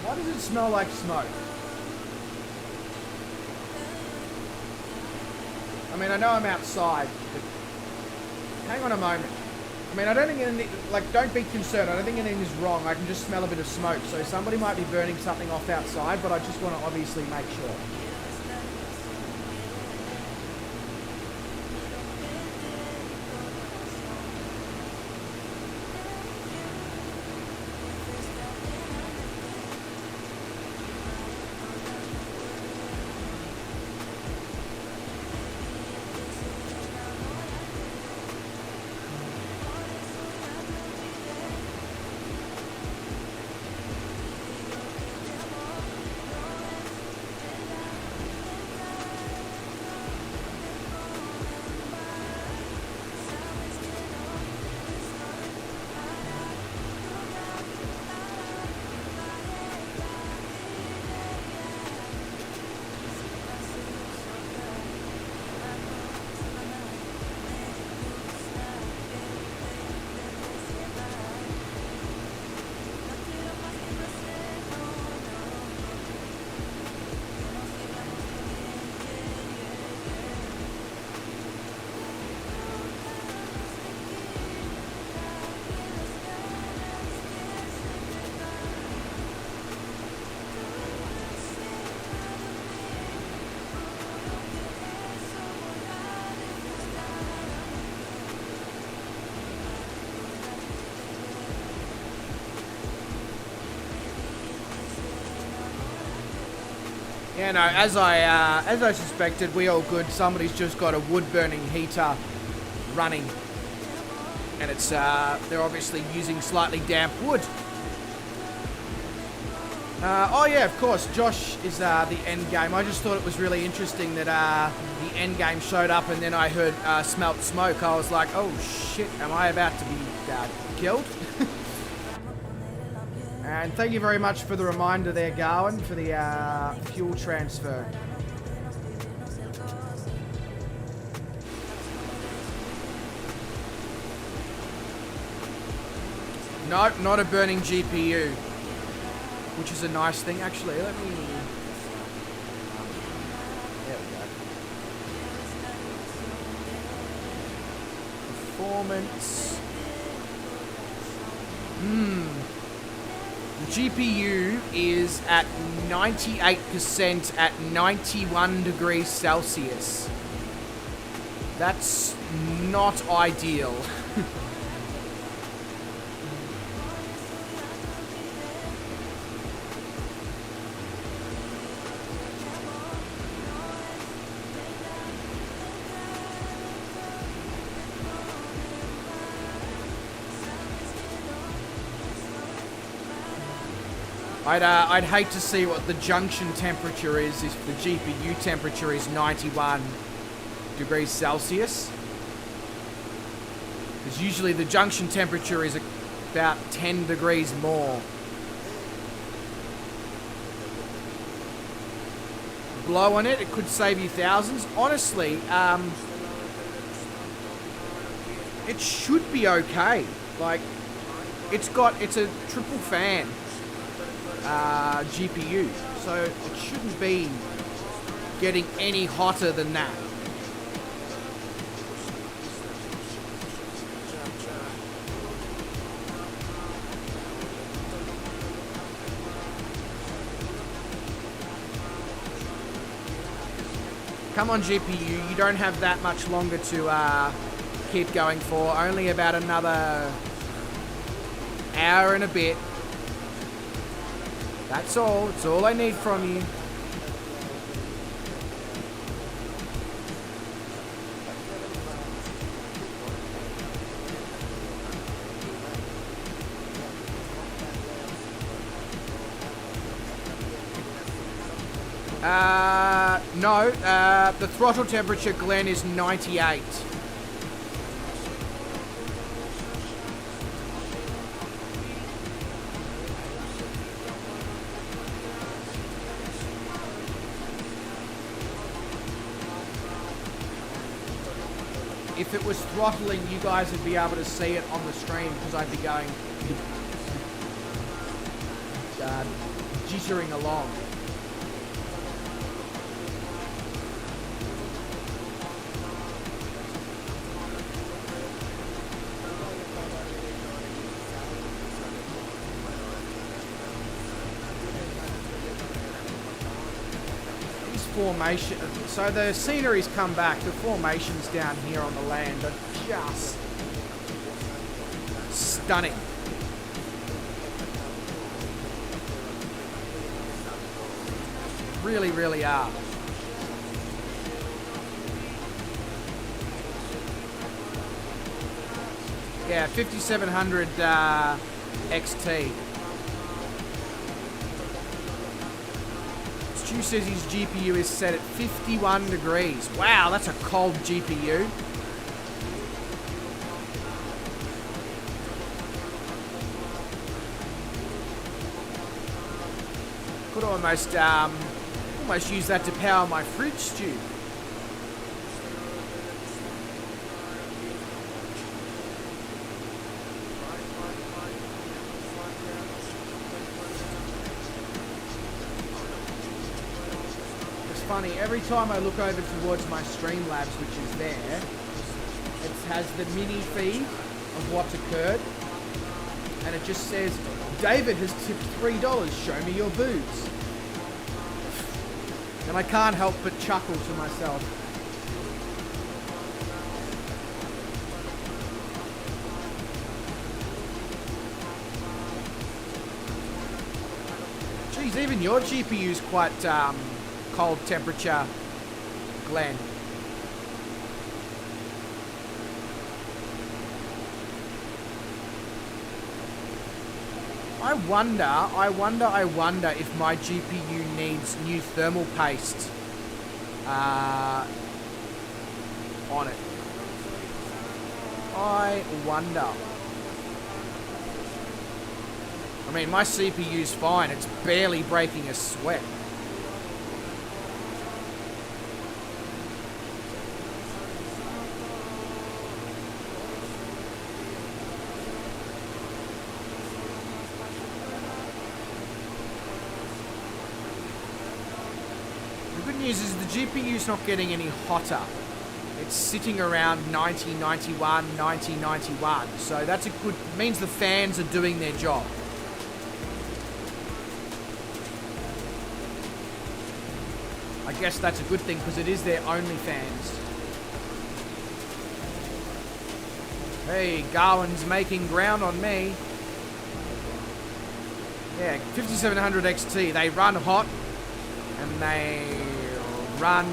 Why does it smell like smoke? I mean, I know I'm outside, but hang on a moment. I mean, I don't think anything, like, don't be concerned. I don't think anything is wrong. I can just smell a bit of smoke. So somebody might be burning something off outside, but I just want to obviously make sure. Yeah, no, as I suspected, we all good. Somebody's just got a wood-burning heater running. And it's, they're obviously using slightly damp wood. Oh yeah, of course, Josh is the end game. I just thought it was really interesting that the end game showed up and then I heard smelt smoke. I was like, oh shit, am I about to be killed? And thank you very much for the reminder there, Garwin, for the fuel transfer. Nope, not a burning GPU, which is a nice thing. Actually, let me... There we go. Performance. GPU is at 98% at 91 degrees Celsius. That's not ideal. I'd hate to see what the junction temperature is if the GPU temperature is 91 degrees Celsius. Because usually the junction temperature is about 10 degrees more. Blow on it, it could save you thousands. Honestly, it should be okay. Like, it's a triple fan GPU, so it shouldn't be getting any hotter than that. Come on, GPU, you don't have that much longer to keep going for. Only about another hour and a bit. That's all. It's all I need from you. No, the throttle temperature, Glenn, is 98. If it was throttling, you guys would be able to see it on the stream because I'd be going jittering along. Formation, so the scenery's come back. The formations down here on the land are just stunning. Really, really are. Yeah, 5700 XT. Stu says his GPU is set at 51 degrees. Wow, that's a cold GPU. Could almost use that to power my fridge, Stu. Funny, every time I look over towards my Streamlabs, which is there, it has the mini feed of what's occurred, and it just says, David has tipped $3, show me your boobs. And I can't help but chuckle to myself. Geez, even your GPU's quite, cold temperature, Glenn. I wonder if my GPU needs new thermal paste on it. I wonder. I mean, my CPU's fine. It's barely breaking a sweat. The good news is the GPU's not getting any hotter. It's sitting around 90, 91, 90, 91. So that's a good, means the fans are doing their job. I guess that's a good thing because it is their only fans. Hey, Garwin's making ground on me. Yeah, 5700 XT. They run hot and they run.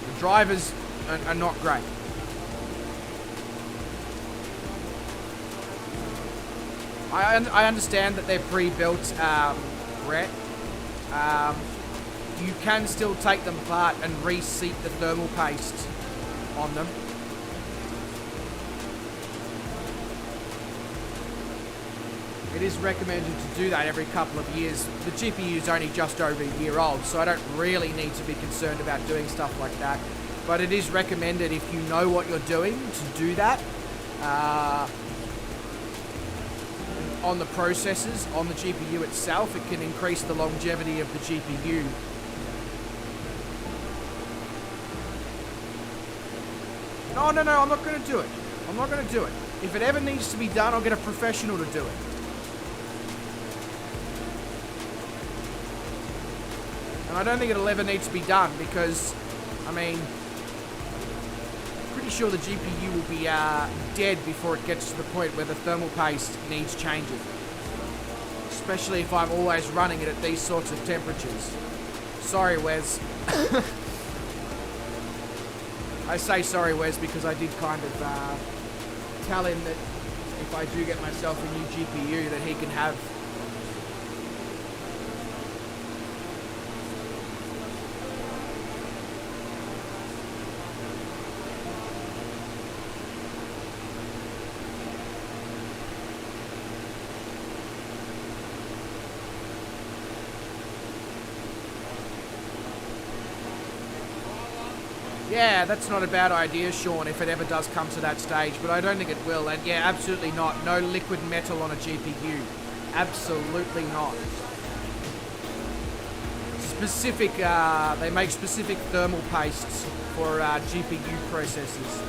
The drivers are not great. I understand that they're pre-built, Brett. You can still take them apart and reseat the thermal paste on them. It is recommended to do that every couple of years. The GPU is only just over a year old, so I don't really need to be concerned about doing stuff like that. But it is recommended if you know what you're doing to do that. On the processors, on the GPU itself, it can increase the longevity of the GPU. No, I'm not going to do it. I'm not going to do it. If it ever needs to be done, I'll get a professional to do it. And I don't think it'll ever need to be done because, I mean, pretty sure the GPU will be dead before it gets to the point where the thermal paste needs changing. Especially if I'm always running it at these sorts of temperatures. Sorry, Wes. I say sorry, Wes, because I did kind of tell him that if I do get myself a new GPU that he can have. Yeah, that's not a bad idea, Sean, if it ever does come to that stage, but I don't think it will. And yeah, absolutely not. No liquid metal on a GPU. Absolutely not. Specific, they make specific thermal pastes for GPU processors.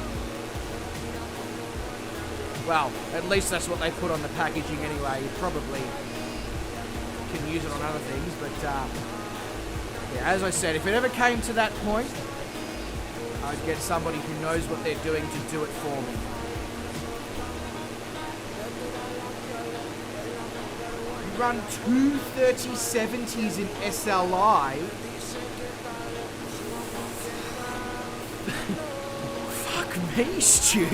Well, at least that's what they put on the packaging anyway. You probably can use it on other things, but yeah, as I said, if it ever came to that point, I'd get somebody who knows what they're doing to do it for me. You run two 3070s in SLI. Fuck me, Stu.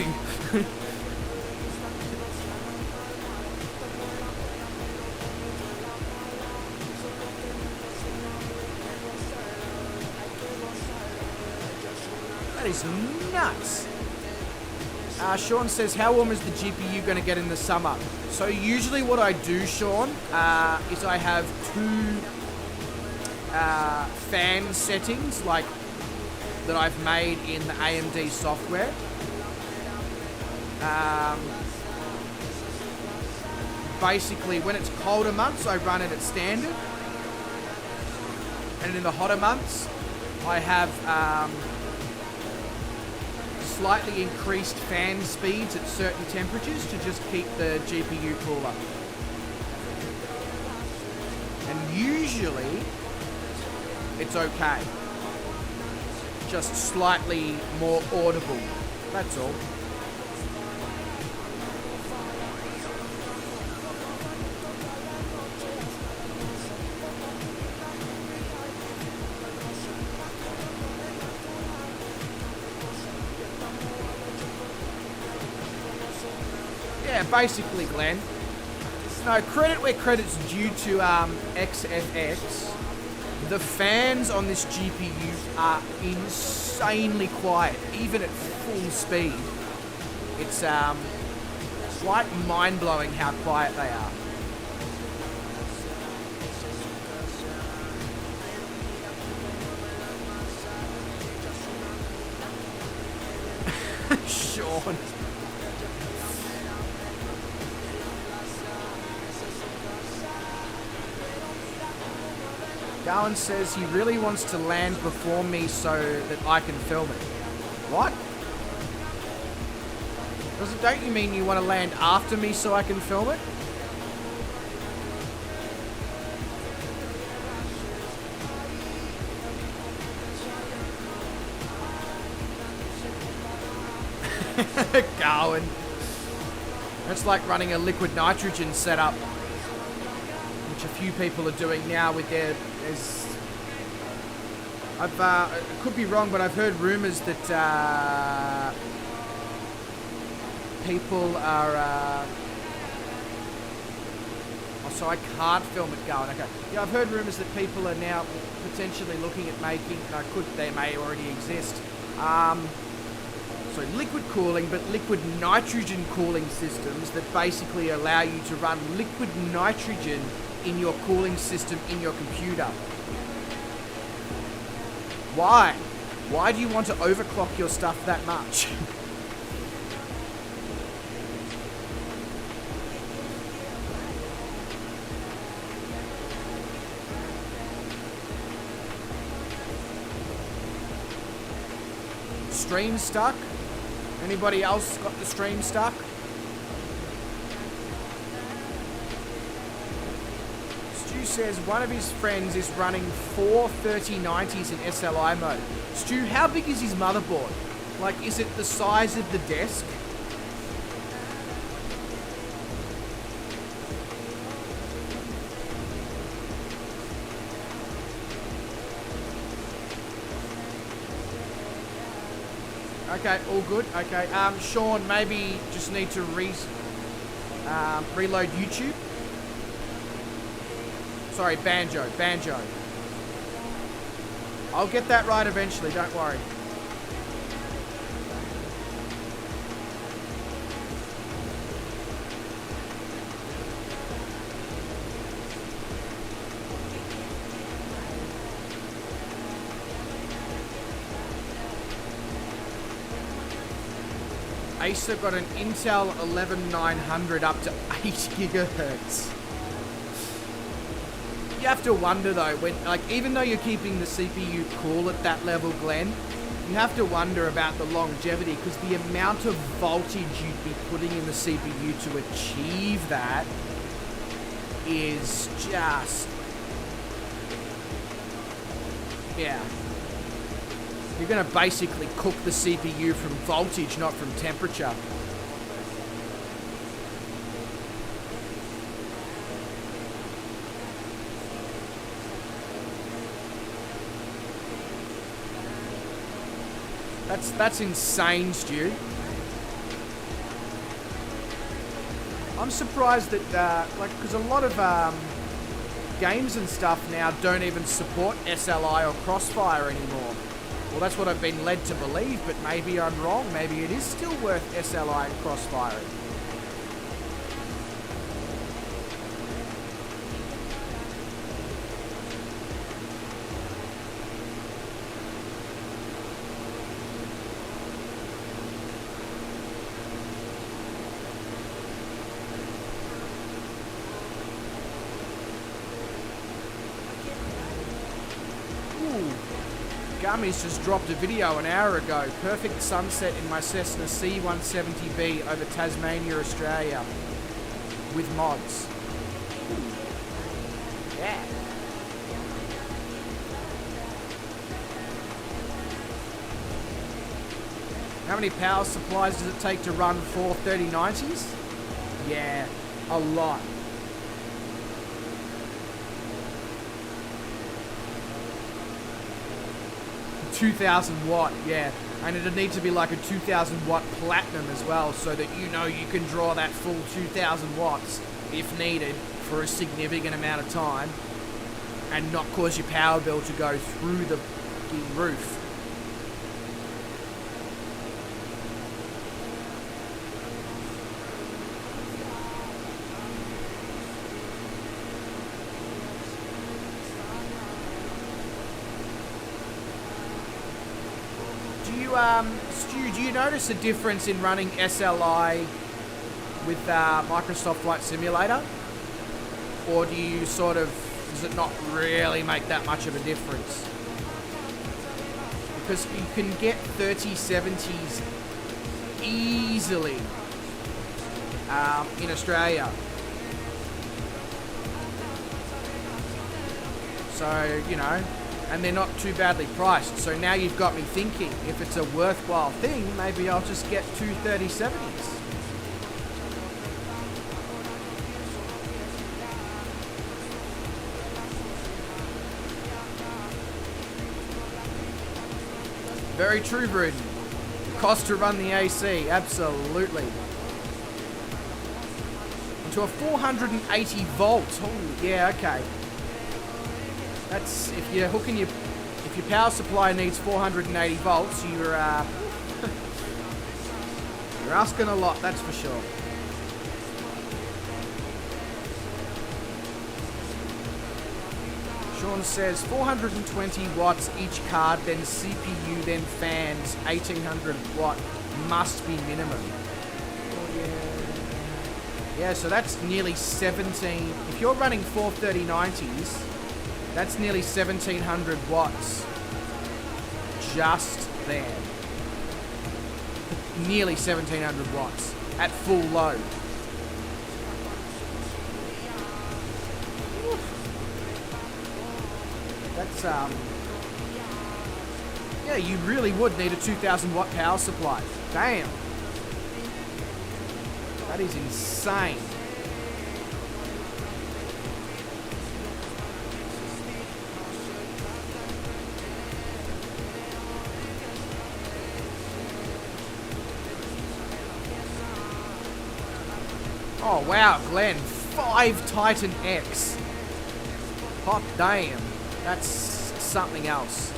That is nuts. Sean says, how warm is the GPU going to get in the summer? So usually what I do, Sean, is I have two fan settings like that I've made in the AMD software. Basically, when it's colder months, I run it at standard. And in the hotter months, I have slightly increased fan speeds at certain temperatures to just keep the GPU cooler. And usually, it's okay. Just slightly more audible. That's all. Yeah, basically, Glenn. No, credit where credit's due to XFX. The fans on this GPU are insanely quiet, even at full speed. It's quite mind-blowing how quiet they are. Sean. Darwin says he really wants to land before me so that I can film it. What? Don't you mean you want to land after me so I can film it? Going. That's like running a liquid nitrogen setup, which a few people are doing now with their... I could be wrong, but I've heard rumours that people are... so I can't film it going. Okay. Yeah, I've heard rumours that people are now potentially looking at making... they may already exist. So liquid cooling, but liquid nitrogen cooling systems that basically allow you to run liquid nitrogen in your cooling system in your computer. Why? Why do you want to overclock your stuff that much? Stream stuck? Anybody else got the stream stuck? Stu says one of his friends is running 4 3090s in SLI mode. Stu, how big is his motherboard? Like, is it the size of the desk? Okay, all good. Okay, Sean, maybe just need to reload YouTube. Sorry, Banjo. I'll get that right eventually, don't worry. Acer got an Intel 11900 up to 8 gigahertz. You have to wonder though, when, like, even though you're keeping the CPU cool at that level, Glenn, you have to wonder about the longevity, because the amount of voltage you'd be putting in the CPU to achieve that is just... yeah. You're going to basically cook the CPU from voltage, not from temperature. That's insane, Stu. I'm surprised that, because a lot of games and stuff now don't even support SLI or Crossfire anymore. Well, that's what I've been led to believe, but maybe I'm wrong. Maybe it is still worth SLI and Crossfiring. Gummies just dropped a video an hour ago. Perfect sunset in my Cessna C170B over Tasmania, Australia. With mods. Yeah. How many power supplies does it take to run 4 3090s? Yeah, a lot. 2,000 watt, yeah. And it'd need to be like a 2,000 watt platinum as well, so that you know you can draw that full 2,000 watts if needed for a significant amount of time and not cause your power bill to go through the fucking roof. Stu, do you notice a difference in running SLI with Microsoft Flight Simulator? Or do you sort of, does it not really make that much of a difference? Because you can get 3070s easily in Australia. So, you know, and they're not too badly priced. So now you've got me thinking, if it's a worthwhile thing, maybe I'll just get two 3070s. Very true, Bruden. Cost to run the AC, absolutely. To a 480 volts. Oh, yeah, okay. That's if you're hooking your, if your power supply needs 480 volts, you're you're asking a lot, that's for sure. Sean says 420 watts each card, then CPU, then fans, 1800 watt must be minimum. Oh, yeah. Yeah, so that's nearly 17. If you're running 43090s, that's nearly 1700 watts. Just there. Nearly 1700 watts at full load. That's, yeah, you really would need a 2000 watt power supply. Damn. That is insane. Oh wow, Glenn, 5 Titan X. Hot damn, that's something else.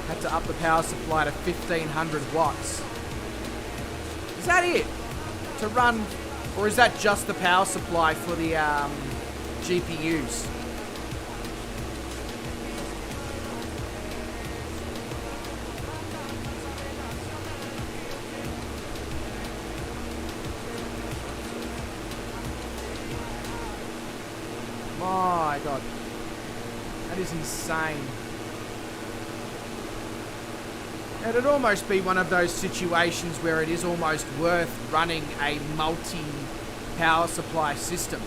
Had to up the power supply to 1500 watts. Is that it? To run, or is that just the power supply for the GPUs? My God, that is insane. It'd almost be one of those situations where it is almost worth running a multi-power supply system.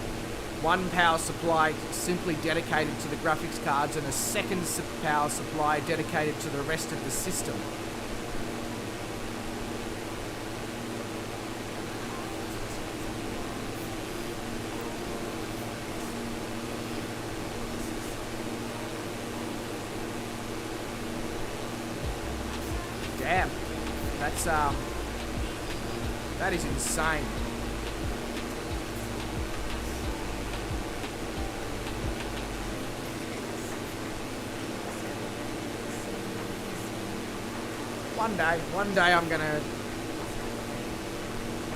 One power supply simply dedicated to the graphics cards and a second power supply dedicated to the rest of the system. Damn, that's that is insane. One day I'm gonna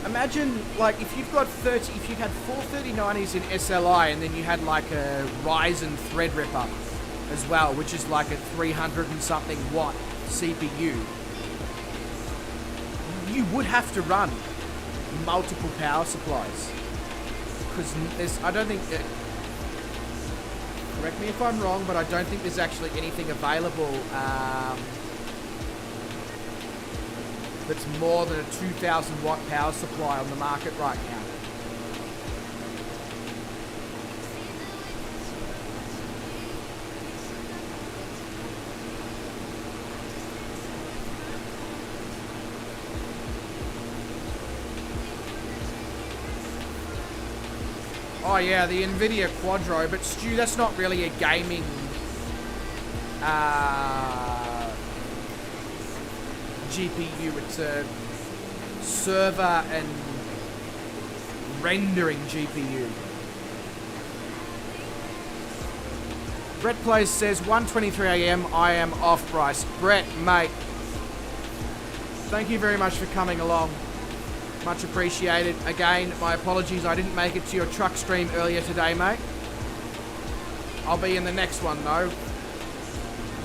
imagine, like, if you've got if you had 43090s in SLI and then you had like a Ryzen Threadripper as well, which is like a 300 and something watt CPU. You would have to run multiple power supplies because I don't think, correct me if I'm wrong, but I don't think there's actually anything available that's more than a 2000 watt power supply on the market right now. Oh yeah, the Nvidia Quadro, but Stu, that's not really a gaming GPU, it's a server and rendering GPU. Brett Plays says 1:23 AM, I am off price. Brett, mate, thank you very much for coming along. Much appreciated. Again, my apologies, I didn't make it to your truck stream earlier today, mate. I'll be in the next one, though.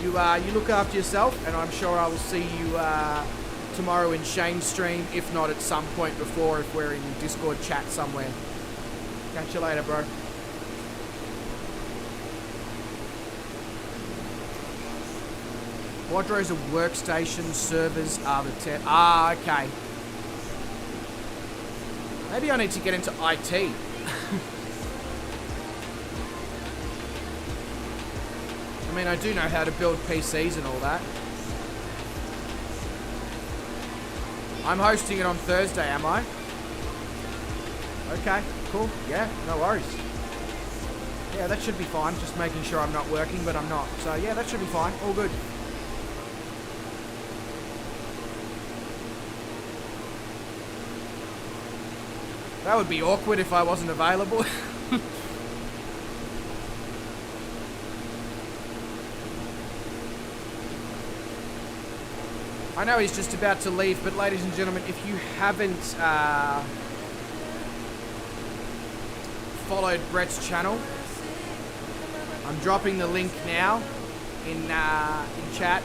You look after yourself, and I'm sure I will see you tomorrow in Shane's stream, if not at some point before, if we're in Discord chat somewhere. Catch you later, bro. Quadros are workstation, servers are the tech. Ah, okay. Maybe I need to get into IT. mean, I do know how to build PCs and all that. I'm hosting it on Thursday, am I? Okay, cool. Yeah, no worries. Yeah, that should be fine. Just making sure I'm not working, but I'm not. So yeah, that should be fine. All good. That would be awkward if I wasn't available. I know he's just about to leave, but ladies and gentlemen, if you haven't followed Brett's channel, I'm dropping the link now in chat.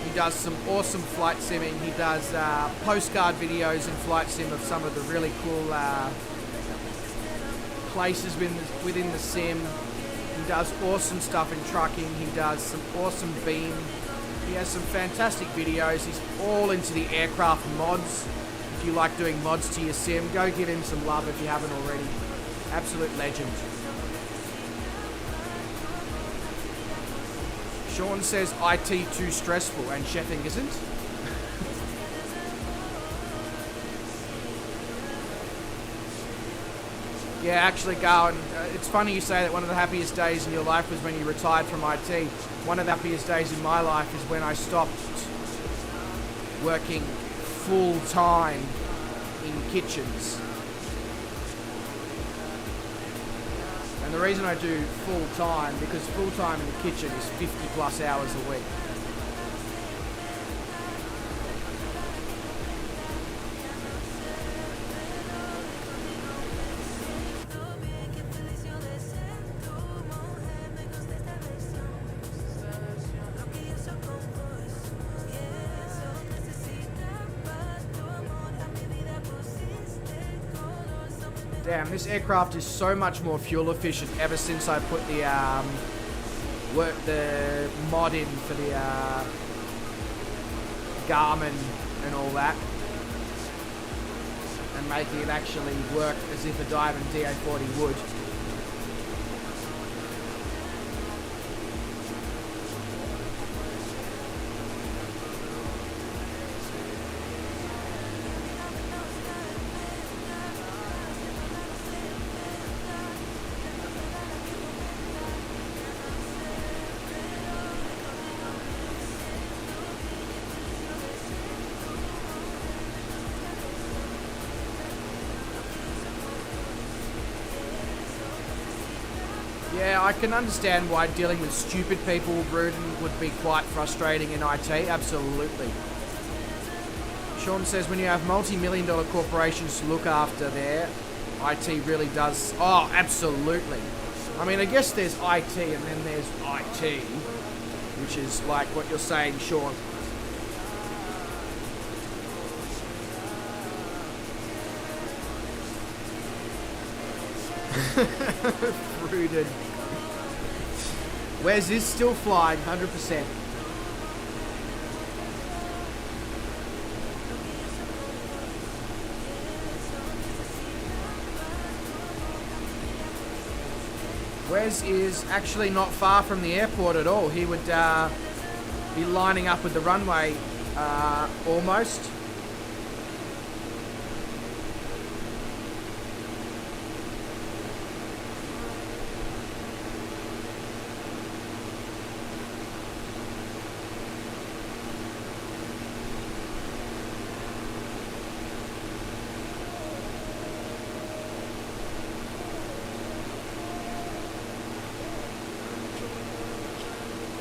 He does some awesome flight simming. He does postcard videos and flight sim of some of the really cool places within the sim. He does awesome stuff in trucking. He does some awesome beam. He has some fantastic videos. He's all into the aircraft mods. If you like doing mods to your sim, go give him some love if you haven't already. Absolute legend. Sean says IT too stressful and chefing isn't. Yeah, actually, Garwin, it's funny you say that one of the happiest days in your life was when you retired from IT. One of the happiest days in my life is when I stopped working full-time in kitchens. And the reason I do full-time, because full-time in the kitchen is 50 plus hours a week. Damn, this aircraft is so much more fuel efficient ever since I put the mod in for the Garmin and all that, and making it actually work as if a Diamond DA40 would. Yeah, I can understand why dealing with stupid people, Rudin, would be quite frustrating in IT, absolutely. Sean says when you have multi-million-dollar corporations to look after there, IT really does... Oh, absolutely. I mean, I guess there's IT and then there's IT, which is like what you're saying, Sean. Rooted. Wes is still flying, 100%. Wes is actually not far from the airport at all. He would be lining up with the runway almost.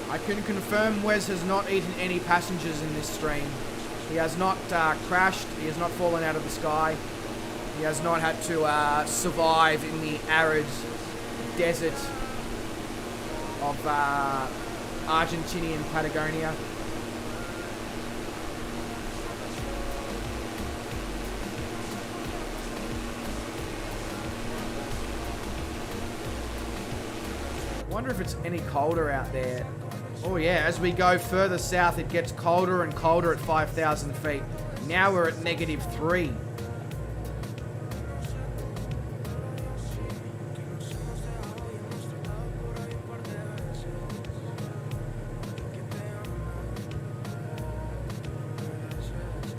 I can confirm Wes has not eaten any passengers in this stream. He has not crashed, he has not fallen out of the sky, he has not had to survive in the arid desert of Argentinian Patagonia. I wonder if it's any colder out there. Oh yeah, as we go further south, it gets colder and colder at 5,000 feet. Now we're at -3.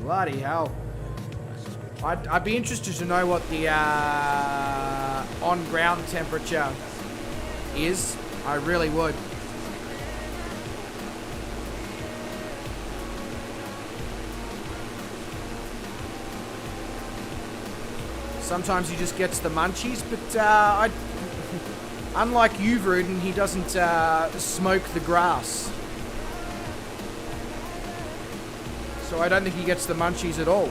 Bloody hell. I'd be interested to know what the on-ground temperature is. I really would. Sometimes he just gets the munchies, but unlike you, Vruden, he doesn't smoke the grass. So I don't think he gets the munchies at all.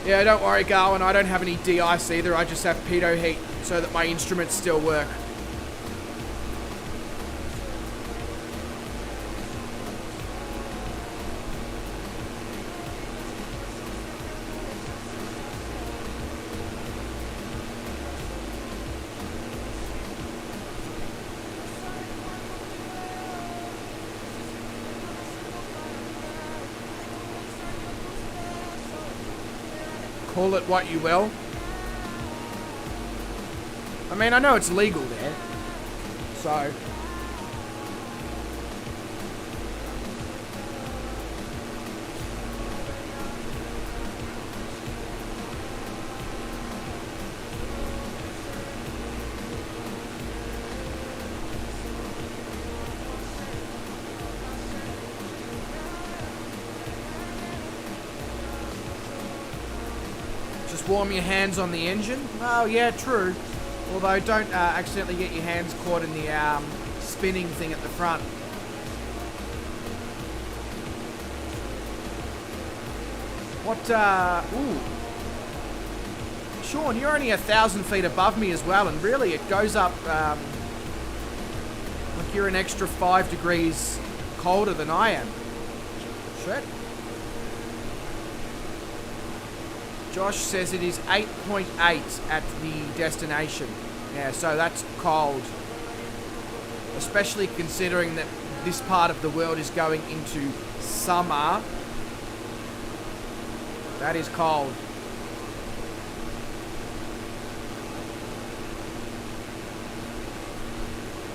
Yeah, don't worry, Garwin, I don't have any de-ice either. I just have pitot heat so that my instruments still work. Call it what you will. I mean, I know it's legal there, so... warm your hands on the engine. Oh yeah, true. Although don't accidentally get your hands caught in the spinning thing at the front. What, ooh. Sean, you're only 1,000 feet above me as well, and really it goes up, like you're an extra 5 degrees colder than I am. Shit. Josh says it is 8.8 at the destination. Yeah, so that's cold. Especially considering that this part of the world is going into summer. That is cold.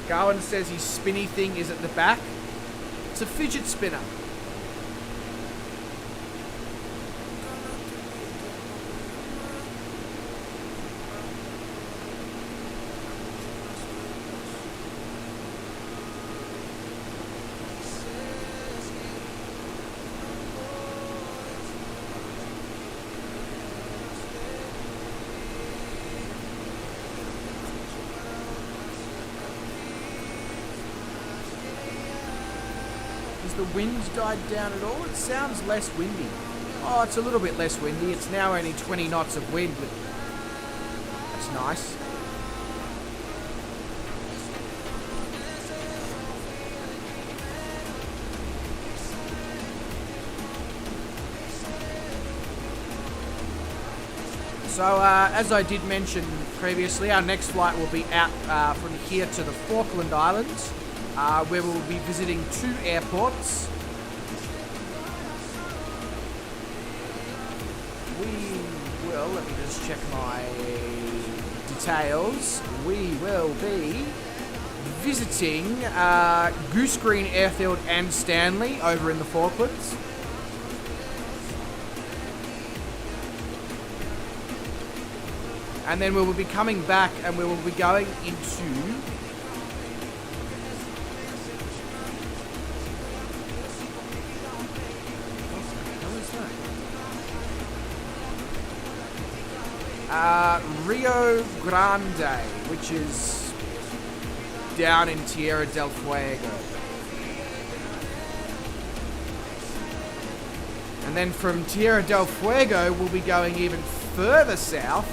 Garwin says his spinny thing is at the back. It's a fidget spinner. The wind died down at all? It sounds less windy. Oh, it's a little bit less windy. It's now only 20 knots of wind, but that's nice. So, as I did mention previously, our next flight will be out from here to the Falkland Islands, where we'll be visiting 2 airports. We will, let me just check my details. We will be visiting Goose Green Airfield and Stanley over in the Falklands. And then we will be coming back and we will be going into Rio Grande, which is down in Tierra del Fuego. And then from Tierra del Fuego, we'll be going even further south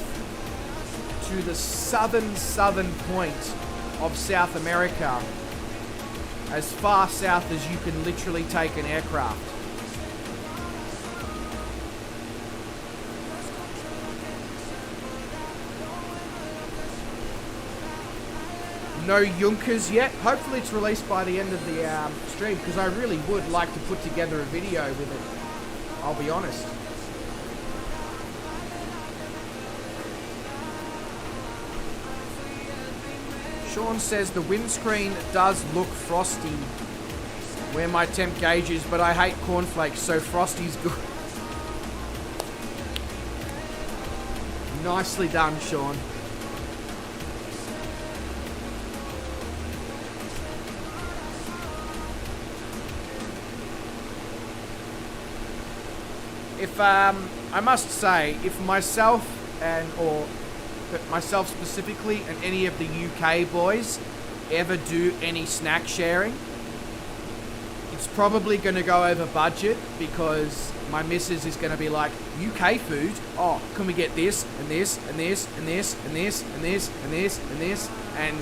to the southern point of South America, as far south as you can literally take an aircraft. No Junkers yet. Hopefully it's released by the end of the stream, because I really would like to put together a video with it. I'll be honest. Sean says the windscreen does look frosty. where my temp gauge is, but I hate cornflakes, so Frosty's good. Nicely done, Sean. If I must say, if myself myself specifically and any of the UK boys ever do any snack sharing, it's probably going to go over budget, because my missus is going to be like, UK food? Oh, can we get this and this and this and this and this and this and this and this? And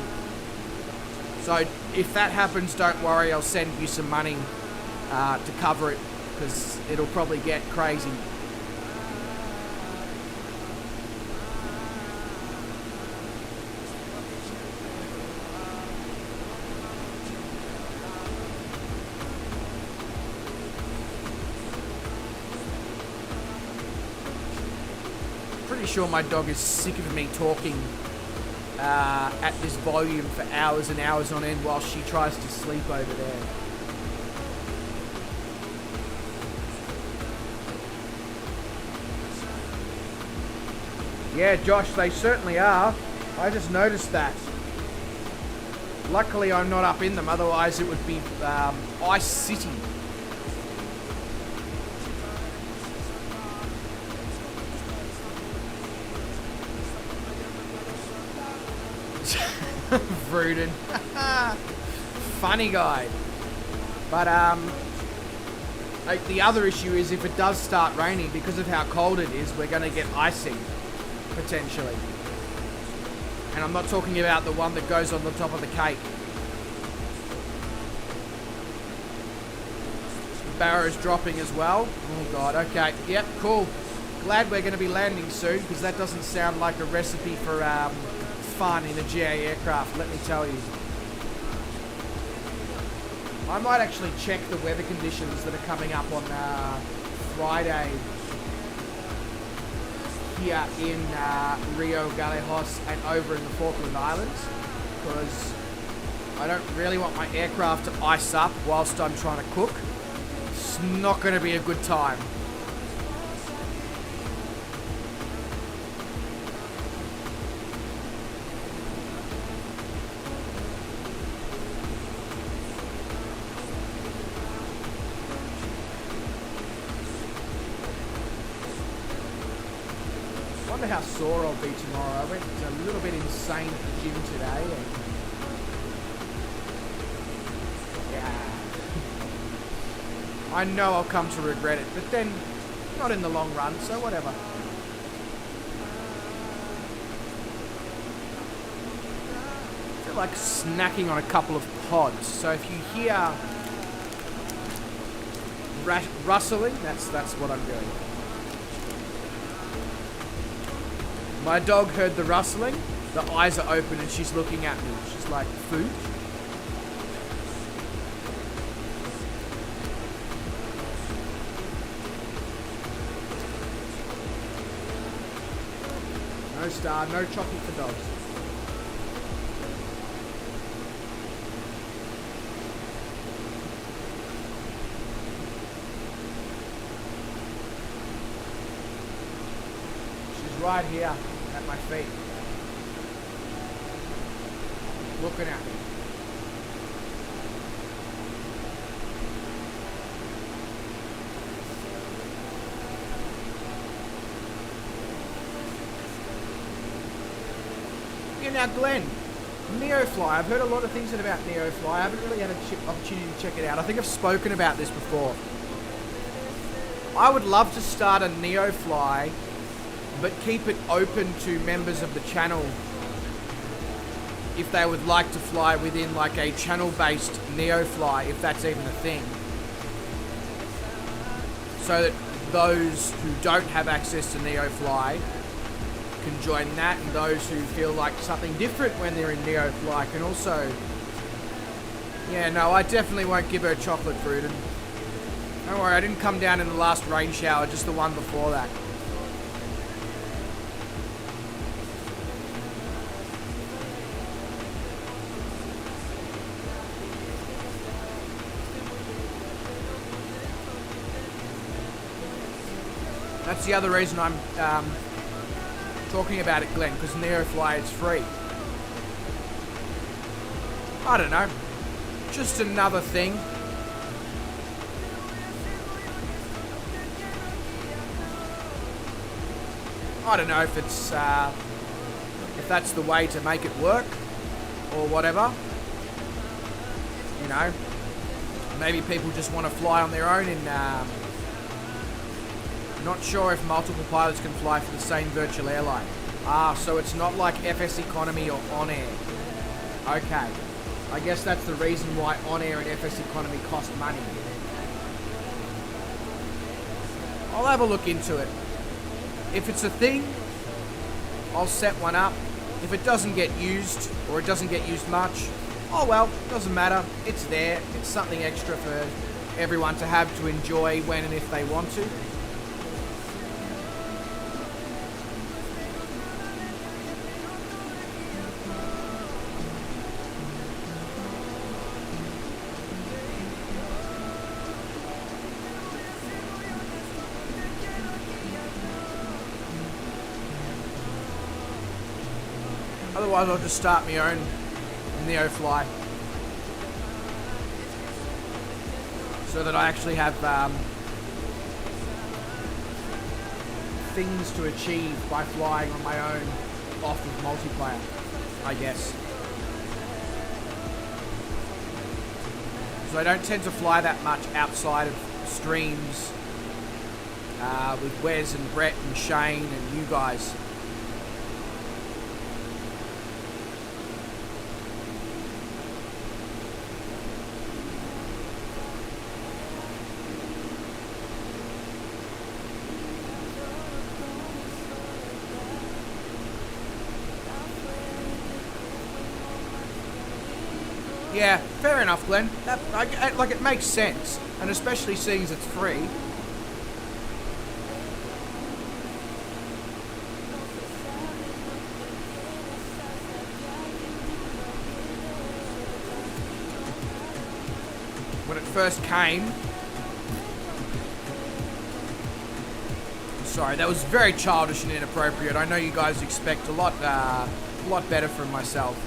so if that happens, don't worry, I'll send you some money to cover it, because it'll probably get crazy. Pretty sure my dog is sick of me talking at this volume for hours and hours on end while she tries to sleep over there. Yeah, Josh, they certainly are. I just noticed that. Luckily, I'm not up in them, otherwise it would be Ice City. Vruden. Funny guy. But like, the other issue is if it does start raining, because of how cold it is, we're going to get icing, potentially. And I'm not talking about the one that goes on the top of the cake. The barrow's dropping as well. Oh god, okay. Yep, cool. Glad we're going to be landing soon, because that doesn't sound like a recipe for fun in a GA aircraft, let me tell you. I might actually check the weather conditions that are coming up on Friday here in Rio Gallegos and over in the Falkland Islands, because I don't really want my aircraft to ice up whilst I'm trying to cook. It's not going to be a good time. I wonder how sore I'll be tomorrow. I went a little bit insane at the gym today, and yeah, I know I'll come to regret it, but then not in the long run, so whatever. I feel like snacking on a couple of pods, so if you hear rustling, that's what I'm doing. My dog heard the rustling, the eyes are open and she's looking at me. She's like, food? No star, no chocolate for dogs. She's right here. At my feet, looking at me. Yeah, now Glenn, Neofly. I've heard a lot of things about Neofly. I haven't really had an opportunity to check it out. I think I've spoken about this before. I would love to start a Neofly, but keep it open to members of the channel if they would like to fly within like a channel-based Neofly, if that's even a thing. So that those who don't have access to Neofly can join that, and those who feel like something different when they're in Neofly can also... Yeah, no, I definitely won't give her chocolate, Vruden. Don't worry, I didn't come down in the last rain shower, just the one before that. That's the other reason I'm talking about it, Glenn, because NeoFly is free. I don't know. Just another thing. I don't know if it's if that's the way to make it work or whatever. You know, maybe people just want to fly on their own, and not sure if multiple pilots can fly for the same virtual airline. So it's not like FS Economy or On Air. Okay, I guess that's the reason why On Air and FS Economy cost money. I'll have a look into it. If it's a thing, I'll set one up. If it doesn't get used, or it doesn't get used much, oh well, doesn't matter. It's there. It's something extra for everyone to have to enjoy when and if they want to. Otherwise, I'll just start my own NeoFly, so that I actually have things to achieve by flying on my own off of multiplayer, I guess. So I don't tend to fly that much outside of streams with Wes and Brett and Shane and you guys. Yeah, fair enough, Glenn. That, like, it makes sense, and especially seeing as it's free. When it first came... Sorry, that was very childish and inappropriate. I know you guys expect a lot better from myself.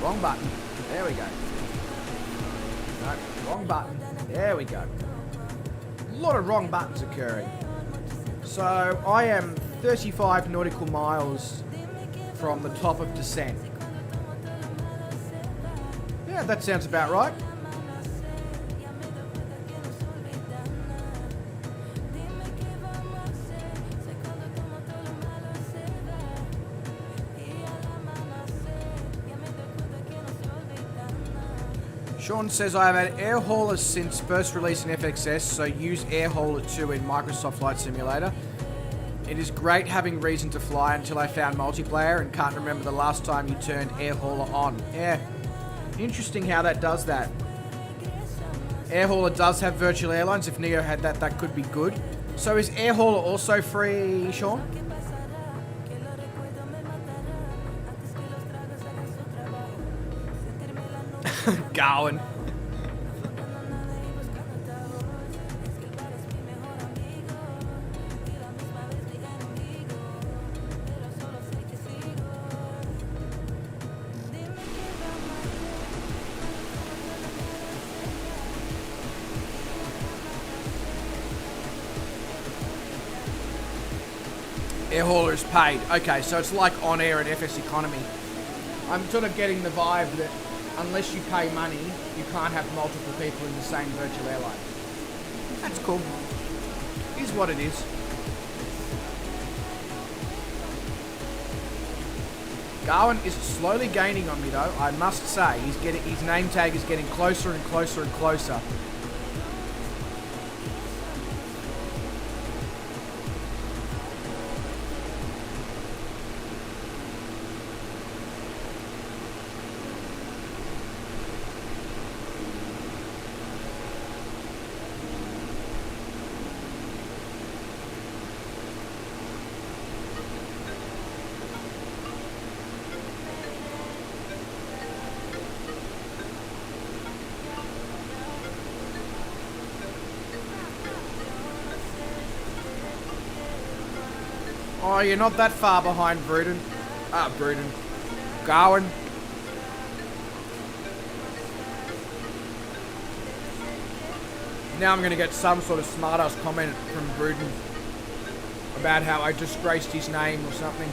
Wrong button. There we go. No, wrong button. There we go. A lot of wrong buttons occurring. So, I am 35 nautical miles from the top of descent. Yeah, that sounds about right. Sean says, I have had air haulers since first release in FXS, so use air hauler 2 in Microsoft Flight Simulator. It is great having reason to fly until I found multiplayer and can't remember the last time you turned air hauler on. Yeah, interesting how that does that. Air hauler does have virtual airlines. If Neo had that, that could be good. So is air hauler also free, Sean? Garwin. Air hauler is paid. Okay, so it's like On Air and FS Economy. I'm sort of getting the vibe that unless you pay money, you can't have multiple people in the same virtual airline. That's cool. Is what it is. Garwin is slowly gaining on me though, I must say. His name tag is getting closer and closer and closer. Oh, you're not that far behind, Bruden. Bruden. Garwin. Now I'm going to get some sort of smart-ass comment from Bruden about how I disgraced his name or something.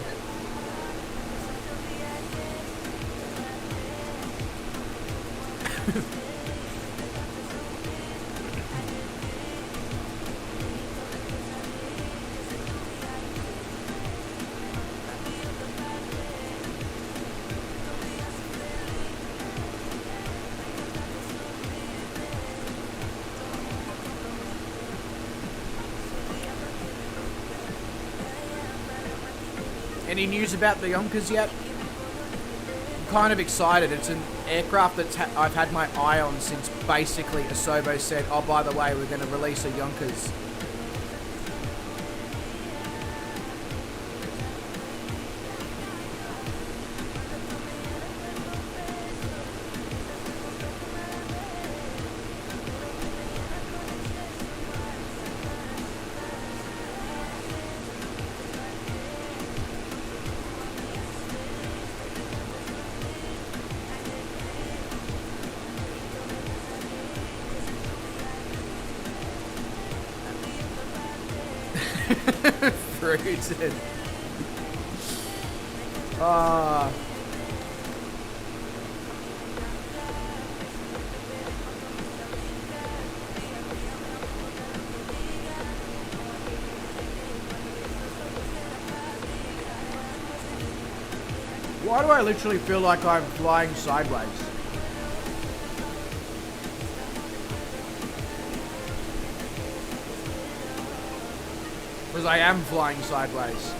Any news about the Yonkers yet? I'm kind of excited. It's an aircraft that I've had my eye on since basically Asobo said, oh, by the way, we're going to release a Yonkers. Fruited. Ah. Why do I literally feel like I'm flying sideways? Because I am flying sideways.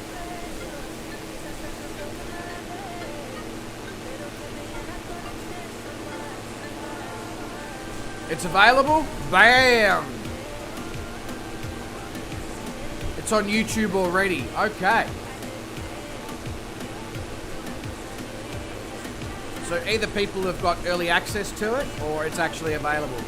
It's available? Bam! It's on YouTube already. Okay. So either people have got early access to it, or it's actually available.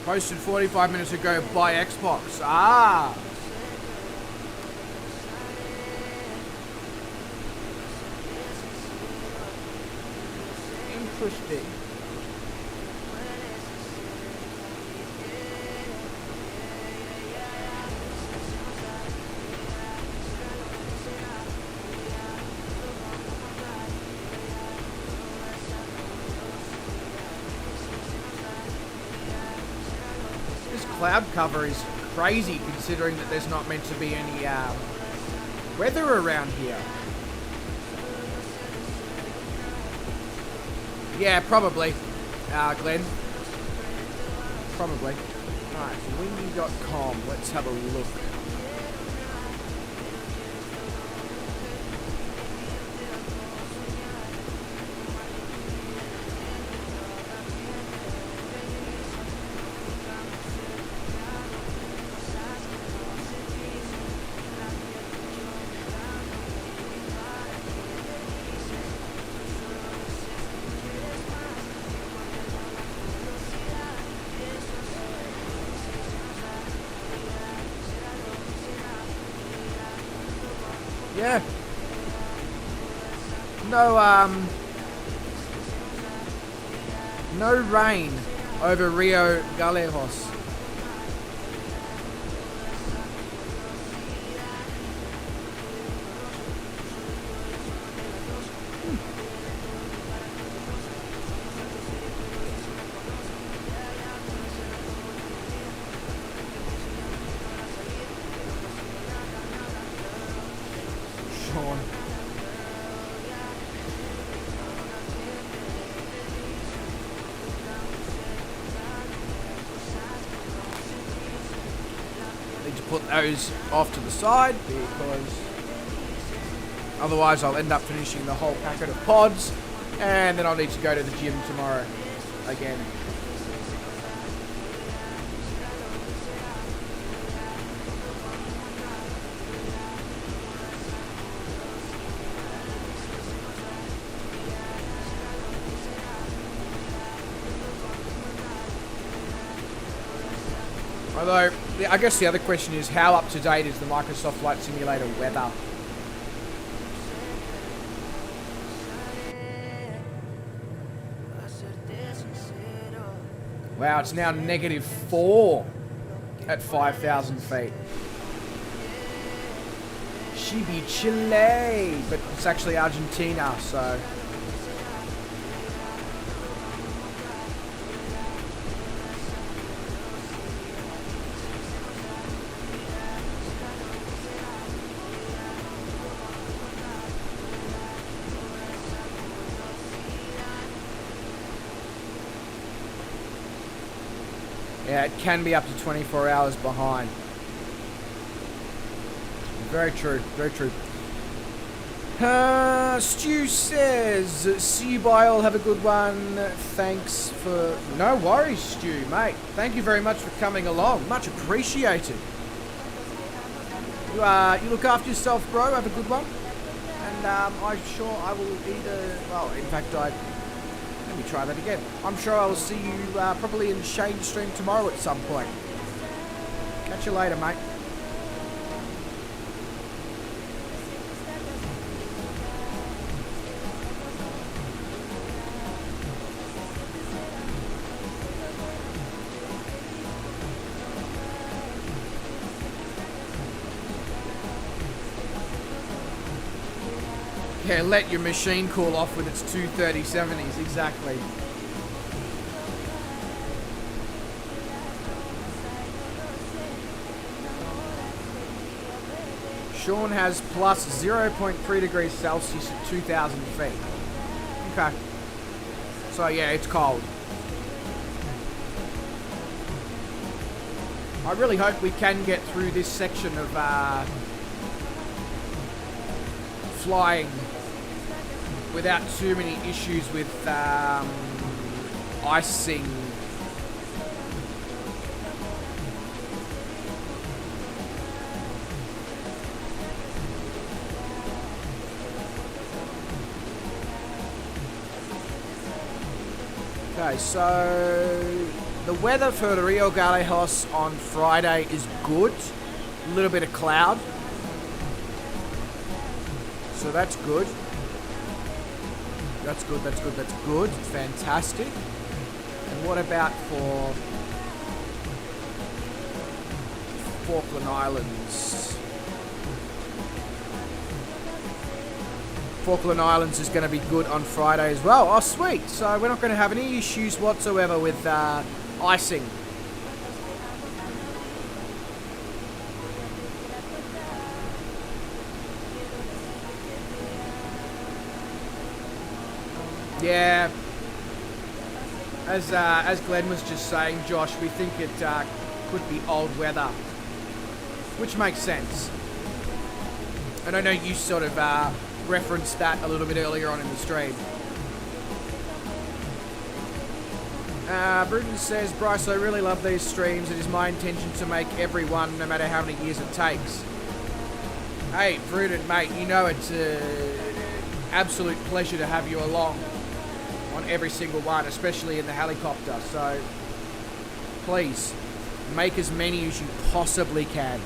Posted 45 minutes ago by Xbox. Ah! Interesting. Cloud cover is crazy considering that there's not meant to be any weather around here. Yeah, probably, Glenn. Probably. Alright, windy.com. Let's have a look. Yeah. No rain over Rio Gallegos. Sean. Need to put those off to the side because otherwise I'll end up finishing the whole packet of pods and then I'll need to go to the gym tomorrow again. Although, I guess the other question is, how up to date is the Microsoft Flight Simulator weather? Wow, it's now -4 at 5,000 feet. Chibi Chile, but it's actually Argentina, so... Yeah, it can be up to 24 hours behind. Very true, very true. Stu says, see you bye, all have a good one. Thanks for... No worries, Stu, mate. Thank you very much for coming along. Much appreciated. You look after yourself, bro. Have a good one. And I'm sure I will either... Well, in fact, let me try that again. I'm sure I will see you probably in Shane's stream tomorrow at some point. Catch you later, mate. Yeah, let your machine cool off with its 230-70s, exactly. Sean has plus 0.3 degrees Celsius at 2,000 feet. Okay. So yeah, it's cold. I really hope we can get through this section of flying without too many issues with icing. Okay, so the weather for the Rio Gallegos on Friday is good. A little bit of cloud. So that's good. That's good, that's good, that's good. Fantastic. And what about for Falkland Islands? Falkland Islands is going to be good on Friday as well. Oh, sweet. So we're not going to have any issues whatsoever with icing. Yeah, as Glenn was just saying, Josh, we think it could be old weather, which makes sense. And I know you sort of referenced that a little bit earlier on in the stream. Bruton says, Bryce, I really love these streams. It is my intention to make every one, no matter how many years it takes. Hey, Bruton, mate, you know it's an absolute pleasure to have you along on every single one, especially in the helicopter. So please make as many as you possibly can.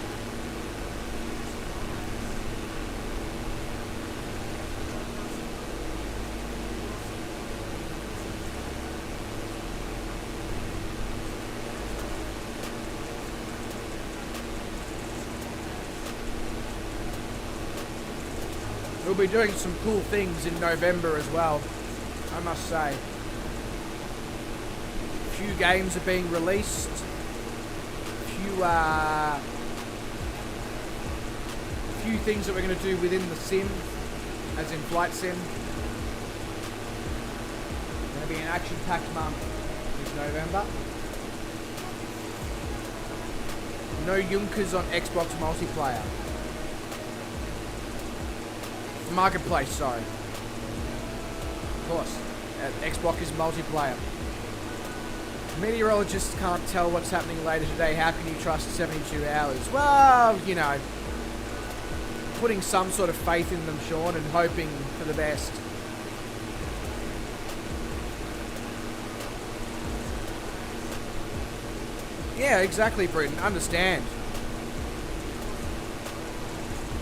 We'll be doing some cool things in November as well, I must say. A few games are being released. A few things that we're going to do within the sim, as in flight sim. Going to be an action-packed month this November. No Junkers on Xbox multiplayer. Marketplace, sorry. Of course. Xbox is multiplayer. Meteorologists can't tell what's happening later today. How can you trust 72 hours? Well, you know, putting some sort of faith in them, Sean, and hoping for the best. Yeah, exactly, Bruton. Understand.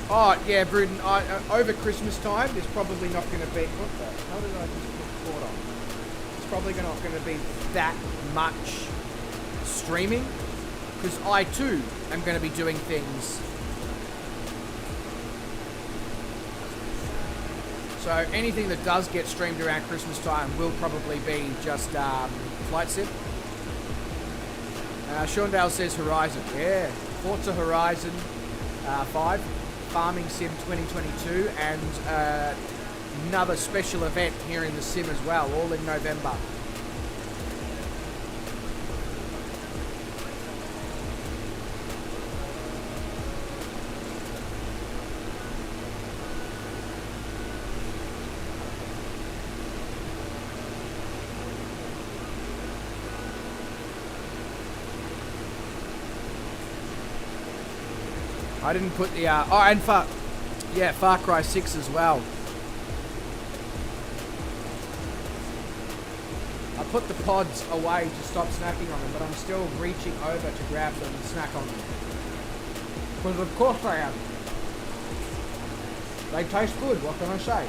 Oh, yeah, Bruton. Over Christmas time, there's probably not going to be... What the hell did I just record on? It's probably not going to be that much streaming. Because I, too, am going to be doing things. So anything that does get streamed around Christmas time will probably be just Flight Sim. Shaundale says Horizon. Yeah, Forza Horizon 5, Farming Sim 2022, and another special event here in the Sim as well, all in November. I didn't put the, and Far Cry 6 as well. I put the pods away to stop snacking on them, but I'm still reaching over to grab them and snack on them. Because of course I am. They taste good, what can I say?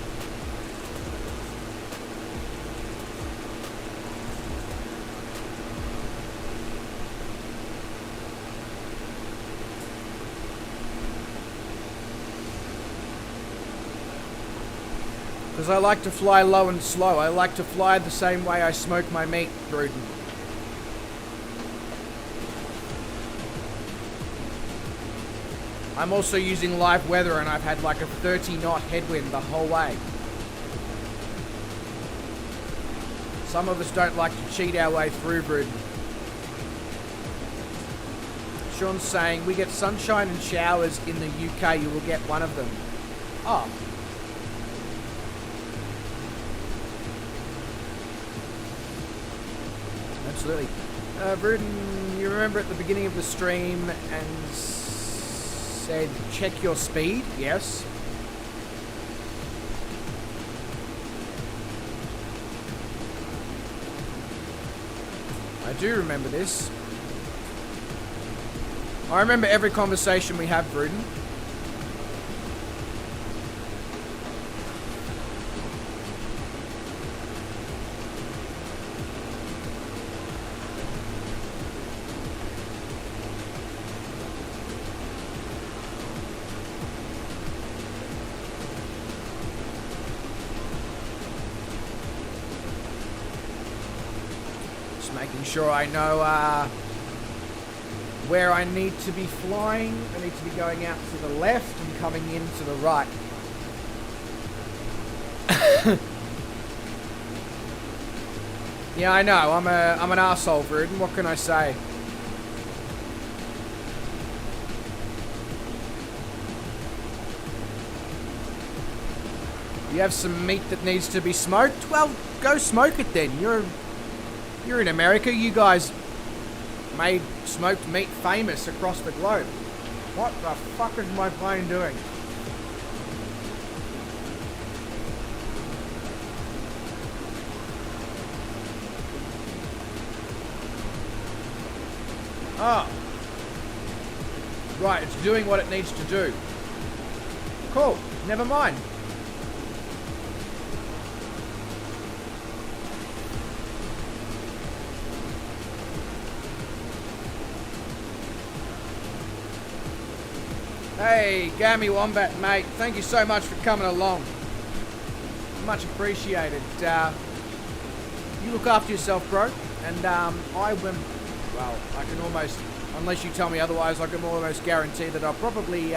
Because I like to fly low and slow. I like to fly the same way I smoke my meat, Gruden. I'm also using live weather and I've had like a 30 knot headwind the whole way. Some of us don't like to cheat our way through, Gruden. Sean's saying, we get sunshine and showers in the UK, you will get one of them. Oh. Absolutely. Bruden, you remember at the beginning of the stream and said check your speed? Yes. I do remember this. I remember every conversation we have, Bruden. Making sure I know where I need to be flying. I need to be going out to the left and coming in to the right. Yeah, I know. I'm an arsehole, Bruden. What can I say? You have some meat that needs to be smoked? Well, go smoke it then. You're in America. You guys made smoked meat famous across the globe. What the fuck is my plane doing? Ah. Right, it's doing what it needs to do. Cool. Never mind. Hey, Gammy Wombat, mate. Thank you so much for coming along. Much appreciated. You look after yourself, bro. And I can almost, unless you tell me otherwise, I can almost guarantee that I'll probably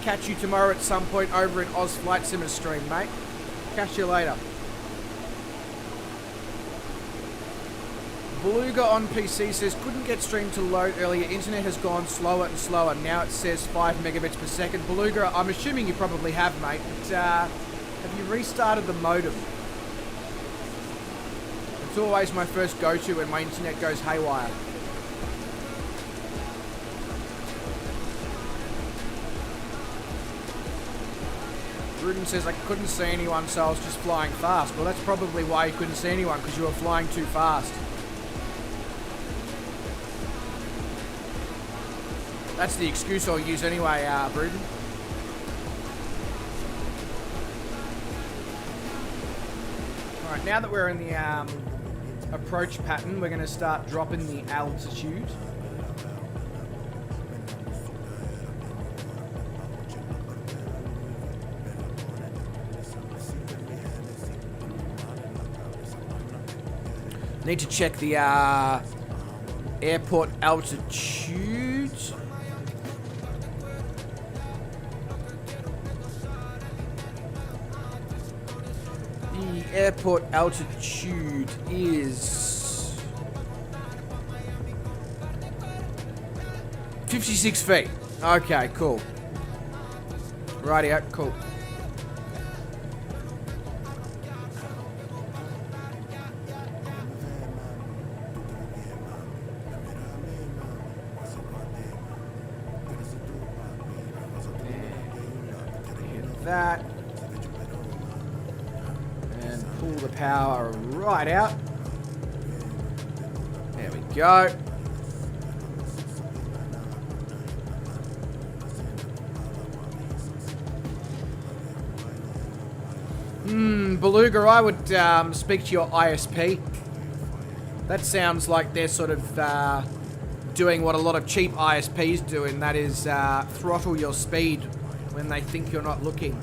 catch you tomorrow at some point over in Oz Flight Simmer stream, mate. Catch you later. Beluga on PC says, couldn't get stream to load earlier. Internet has gone slower and slower. Now it says 5 megabits per second. Beluga, I'm assuming you probably have, mate. But, have you restarted the modem? It's always my first go-to when my internet goes haywire. Rudin says, I couldn't see anyone, so I was just flying fast. Well, that's probably why you couldn't see anyone, because you were flying too fast. That's the excuse I'll use anyway, Bruden. Alright, now that we're in the approach pattern, we're going to start dropping the altitude. Need to check the airport altitude. The airport altitude is 56 feet. Okay, cool. Rightio, cool. That and pull the power right out. There we go. Beluga, I would speak to your ISP. That sounds like they're sort of doing what a lot of cheap ISPs do, and that is throttle your speed when they think you're not looking.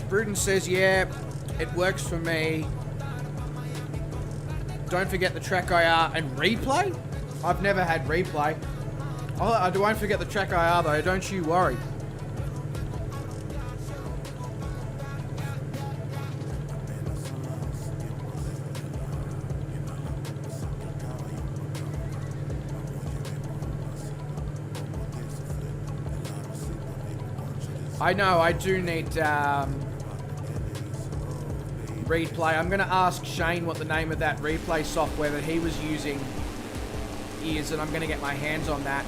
Bruden says, yeah, it works for me. Don't forget the track IR and replay? I've never had replay. I won't forget the track IR though, don't you worry. I know, I do need replay. I'm going to ask Shane what the name of that replay software that he was using is, and I'm going to get my hands on that.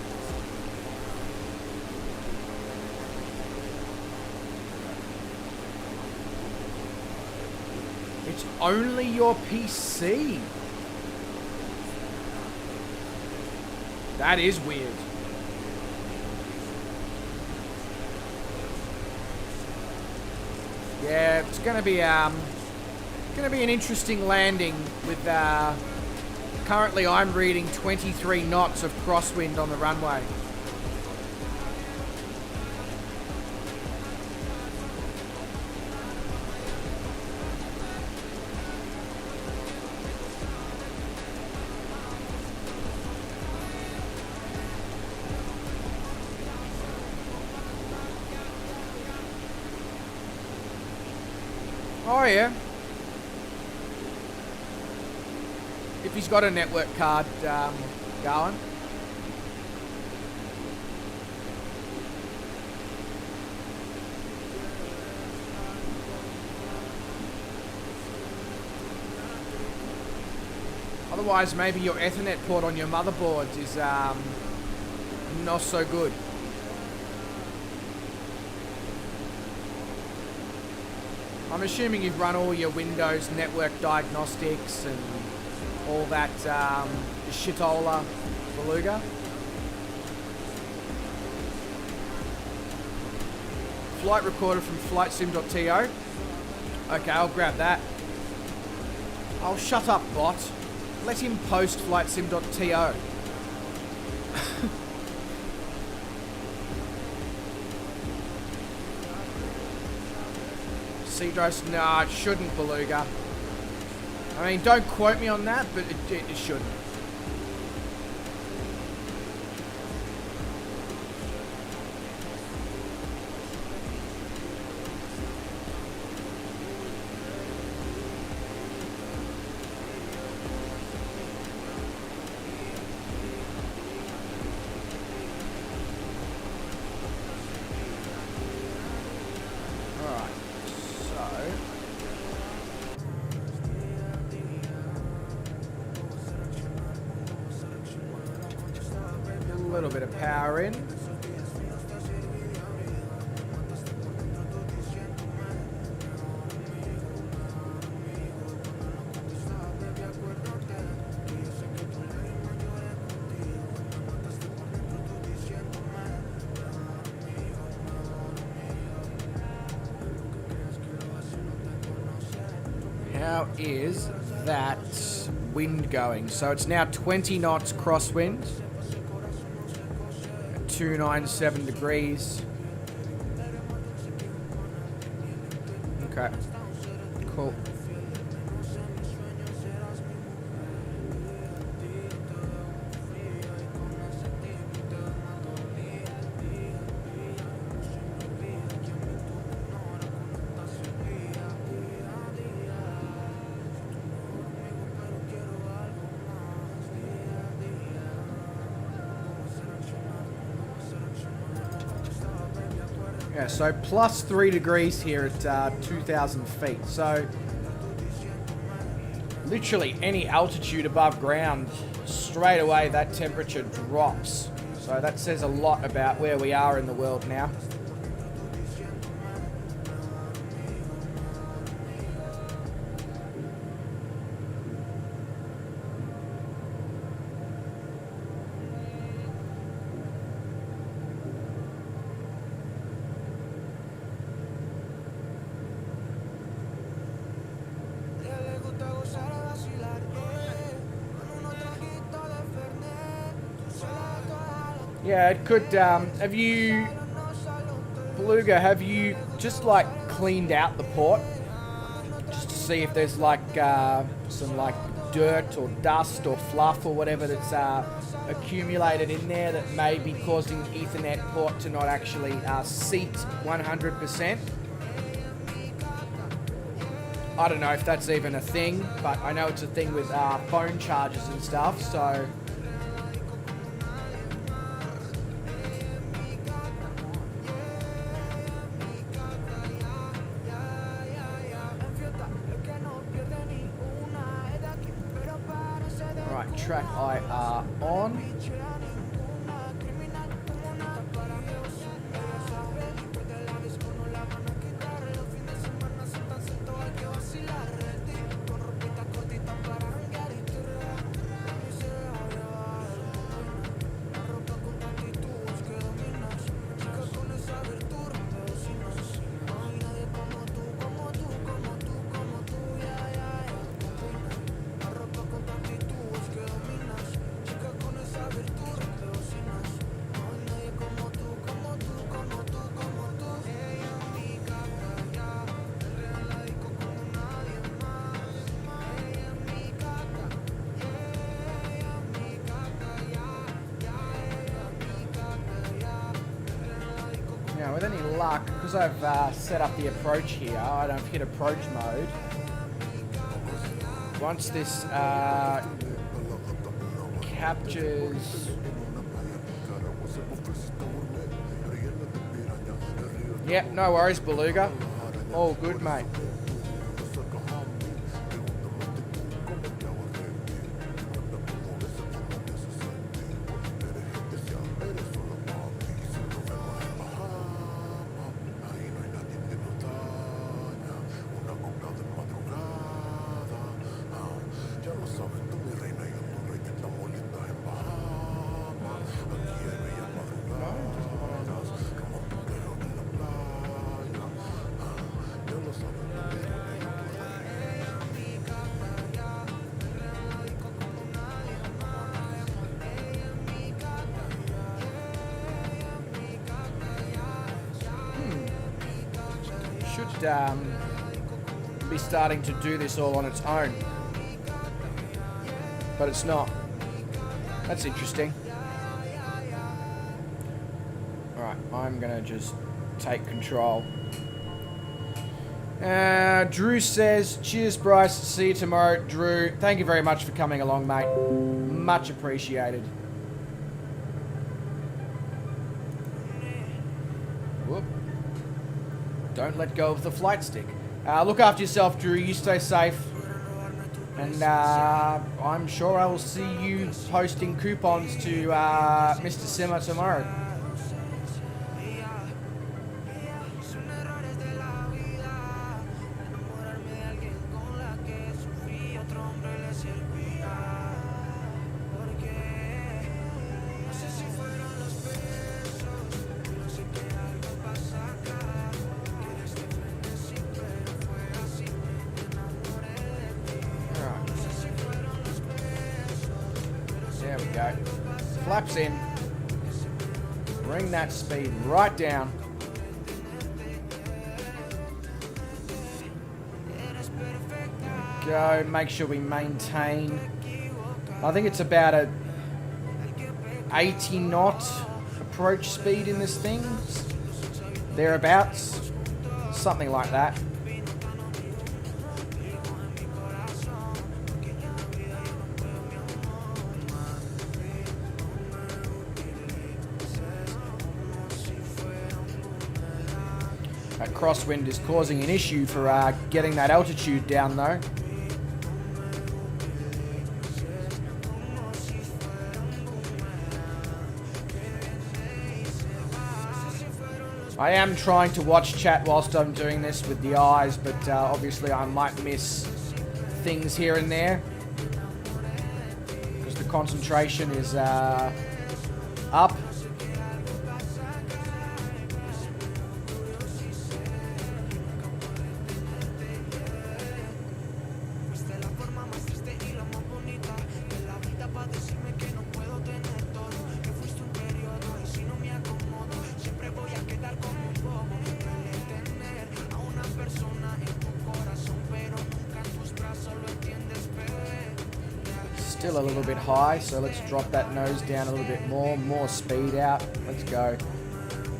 It's only your PC. That is weird. Yeah, it's gonna be an interesting landing with currently I'm reading 23 knots of crosswind on the runway. Oh yeah. If he's got a network card going. Otherwise, maybe your Ethernet port on your motherboard is not so good. I'm assuming you've run all your Windows network diagnostics and all that shitola, Beluga. Flight recorder from flightsim.to. Okay, I'll grab that. Oh, shut up, bot. Let him post flightsim.to. Seadros, nah, it shouldn't, Beluga. I mean, don't quote me on that, but it shouldn't. little bit of power in. How is that wind going? So it's now 20 knots crosswind. 297 degrees. Okay. Cool. Yeah, so plus 3 degrees here at 2,000 feet. So literally any altitude above ground, straight away that temperature drops. So that says a lot about where we are in the world now. Yeah, it could, have you, Beluga, have you just like cleaned out the port? Just to see if there's like some like dirt or dust or fluff or whatever that's accumulated in there that may be causing the Ethernet port to not actually seat 100%. I don't know if that's even a thing, but I know it's a thing with phone chargers and stuff, so... Right, track IR on. Now, with any luck, because I've set up the approach here, I don't hit approach mode. Once this captures... Yep, no worries, Beluga. All good, mate. Should be starting to do this all on its own, but it's not. That's interesting. Alright, I'm gonna just take control. Drew says, cheers Bryce, see you tomorrow. Drew, thank you very much for coming along, mate. Much appreciated. Whoop. Don't let go of the flight stick. Look after yourself, Drew. You stay safe. And I'm sure I will see you posting coupons to Mr. Simmer tomorrow. There we go. Flaps in. Bring that speed right down. Go. Make sure we maintain. I think it's about a 80 knot approach speed in this thing. Thereabouts. Something like that. That crosswind is causing an issue for getting that altitude down though. I am trying to watch chat whilst I'm doing this with the eyes, but obviously I might miss things here and there because the concentration is up. Still a little bit high, so let's drop that nose down a little bit more speed out. Let's go.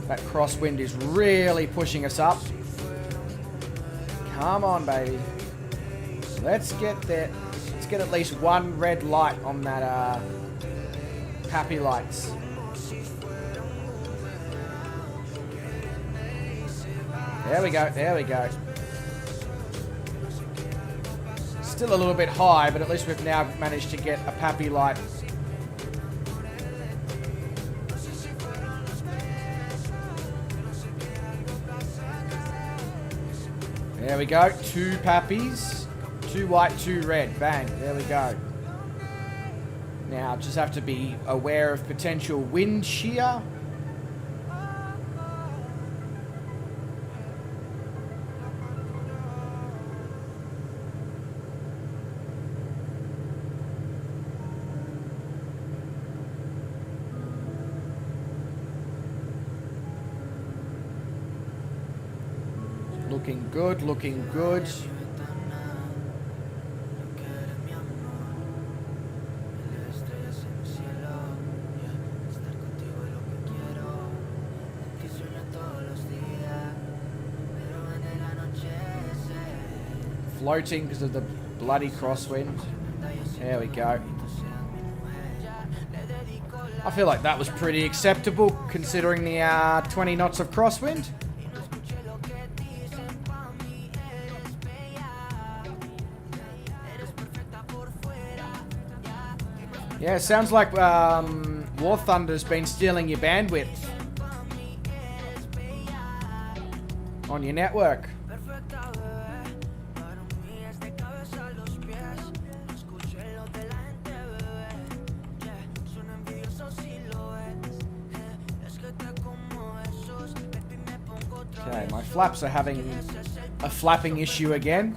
That crosswind is really pushing us up. Come on, baby. Let's get there. Let's get at least one red light on that happy lights. There we go, there we go. Still a little bit high, but at least we've now managed to get a pappy light. There we go, 2 pappies, 2 white, 2 red, bang, there we go. Now, just have to be aware of potential wind shear. Looking good, looking good. Floating because of the bloody crosswind. There we go. I feel like that was pretty acceptable considering the 20 knots of crosswind. Yeah, sounds like War Thunder's been stealing your bandwidth on your network. Okay, my flaps are having a flapping issue again.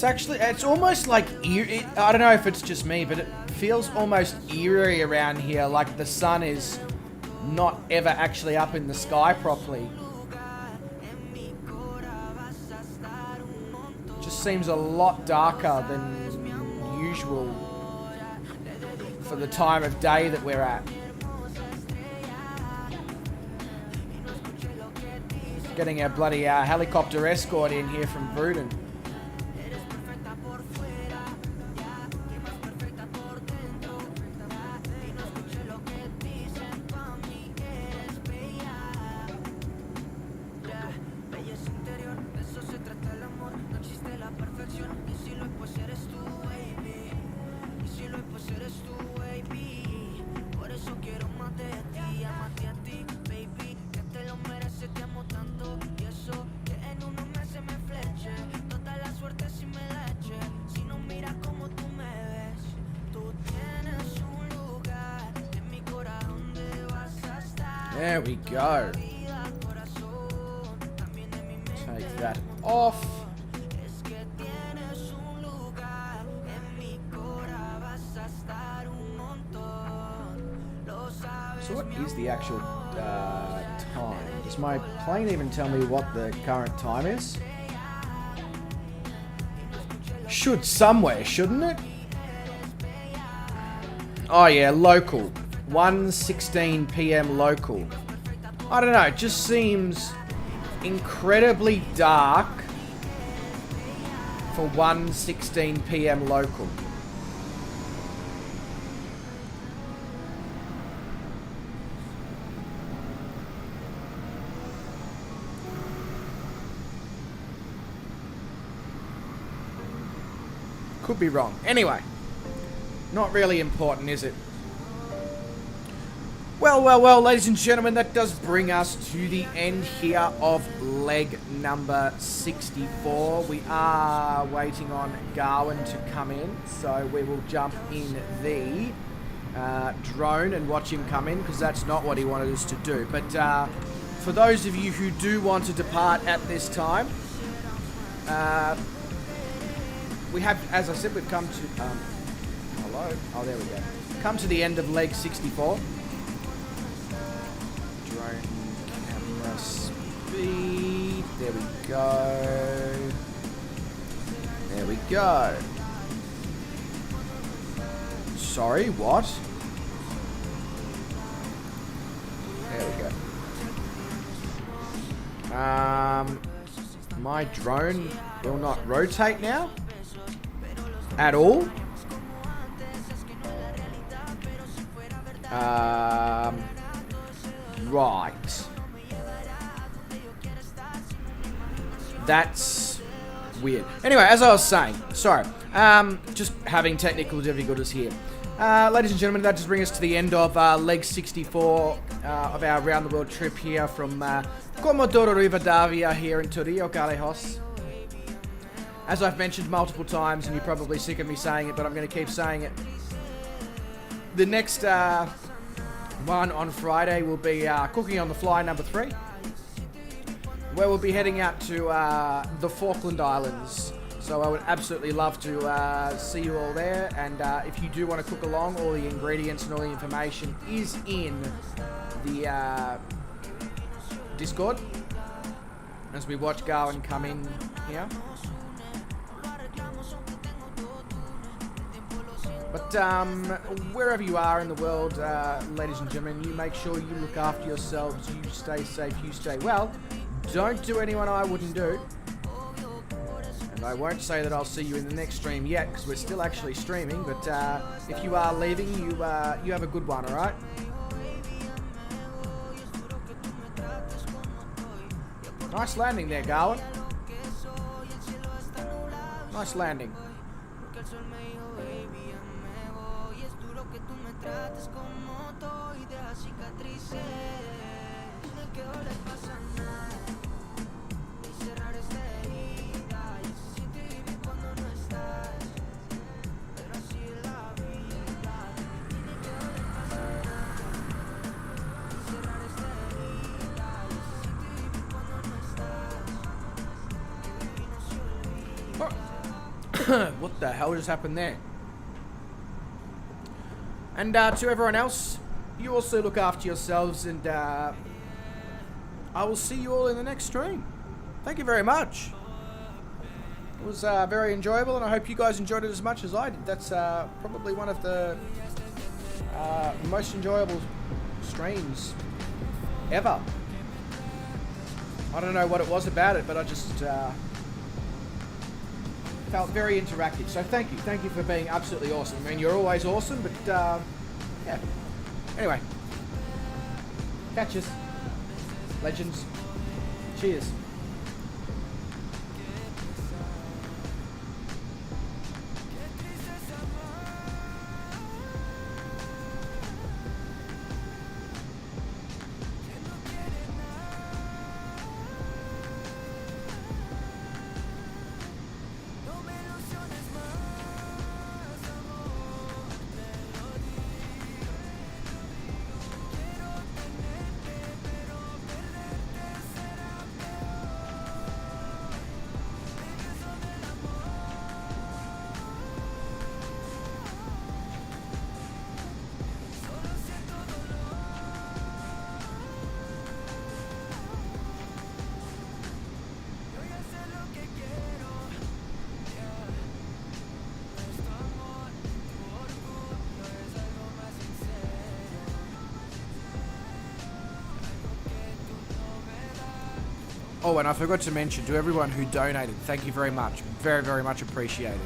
It's almost like eerie. I don't know if it's just me, but it feels almost eerie around here, like the sun is not ever actually up in the sky properly. Just seems a lot darker than usual for the time of day that we're at. Getting a bloody helicopter escort in here from Bruden. There we go. Take that off. So what is the actual time? Does my plane even tell me what the current time is? Should somewhere, shouldn't it? Oh yeah, local. 1:16 p.m. local. I don't know, it just seems incredibly dark for 1:16 p.m. local. Could be wrong. Anyway, not really important, is it? Well, ladies and gentlemen, that does bring us to the end here of leg number 64. We are waiting on Garwin to come in, so we will jump in the drone and watch him come in, because that's not what he wanted us to do. But for those of you who do want to depart at this time, we have, as I said, we've come to, hello? Oh, there we go. Come to the end of leg 64. Drone camera speed. There we go. There we go. Sorry, what? There we go. My drone will not rotate now. At all. Right. That's weird. Anyway, as I was saying, sorry. Just having technical difficulties here. Ladies and gentlemen, that just brings us to the end of leg 64 of our round the world trip here from Comodoro Rivadavia here into Rio Gallegos. As I've mentioned multiple times, and you're probably sick of me saying it, but I'm going to keep saying it. The next one on Friday will be Cooking on the Fly number 3, where we'll be heading out to the Falkland Islands. So I would absolutely love to see you all there. And if you do want to cook along, all the ingredients and all the information is in the Discord as we watch Garwin come in here. But wherever you are in the world, ladies and gentlemen, you make sure you look after yourselves, you stay safe, you stay well. Don't do anyone I wouldn't do. And I won't say that I'll see you in the next stream yet, because we're still actually streaming, but if you are leaving, you have a good one, alright? Nice landing there, Garwin. Nice landing. What the hell just happened there? And to everyone else, you also look after yourselves, and I will see you all in the next stream. Thank you very much. It was very enjoyable, and I hope you guys enjoyed it as much as I did. That's probably one of the most enjoyable streams ever. I don't know what it was about it, but I just felt very interactive. So thank you for being absolutely awesome. I mean, you're always awesome, but yeah. Anyway, catches, legends, cheers. Oh, and I forgot to mention to everyone who donated, thank you very much. Very, very much appreciated.